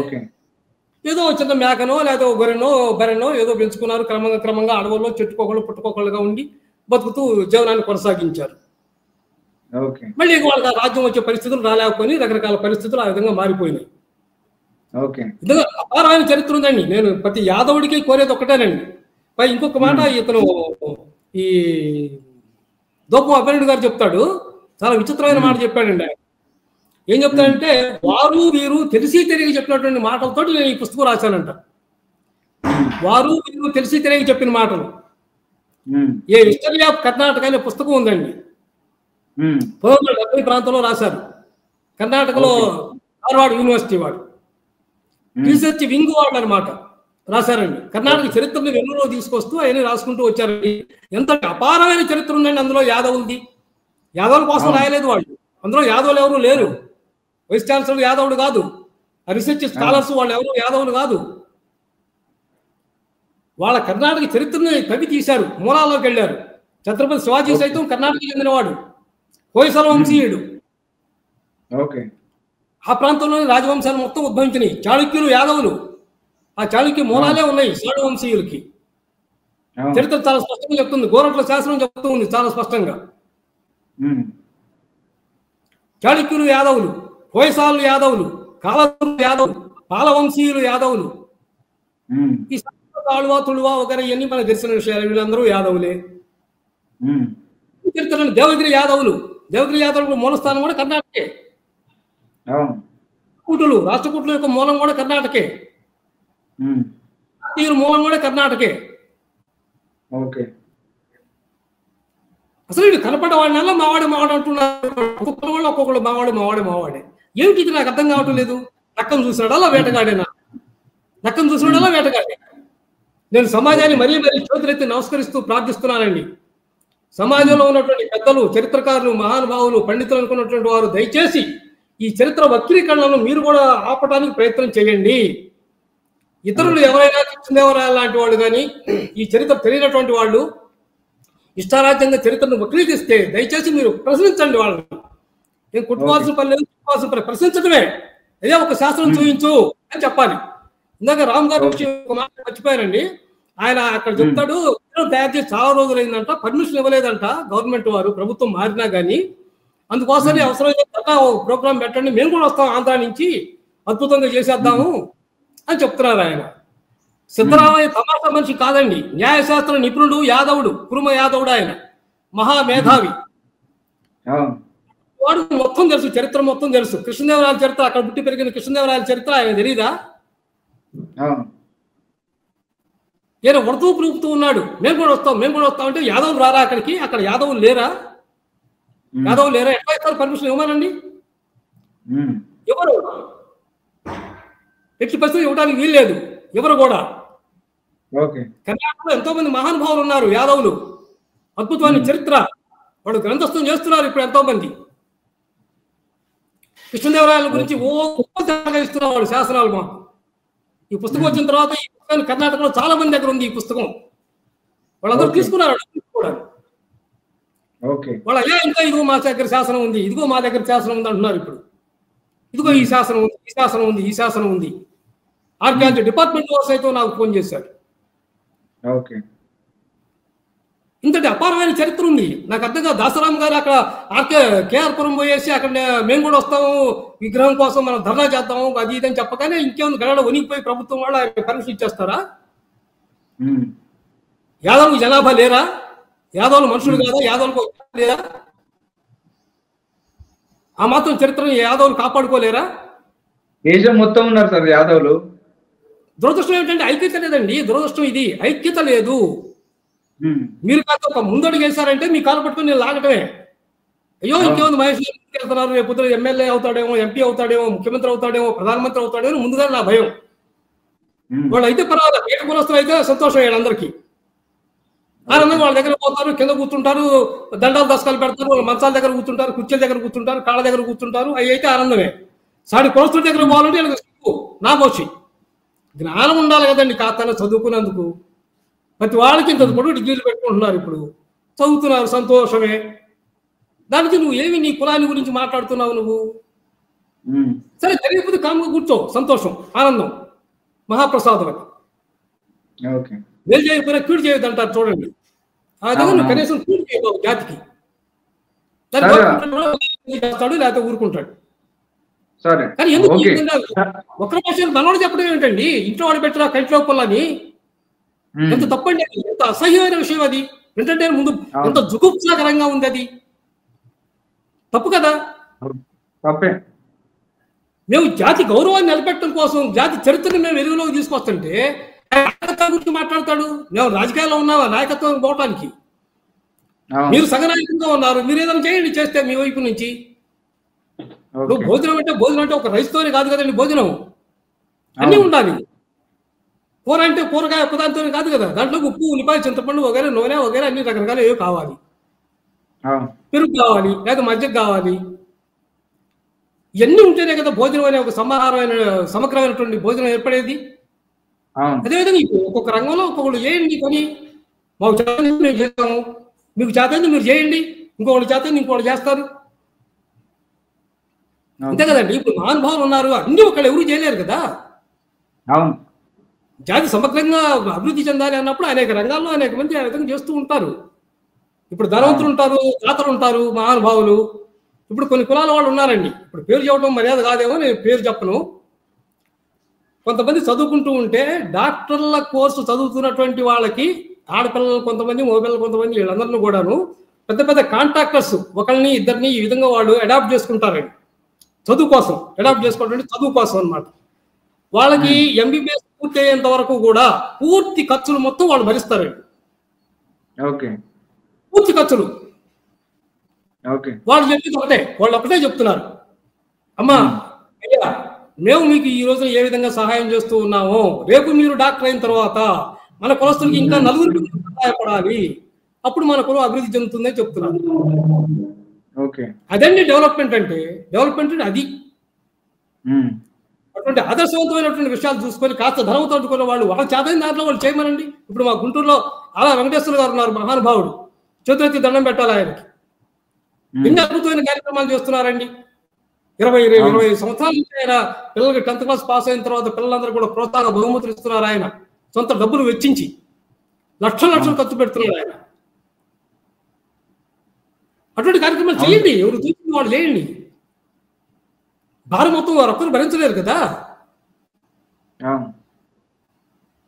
ఏదో చిన్న మేకనో లేదా గొర్రెనో బర్రెనో ఏదో పెంచుకున్నారు. క్రమంగా అడవుల్లో చెట్టుకోకళ్ళు పుట్టుకోకళ్ళుగా ఉండి బతుకుతూ జీవనాన్ని కొనసాగించారు. మళ్ళీ వాళ్ళకి రాజ్యం వచ్చే పరిస్థితులు రాలేకపోయి రకరకాల పరిస్థితులు ఆ విధంగా మారిపోయినాయి. విధంగా అపారమైన చరిత్ర ఉందండి. నేను ప్రతి యాదవుడికి కోరేది ఒక్కటేనండి. పై ఇంకొక మాట ఇతను ఈ దోపం అభిరెడ్డి గారు చెప్తాడు, చాలా విచిత్రమైన మాట చెప్పాడండి ఆయన. ఏం చెప్తాడంటే, వారు వీరు తెలిసి తెలియక చెప్పినటువంటి మాటలతో నేను ఈ పుస్తకం రాశానంట. వారు వీరు తెలిసి తెలియక చెప్పిన మాటలు. ఏ హిస్టరీ ఆఫ్ కర్ణాటక అనే పుస్తకం ఉందండి, 1970 ప్రాంతంలో రాశారు. కర్ణాటకలో ధార్వాడ్ యూనివర్సిటీ వాడు రీసెర్చ్ వింగ్ వాడు అనమాట రాశారండి. కర్ణాటక చరిత్రని వెన్నులో తీసుకొస్తూ ఆయన రాసుకుంటూ వచ్చారండి. ఎంత అపారమైన చరిత్ర ఉందండి అందులో యాదవులది. యాదవుల కోసం రాయలేదు వాళ్ళు, అందులో యాదవులు ఎవరు లేరు. వైస్ ఛాన్సలర్ యాదవుడు కాదు, రీసెర్చ్ స్కాలర్స్ వాళ్ళు ఎవరు యాదవులు కాదు. వాళ్ళ కర్ణాటక చరిత్రని కవి తీశారు, మూలాల్లోకి వెళ్ళారు. ఛత్రపతి శివాజీ సైతం కర్ణాటక చెందినవాడు, హోయసల వంశీయుడు. ఆ ప్రాంతంలోని రాజవంశాలు మొత్తం ఉద్భవించినాయి. చాళుక్యులు యాదవులు, ఆ చాళుక్య మూలాలే ఉన్నాయి సాడు వంశీయులకి. చరిత్ర చాలా స్పష్టంగా చెప్తుంది, గోరట్ల శాస్త్రం చెప్తూ ఉంది చాలా స్పష్టంగా. చాళుక్యులు యాదవులు, హోయసాలు యాదవులు, కాలూరు యాదవులు, పాలవంశీయులు యాదవులు, ఈ ఆళ్వా తుళువా వగైరా ఇవన్నీ మనకు తెలిసిన విషయాలు. వీళ్ళందరూ యాదవులే. చరిత్రలో దేవగిరి యాదవులు మూలస్థానం కూడా కర్ణాటకే. కూటులు రాష్ట్రకూటుల యొక్క మూలం కూడా కర్ణాటకే. తీరు మూలం కూడా కర్ణాటకే. అసలు వీడు కనపడవాడినల్లా మావాడే అంటున్నారు. ఒక్కొక్కళ్ళు మావాడే. ఏమిటి ఇది నాకు అర్థం కావటం లేదు. నక్కను చూసినాడల్లా వేటగాడేనా? నేను సమాజాన్ని మరీ చేతులెత్తి నమస్కరిస్తూ ప్రార్థిస్తున్నానండి. సమాజంలో ఉన్నటువంటి పెద్దలు, చరిత్రకారులు, మహానుభావులు, పండితులు అనుకున్నటువంటి వారు దయచేసి ఈ చరిత్ర వక్రీకరణను మీరు కూడా ఆపడానికి ప్రయత్నం చేయండి. ఇతరులు ఎవరైనా కృష్ణదేవరాయలు లాంటి వాళ్ళు కానీ ఈ చరిత్ర తెలియనటువంటి వాళ్ళు ఇష్టారాజ్యంగా చరిత్రను వక్రీకరిస్తే దయచేసి మీరు ప్రశ్నించండి. వాళ్ళని నేను కుట్టుకోవాల్సిన పని లేదు, ప్రశ్నించడమే. అదే ఒక శాస్త్రం చూపించు అని చెప్పాలి. ఇందాక రామ్ గారు ఒక మాట మర్చిపోయారండి. ఆయన అక్కడ చెప్తాడు, తయారు చేసి చాలా రోజులైందంట, పర్మిషన్ ఇవ్వలేదంట గవర్నమెంట్ వారు, ప్రభుత్వం మారినా కానీ. అందుకోసమే అవసరమైన ప్రోగ్రామ్ పెట్టండి, మేము కూడా వస్తాం ఆంధ్ర నుంచి, అద్భుతంగా చేసేద్దాము అని చెప్తున్నారు ఆయన. సిద్ధరామయ్య తమాషా మనిషి కాదండి, న్యాయశాస్త్ర నిపుణుడు, యాదవుడు, కురుమ యాదవుడు. ఆయన మహామేధావి. వాడు మొత్తం తెలుసు, చరిత్ర మొత్తం తెలుసు. కృష్ణదేవరాయల చరిత్ర, అక్కడ పుట్టి పెరిగిన కృష్ణదేవరాయల చరిత్ర ఆయన తెలీదా? ఈయన ఉడతూ రూపుతూ ఉన్నాడు, మేము కూడా వస్తాం అంటే యాదవులు రారా అక్కడికి? అక్కడ యాదవులు లేరా? ఎట్లా ఇస్తారు పర్మిషన్? ఇవ్వమానండి, ఎవరు ఎట్టి పరిస్థితి ఇవ్వడానికి వీల్లేదు, ఎవరు కూడా. కర్ణాటకలో ఎంతో మంది మహానుభావులు ఉన్నారు, యాదవులు, అద్భుతమైన చరిత్ర వాడు గ్రంథస్థం చేస్తున్నారు ఇప్పుడు ఎంతో మంది. కృష్ణదేవరాయల గురించి ఇస్తున్నారు శాసనాలు. మాకు ఈ పుస్తకం వచ్చిన తర్వాత ఈ పుస్తకాన్ని కర్ణాటకలో చాలా మంది దగ్గర ఉంది. ఈ పుస్తకం వాళ్ళందరూ తీసుకున్నారు. వాళ్ళ ఇంకా ఇదిగో మా దగ్గర శాసనం ఉంది, ఇదిగో మా దగ్గర శాసనం ఉంది అంటున్నారు. ఇప్పుడు ఇదిగో ఈ శాసనం ఉంది. ఆర్కియాలజీ డిపార్ట్మెంట్ వారు సైతం నాకు ఫోన్ చేశారు. ఇంతటి అపారమైన చరిత్ర ఉంది. నాకు అర్థంగా దాసరామ్ గారు అక్కడ కేఆర్ పురం పోయేసి అక్కడ మేము కూడా వస్తాము, విగ్రహం కోసం మనం ధర్నా చేద్దాము అది ఇదని చెప్పగానే ఇంకేముంది, గడలో వణిగిపోయి ప్రభుత్వం వాళ్ళు ఆయన పర్మిషన్ ఇచ్చేస్తారా? యాదవులకు జనాభా లేరా? యాదవులు మనుషులు కాదా? యాదవులకు లేదా? ఆ మాత్రం చరిత్రను యాదవులు కాపాడుకోలేరా? దేశం మొత్తం ఉన్నారు సార్ యాదవులు. దురదృష్టం ఏమిటంటే ఐక్యత లేదండి. దురదృష్టం ఇది, ఐక్యత లేదు. మీరు కాదు ఒక ముందడుగు వేశారంటే మీ కాలు పట్టుకుని నేను లాగటమే. అయ్యో ఇంకేముంది, మహేష్ వెళ్తున్నారు, రేపు ఎమ్మెల్యే అవుతాడేమో, ఎంపీ అవుతాడేమో, ముఖ్యమంత్రి అవుతాడేమో, ప్రధానమంత్రి అవుతాడేమో ముందుగా నా భయం. వాళ్ళు అయితే పర్వాలేదు, ఏక కులస్తులు అయితే సంతోషం వీళ్ళందరికీ. ఆనందంగా వాళ్ళ దగ్గర పోతారు, కింద కూర్చుంటారు, దండాలు దశకాలు పెడతారు, మంచాల దగ్గర కూర్చుంటారు, కుర్చీల దగ్గర కూర్చుంటారు, కాళ్ళ దగ్గర కూర్చుంటారు. అవి అయితే ఆనందమే. సాడి కులస్తుల దగ్గర పోవాలంటే నా పోషి జ్ఞానం ఉండాలి కదండి. ఖాతాలో చదువుకున్నందుకు ప్రతి వాళ్ళకి ఇంత పొడుగు డిగ్రీలు పెట్టుకుంటున్నారు. ఇప్పుడు చదువుతున్నారు, సంతోషమే. దానికి నువ్వు ఏమి నీ కులాన్ని గురించి మాట్లాడుతున్నావు నువ్వు? సరే జరిగిపోతే కామ్గా కూర్చో, సంతోషం, ఆనందం, మహాప్రసాదం. మేలు చేయకపోయినా కీడు చేయొద్దు అంటారు చూడండి. ఆ విధంగా నువ్వు కనీసం కీడు చేయవు జాతికి. చేస్తాడు లేకపోతే ఊరుకుంటాడు. కానీ ఎందుకు ఒక్కరి భాషలు మనోడు చెప్పడం ఏంటండి? ఇంట్లో వాడు పెట్టిన కంట్లో పొల్లని ఎంత తప్పండి, ఎంత అసహ్యమైన విషయం అది. ఏంటంటే ముందు ఎంత జుగుప్సాకరంగా ఉంది అది. తప్పు కదా. మేము జాతి గౌరవాన్ని నిలబెట్టడం కోసం జాతి చరిత్రను మేము వెలుగులోకి తీసుకొస్తుంటే గురించి మాట్లాడతాడు. మేము రాజకీయాల్లో ఉన్నావా నాయకత్వం పోవటానికి? మీరు సగనాయకంగా ఉన్నారు, మీరు ఏదైనా చేయండి, చేస్తే మీ వైపు నుంచి. భోజనం అంటే ఒక రైస్తోనే కాదు కదండి. భోజనం అన్నీ ఉండాలి. కూర అంటే కూరగాయ ఒక్కదానితో కాదు కదా, దాంట్లో ఉప్పు, ఉల్లిపాయ, చింతపండు వగేరే, నూనె వగేరే అన్ని రకరకాల ఏవి కావాలి. పెరుగు కావాలి, లేదా మజ్జిగ కావాలి. ఇవన్నీ ఉంటేనే కదా భోజనం అనే ఒక సమగ్రమైనటువంటి భోజనం ఏర్పడేది. అదేవిధంగా ఒక్కొక్క రంగంలో ఒక్కొక్కరు చేయండి పని. మాకు చేత మేము చేస్తాము, మీకు చేత మీరు చేయండి, ఇంకొకటి చేత ఇంకొకటి చేస్తారు. అంతే కదండి. ఇప్పుడు మహానుభావులు ఉన్నారు, అన్ని ఒకళ్ళు ఎవరు చేయలేరు కదా. జాతి సమగ్రంగా అభివృద్ధి చెందాలి అన్నప్పుడు అనేక రంగాల్లో అనేక మంది ఆ విధంగా చేస్తూ ఉంటారు. ఇప్పుడు ధనవంతులు ఉంటారు, దాతలు ఉంటారు, మహానుభావులు. ఇప్పుడు కొన్ని కులాల వాళ్ళు ఉన్నారండి. ఇప్పుడు పేరు చెప్పడం మర్యాద కాదేమో, నేను పేరు చెప్పను. కొంతమంది చదువుకుంటూ ఉంటే డాక్టర్ల కోర్సు చదువుతున్నటువంటి వాళ్ళకి ఆడపిల్లలు కొంతమంది, మగపిల్లలు కొంతమంది, వీళ్ళందరినీ కూడాను పెద్ద పెద్ద కాంట్రాక్టర్స్ ఒకరిని ఇద్దరిని ఈ విధంగా వాళ్ళు అడాప్ట్ చేసుకుంటారండి. చదువు కోసం అడాప్ట్ చేసుకోవడం, చదువు కోసం అన్నమాట. వాళ్ళకి ఎంబీబీఎస్ పూర్తి అయ్యేంత వరకు కూడా పూర్తి ఖర్చులు మొత్తం వాళ్ళు భరిస్తారండి. పూర్తి ఖర్చులు. వాళ్ళు చెప్పింది ఒకటే, వాళ్ళు ఒకటే చెప్తున్నారు, అమ్మా అయ్యా మేము మీకు ఈ రోజున ఏ విధంగా సహాయం చేస్తూ ఉన్నామో, రేపు మీరు డాక్టర్ అయిన తర్వాత మన కులస్తులకి ఇంకా నలుగురికి సహాయపడాలి, అప్పుడు మన కులం అభివృద్ధి చెందుతుందని చెప్తున్నారు. అదండి డెవలప్మెంట్ అంటే. డెవలప్మెంట్ అంటే అది. అటువంటి ఆదర్శవంతమైనటువంటి విషయాలు చూసుకొని కాస్త ధనం తోడుకున్న వాళ్ళు వాళ్ళ చేతైన దాంట్లో వాళ్ళు చేయమనండి. ఇప్పుడు మా గుంటూరులో అలా వెంకటేశ్వర గారు ఉన్నారు, మహానుభావుడు. చేతులెత్తి దండం పెట్టాలి ఆయనకి. ఎన్ని అద్భుతమైన కార్యక్రమాలు చేస్తున్నారండి. 20 సంవత్సరాల నుంచి ఆయన పిల్లలకి 10th క్లాస్ పాస్ అయిన తర్వాత పిల్లలందరూ కూడా ప్రోత్సాహ బహుమతులు ఇస్తున్నారు. ఆయన సొంత డబ్బులు వెచ్చించి లక్షలు ఖర్చు పెడుతున్నారు ఆయన. అటువంటి కార్యక్రమాలు చేయండి, ఎవరు చూసింది వాళ్ళు చేయండి. భారం మొత్తం వారు ఒక్కరు భరించలేరు కదా.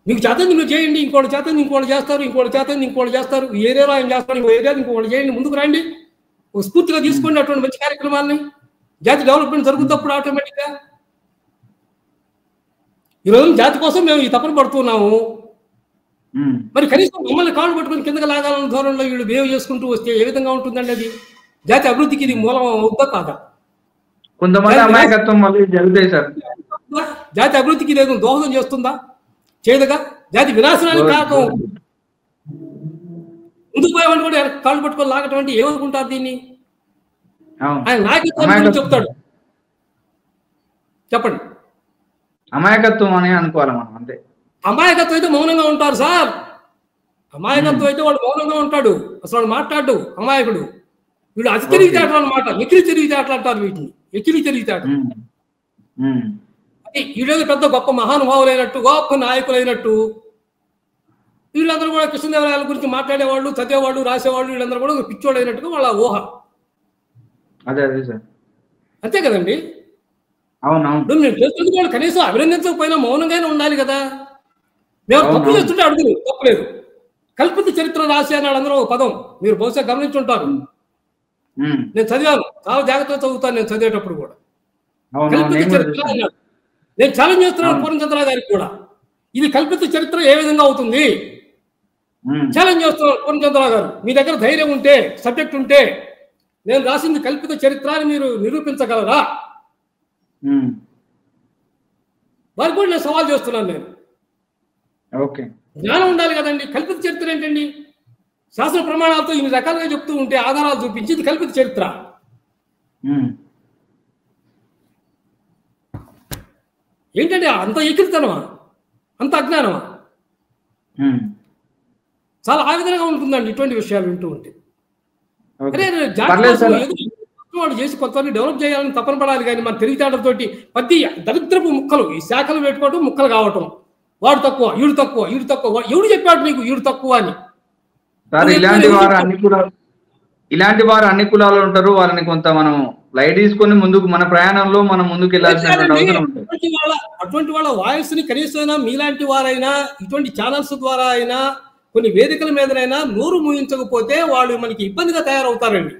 మీకు చేతంది మీరు చేయండి, ఇంకోటి చేతంది ఇంకోటి చేస్తారు, ఇంకోటి చేతంది ఇంకోటి చేస్తారు, ఈ ఏరియాలో ఆయన చేస్తారు, ఇంకో ఏరియాలో ఇంకోటి చేయండి, ముందుకు రండి, స్ఫూర్తిగా తీసుకోండి అటువంటి మంచి కార్యక్రమాలని. జాతి డెవలప్మెంట్ జరుగుతున్నప్పుడు ఆటోమేటిక్గా. ఈరోజు జాతి కోసం మేము ఈ తపన పడుతున్నాము. మరి కనీసం మమ్మల్ని కాళ్ళు పట్టుకొని కిందకి లాగాలన్న ధోరణిలో వీళ్ళు బిహేవ్ చేసుకుంటూ వస్తే ఏ విధంగా ఉంటుందండి అది? జాతి అభివృద్ధికి ఇది మూలం అవుతా కాదా? కొంతమంది అమాయకత్వం వల్ల జరుగుతాయి సార్. జాతి అభివృద్ధికి లేదు దోహదం చేస్తుందా? చేయదుగా. జాతి వినాశనానికి కారణం. ముందుకు పోయేవాడిని కూడా కాళ్ళు పట్టుకొని లాగటం అంటే ఏమనుకుంటారు దీన్ని? ఆయన నాయకత్వం చెప్తాడు. చెప్పండి. అమాయకత్వం అని అనుకోవాలి మనం, అంతే. అమాయకత్వం అయితే మౌనంగా ఉంటారు సార్. అమాయకత్వం అయితే వాడు మౌనంగా ఉంటాడు, అసలు వాడు మాట్లాడు. అమాయకుడు వీడు అతి తెలివితేటలు అనమాట. ఎకిలి తెలివితేటలు అంటారు వీటిని, ఎకిలి తెలివితేటలు. అది వీళ్ళేదో పెద్ద గొప్ప మహానుభావులైనట్టు, గొప్ప నాయకులైనట్టు వీళ్ళందరూ కూడా కృష్ణదేవరాయల గురించి మాట్లాడేవాళ్ళు, చదివేవాళ్ళు, రాసేవాళ్ళు వీళ్ళందరూ కూడా పిచ్చోళ్ళు అయినట్టుగా వాళ్ళ ఊహ. అదే సార్, అంతే కదండి. అవునవును. మీరు చేస్తుంది వాళ్ళు కనీసం అభినందించకపోయినా మౌనంగానే ఉండాలి కదా. మేము తప్పు చేస్తుంటే అడుగులు తప్పులేదు. కల్పిత చరిత్ర రాసి అన్నాడు అందరూ పదం, మీరు బహుశా గమనించుంటారు. నేను చదివాను, చాలా జాగ్రత్తగా చదువుతాను నేను చదివేటప్పుడు కూడా. కల్పిత చరిత్ర అన్నాడు. నేను ఛాలెంజ్ చేస్తున్నాను పూర్ణచంద్ర గారికి కూడా, ఇది కల్పిత చరిత్ర ఏ విధంగా అవుతుంది? ఛాలెంజ్ చేస్తున్నాను పూర్ణచంద్ర గారు, మీ దగ్గర ధైర్యం ఉంటే, సబ్జెక్ట్ ఉంటే, నేను రాసింది కల్పిత చరిత్ర అని మీరు నిరూపించగలరా? వారికి కూడా నేను సవాల్ చేస్తున్నాను. నేను జ్ఞానం ఉండాలి కదండి. కల్పిత చరిత్ర ఏంటండి? శాస్త్ర ప్రమాణాలతో ఇన్ని రకాలుగా చెప్తూ ఉంటే ఆధారాలు చూపించి ఇది కల్పిత చరిత్ర. ఏంటంటే అంత ఎకిరితనమా, అంత అజ్ఞానమా? చాలా ఆవేదనగా ఉంటుందండి ఇటువంటి విషయాలు వింటూ ఉంటే. అరే వాడు చేసి కొంతమంది డెవలప్ చేయాలని తపన పడాలి, కానీ మన తెలివితేటలతోటి ప్రతి దరిద్రపు ముక్కలు ఈ శాఖలు పెట్టుకోవడం, ముక్కలు కావటం, వాడు తక్కువ, ఈడు తక్కువ, ఈడు తక్కువ. ఎవడు చెప్పాడు నీకు ఈడు తక్కువ అని? ఇలాంటి వారు అన్ని కులాలు ఉంటారు. వాళ్ళని కొంత మనం లైట్ తీసుకొని ముందుకు మన ప్రయాణంలో మనం ముందుకు వెళ్ళాల్సిన అవసరం ఉంటుంది. అటువంటి వాళ్ళ వాయిస్ ని కనీసం మీలాంటి వారైనా ఇటువంటి ఛానల్స్ ద్వారా అయినా కొన్ని వేదికల మీదనైనా నోరు మూయించకపోతే వాళ్ళు మనకి ఇబ్బందిగా తయారవుతారండి.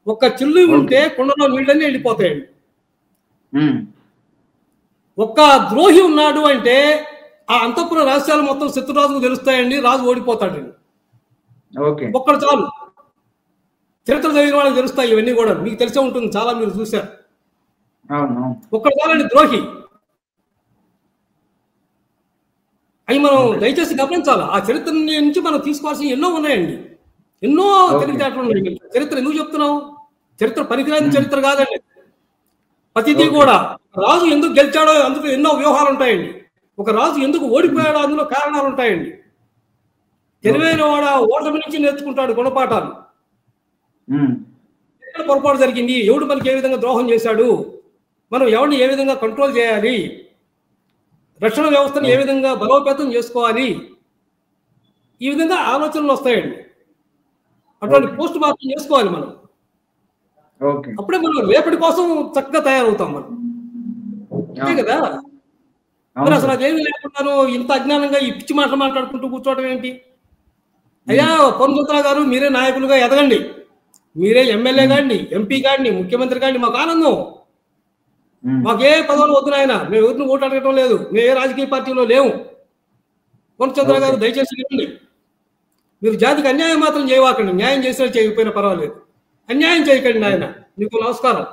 ఒక్క చిల్లు ఉంటే కుండలో నీళ్ళన్నీ వెళ్ళిపోతాయండి. ఒక్క ద్రోహి ఉన్నాడు అంటే ఆ అంతఃపుర రహస్యాలు మొత్తం శత్రురాజుకు తెలుస్తాయండి, రాజు ఓడిపోతాడండి. ఒక్కడు చాలు. చరిత్ర చదివిన వాళ్ళకి తెలుస్తాయి ఇవన్నీ కూడా, మీకు తెలిసే ఉంటుంది, చాలా మీరు చూశారు. ఒక్కడు చాలండి ద్రోహి. అవి మనం దయచేసి గమనించాలి. ఆ చరిత్ర నుంచి మనం తీసుకోవాల్సిన ఎన్నో ఉన్నాయండి, ఎన్నో తెలివితేటలు ఉన్నాయి. చరిత్ర ఎందుకు చెప్తున్నావు? చరిత్ర పనికిరాని చరిత్ర కాదండి. ప్రతిదీ కూడా రాజు ఎందుకు గెలిచాడో అందులో ఎన్నో వ్యూహాలు ఉంటాయండి. ఒక రాజు ఎందుకు ఓడిపోయాడో అందులో కారణాలు ఉంటాయండి. తెలివైన వాడు ఓటమి నుంచి నేర్చుకుంటాడు గుణపాఠాలు. ఎక్కడ పొరపాటు జరిగింది, ఎవడు మనకి ఏ విధంగా ద్రోహం చేశాడు, మనం ఎవరిని ఏ విధంగా కంట్రోల్ చేయాలి, రక్షణ వ్యవస్థను ఏ విధంగా బలోపేతం చేసుకోవాలి, ఈ విధంగా ఆలోచనలు వస్తాయండి. అటువంటి పోస్ట్ మార్టం చేసుకోవాలి మనం. అప్పుడే మనం రేపటి కోసం చక్కగా తయారవుతాం మనం, అంతే కదా. మరి అసలు అదేమి లేకుండాను ఇంత అజ్ఞానంగా ఈ పిచ్చి మాటలు మాట్లాడుకుంటూ కూర్చోవడం ఏంటి? అయ్యా పొన్నుతురా గారు, మీరే నాయకులుగా ఎదగండి, మీరే ఎమ్మెల్యే కాండి, ఎంపీ కాండి, ముఖ్యమంత్రి కాండి, మాకు ఆనందం. మాకే పదవులు వద్దు నాయన, మేము ఎవరిని ఓటు అడగటం లేదు, మేము ఏ రాజకీయ పార్టీలో లేవు. పొన్నుతురా గారు దయచేసి వినండి, మీరు జాతికి అన్యాయం మాత్రం చేయవాకండి, న్యాయం చేసినా చేయకపోయినా పర్వాలేదు, అన్యాయం చేయకండి నాయన, మీకు నమస్కారం.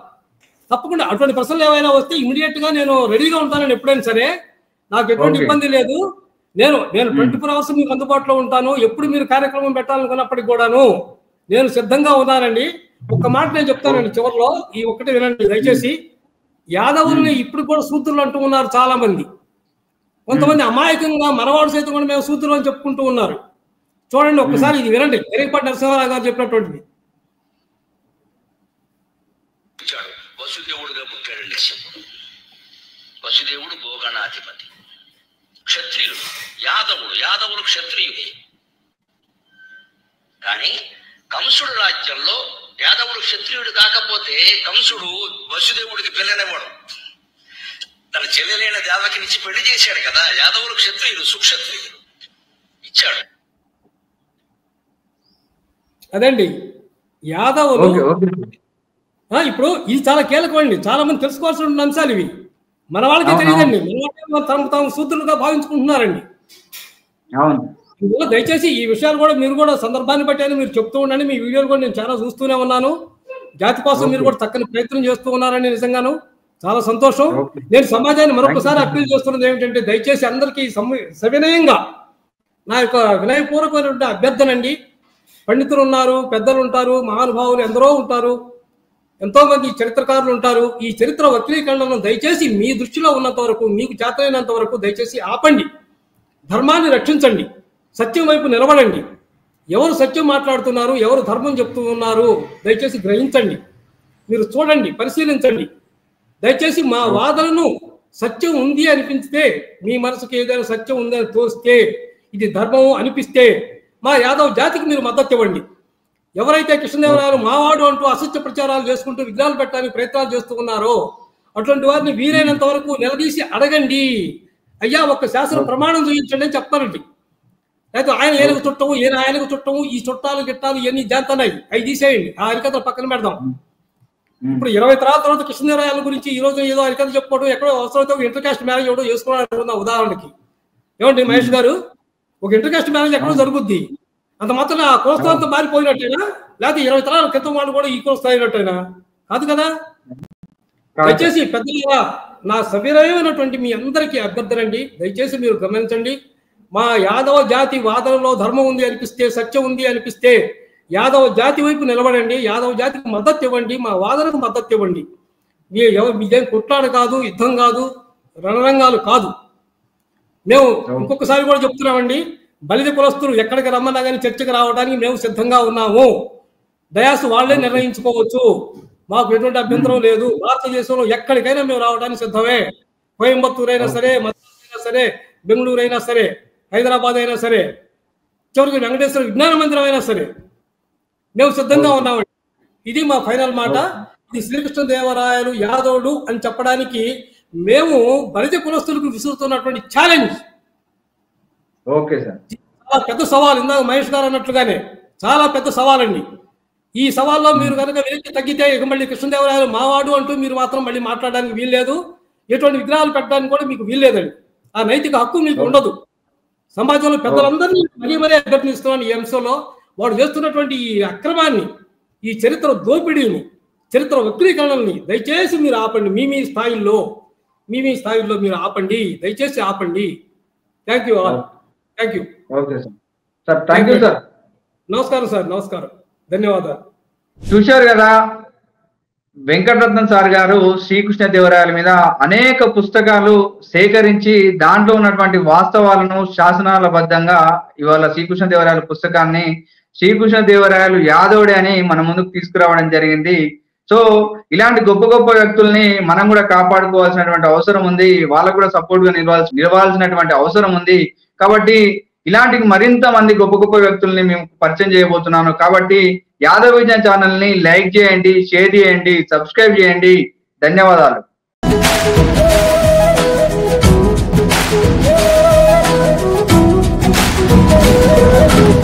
తప్పకుండా అటువంటి ప్రశ్నలు ఏమైనా వస్తే ఇమీడియట్ గా నేను రెడీగా ఉంటానని, ఎప్పుడైనా సరే నాకు ఎటువంటి ఇబ్బంది లేదు. నేను 24 hours మీకు అందుబాటులో ఉంటాను. ఎప్పుడు మీరు కార్యక్రమం పెట్టాలనుకున్నప్పటికి కూడాను నేను సిద్ధంగా ఉన్నానండి. ఒక్క మాట నేను చెప్తానండి చివరిలో, ఈ ఒక్కటి వినండి దయచేసి. యాదవుల్ని ఇప్పుడు కూడా సూత్రులు అంటూ ఉన్నారు చాలా మంది. కొంతమంది అమాయకంగా మనవాడు సైతం కూడా మేము సూత్రులు అని చెప్పుకుంటూ ఉన్నారు. చూడండి ఒక్కసారి ఇది వినండి, ఎరికపాటి నరసింహారావు గారు చెప్పినటువంటిది. వసుదేవుడుగా పుట్టాడండి శివుడు. వసుదేవుడు భోగనాధిపతి, క్షత్రియుడు. యాదవులు క్షత్రియుడే. కానీ కంసుడు రాజ్యంలో యాదవుడు క్షత్రియుడు కాకపోతే కంసుడు వసుదేవుడికి పెళ్ళనివ్వడం. తన చెల్లెలైన దేవకినిచ్చి పెళ్లి చేశాడు కదా. యాదవులు క్షత్రియుడు, సుక్షత్రియుడు ఇచ్చాడు. అదండి యాదవులు. ఇప్పుడు ఇది చాలా కీలకమండి, చాలా మంది తెలుసుకోవాల్సిన అంశాలు ఇవి. మన వాళ్ళకి తెలియదండి, మన వాళ్ళకి తాము సూత్రులుగా భావించుకుంటున్నారండి. ఇందులో దయచేసి ఈ విషయాలు కూడా మీరు కూడా సందర్భాన్ని బట్టి మీరు చెప్తూ ఉండండి. మీ వీడియోలు కూడా నేను చాలా చూస్తూనే ఉన్నాను. జాతి కోసం మీరు కూడా చక్కని ప్రయత్నం చేస్తూ ఉన్నారని నిజంగాను చాలా సంతోషం. నేను సమాజాన్ని మరొకసారి అప్పీల్ చేస్తున్నది ఏమిటంటే, దయచేసి అందరికీ సవినయంగా నా యొక్క వినయపూర్వకమైనటువంటి అభ్యర్థనండి. పండితులు ఉన్నారు, పెద్దలు ఉంటారు, మహానుభావులు ఎందరో ఉంటారు, ఎంతో మంది చరిత్రకారులు ఉంటారు. ఈ చరిత్ర వక్రీకరణను దయచేసి మీ దృష్టిలో ఉన్నంత వరకు, మీకు చేతనైనంత వరకు దయచేసి ఆపండి. ధర్మాన్ని రక్షించండి, సత్యం వైపు నిలబడండి. ఎవరు సత్యం మాట్లాడుతున్నారు, ఎవరు ధర్మం చెప్తూ ఉన్నారు దయచేసి గ్రహించండి. మీరు చూడండి, పరిశీలించండి. దయచేసి మా వాదనను సత్యం ఉంది అనిపిస్తే, మీ మనసుకు ఏదైనా సత్యం ఉందని తోస్తే, ఇది ధర్మము అనిపిస్తే మా యాదవ్ జాతికి మీరు మద్దతు ఇవ్వండి. ఎవరైతే కృష్ణదేవరాయలు మావాడు అంటూ అసత్య ప్రచారాలు చేసుకుంటూ విగ్రహాలు పెట్టడానికి ప్రయత్నాలు చేస్తూ ఉన్నారో అటువంటి వారిని వీలైనంత వరకు నిలదీసి అడగండి. అయ్యా ఒక శాసన ప్రమాణం చూపించండి అని చెప్తానండి. అయితే ఆయన ఏనుగు చుట్టము, ఆయనకు చుట్టము, ఈ చుట్టాలు గిట్టాలు ఇవన్నీ జాతన్నాయి, అవి తీసేయండి, ఆ హరికథలు పక్కన పెడదాం. ఇప్పుడు 20 తరాల తర్వాత కృష్ణదేవరాయల గురించి ఈ రోజు ఏదో హరికథ చెప్పుకోవడం, ఎక్కడో అవసరమైతే ఒక ఇంటర్ కాస్ట్ మ్యారేజ్ ఎవడో చేసుకోవాలనుకున్న ఉదాహరణకి. ఏమండి మహేష్ గారు, ఒక ఇంటర్ కాస్ట్ మ్యారేజ్ ఎక్కడో జరుగుద్ది, అంత మాత్రం ఆ కులస్థానంతో మారిపోయినట్టేనా? లేకపోతే 20 తరాల క్రితం వాళ్ళు కూడా ఈ కులస్థాయి అయినట్టేనా? కాదు కదా. దయచేసి పెద్దలుగా నా సవినయమైనటువంటి మీ అందరికీ అభ్యర్థనండి, దయచేసి మీరు గమనించండి. మా యాదవ జాతి వాదనలో ధర్మం ఉంది అనిపిస్తే, సత్యం ఉంది అనిపిస్తే యాదవ జాతి వైపు నిలబడండి, యాదవ జాతికి మద్దతు ఇవ్వండి, మా వాదనకు మద్దతు ఇవ్వండి. మీదేం కుట్లాడ కాదు, యుద్ధం కాదు, రణరంగాలు కాదు. మేము ఇంకొకసారి కూడా చెప్తున్నామండి, బలిద కులస్తులు ఎక్కడికి రమ్మన్నా కానీ చర్చకు రావడానికి మేము సిద్ధంగా ఉన్నాము. డయాస్ వాళ్ళే నిర్ణయించుకోవచ్చు, మాకు ఎటువంటి అభ్యంతరం లేదు. భారతదేశంలో ఎక్కడికైనా మేము రావడానికి సిద్ధమే. కోయంబత్తూరు అయినా సరే, మద్రాసు అయినా సరే, బెంగళూరు అయినా సరే, హైదరాబాద్ అయినా సరే, చివరికి వెంకటేశ్వర విజ్ఞాన మందిరం అయినా సరే మేము సిద్ధంగా ఉన్నామండి. ఇది మా ఫైనల్ మాట. ఇది శ్రీకృష్ణదేవరాయలు యాదవుడు అని చెప్పడానికి మేము బలిద కులస్తులకు విసురుతున్నటువంటి ఛాలెంజ్. చాలా పెద్ద సవాల్. ఇందాక మహేష్ గారు అన్నట్లుగానే చాలా పెద్ద సవాల్ అండి. ఈ సవాల్లో మీరు కనుక వెనక్కి తగ్గితే ఇక మళ్ళీ కృష్ణదేవరాయలు మావాడు అంటూ మీరు మాత్రం మళ్ళీ మాట్లాడడానికి వీల్లేదు. ఎటువంటి విగ్రహాలు పెట్టడానికి కూడా మీకు వీల్లేదండి. ఆ నైతిక హక్కు మీకు ఉండదు. సమాజంలో పెద్దలందరినీ మరీ అభ్యర్థిస్తున్నాను. ఈ అంశంలో వాడు చేస్తున్నటువంటి ఈ అక్రమాన్ని, ఈ చరిత్ర దోపిడీని, చరిత్ర వక్రీకరణల్ని దయచేసి మీరు ఆపండి. మీ స్థాయిల్లో మీరు ఆపండి, దయచేసి ఆపండి. Thank you all. Thank you. నమస్కారం సార్, నమస్కారం, ధన్యవాదాలు. చూశారు కదా, వెంకటరత్నం సార్ గారు శ్రీకృష్ణదేవరాయల మీద అనేక పుస్తకాలు సేకరించి దాంట్లో ఉన్నటువంటి వాస్తవాలను శాసనాలబద్ధంగా ఇవాళ శ్రీకృష్ణదేవరాయల పుస్తకాన్ని శ్రీకృష్ణదేవరాయలు యాదవుడే అని మన ముందుకు తీసుకురావడం జరిగింది. సో ఇలాంటి గొప్ప గొప్ప వ్యక్తుల్ని మనం కూడా కాపాడుకోవాల్సినటువంటి అవసరం ఉంది, వాళ్ళకు కూడా సపోర్ట్ గా నిలవాల్సినటువంటి అవసరం ఉంది. కాబట్టి ఇలాంటి మరింత మంది గొప్ప గొప్ప వ్యక్తుల్ని మేము పరిచయం చేయబోతున్నాను. కాబట్టి యాదవ్ విజన్ ఛానల్ ని లైక్ చేయండి, షేర్ చేయండి, సబ్స్క్రైబ్ చేయండి. ధన్యవాదాలు. ధన్యవాదాలు.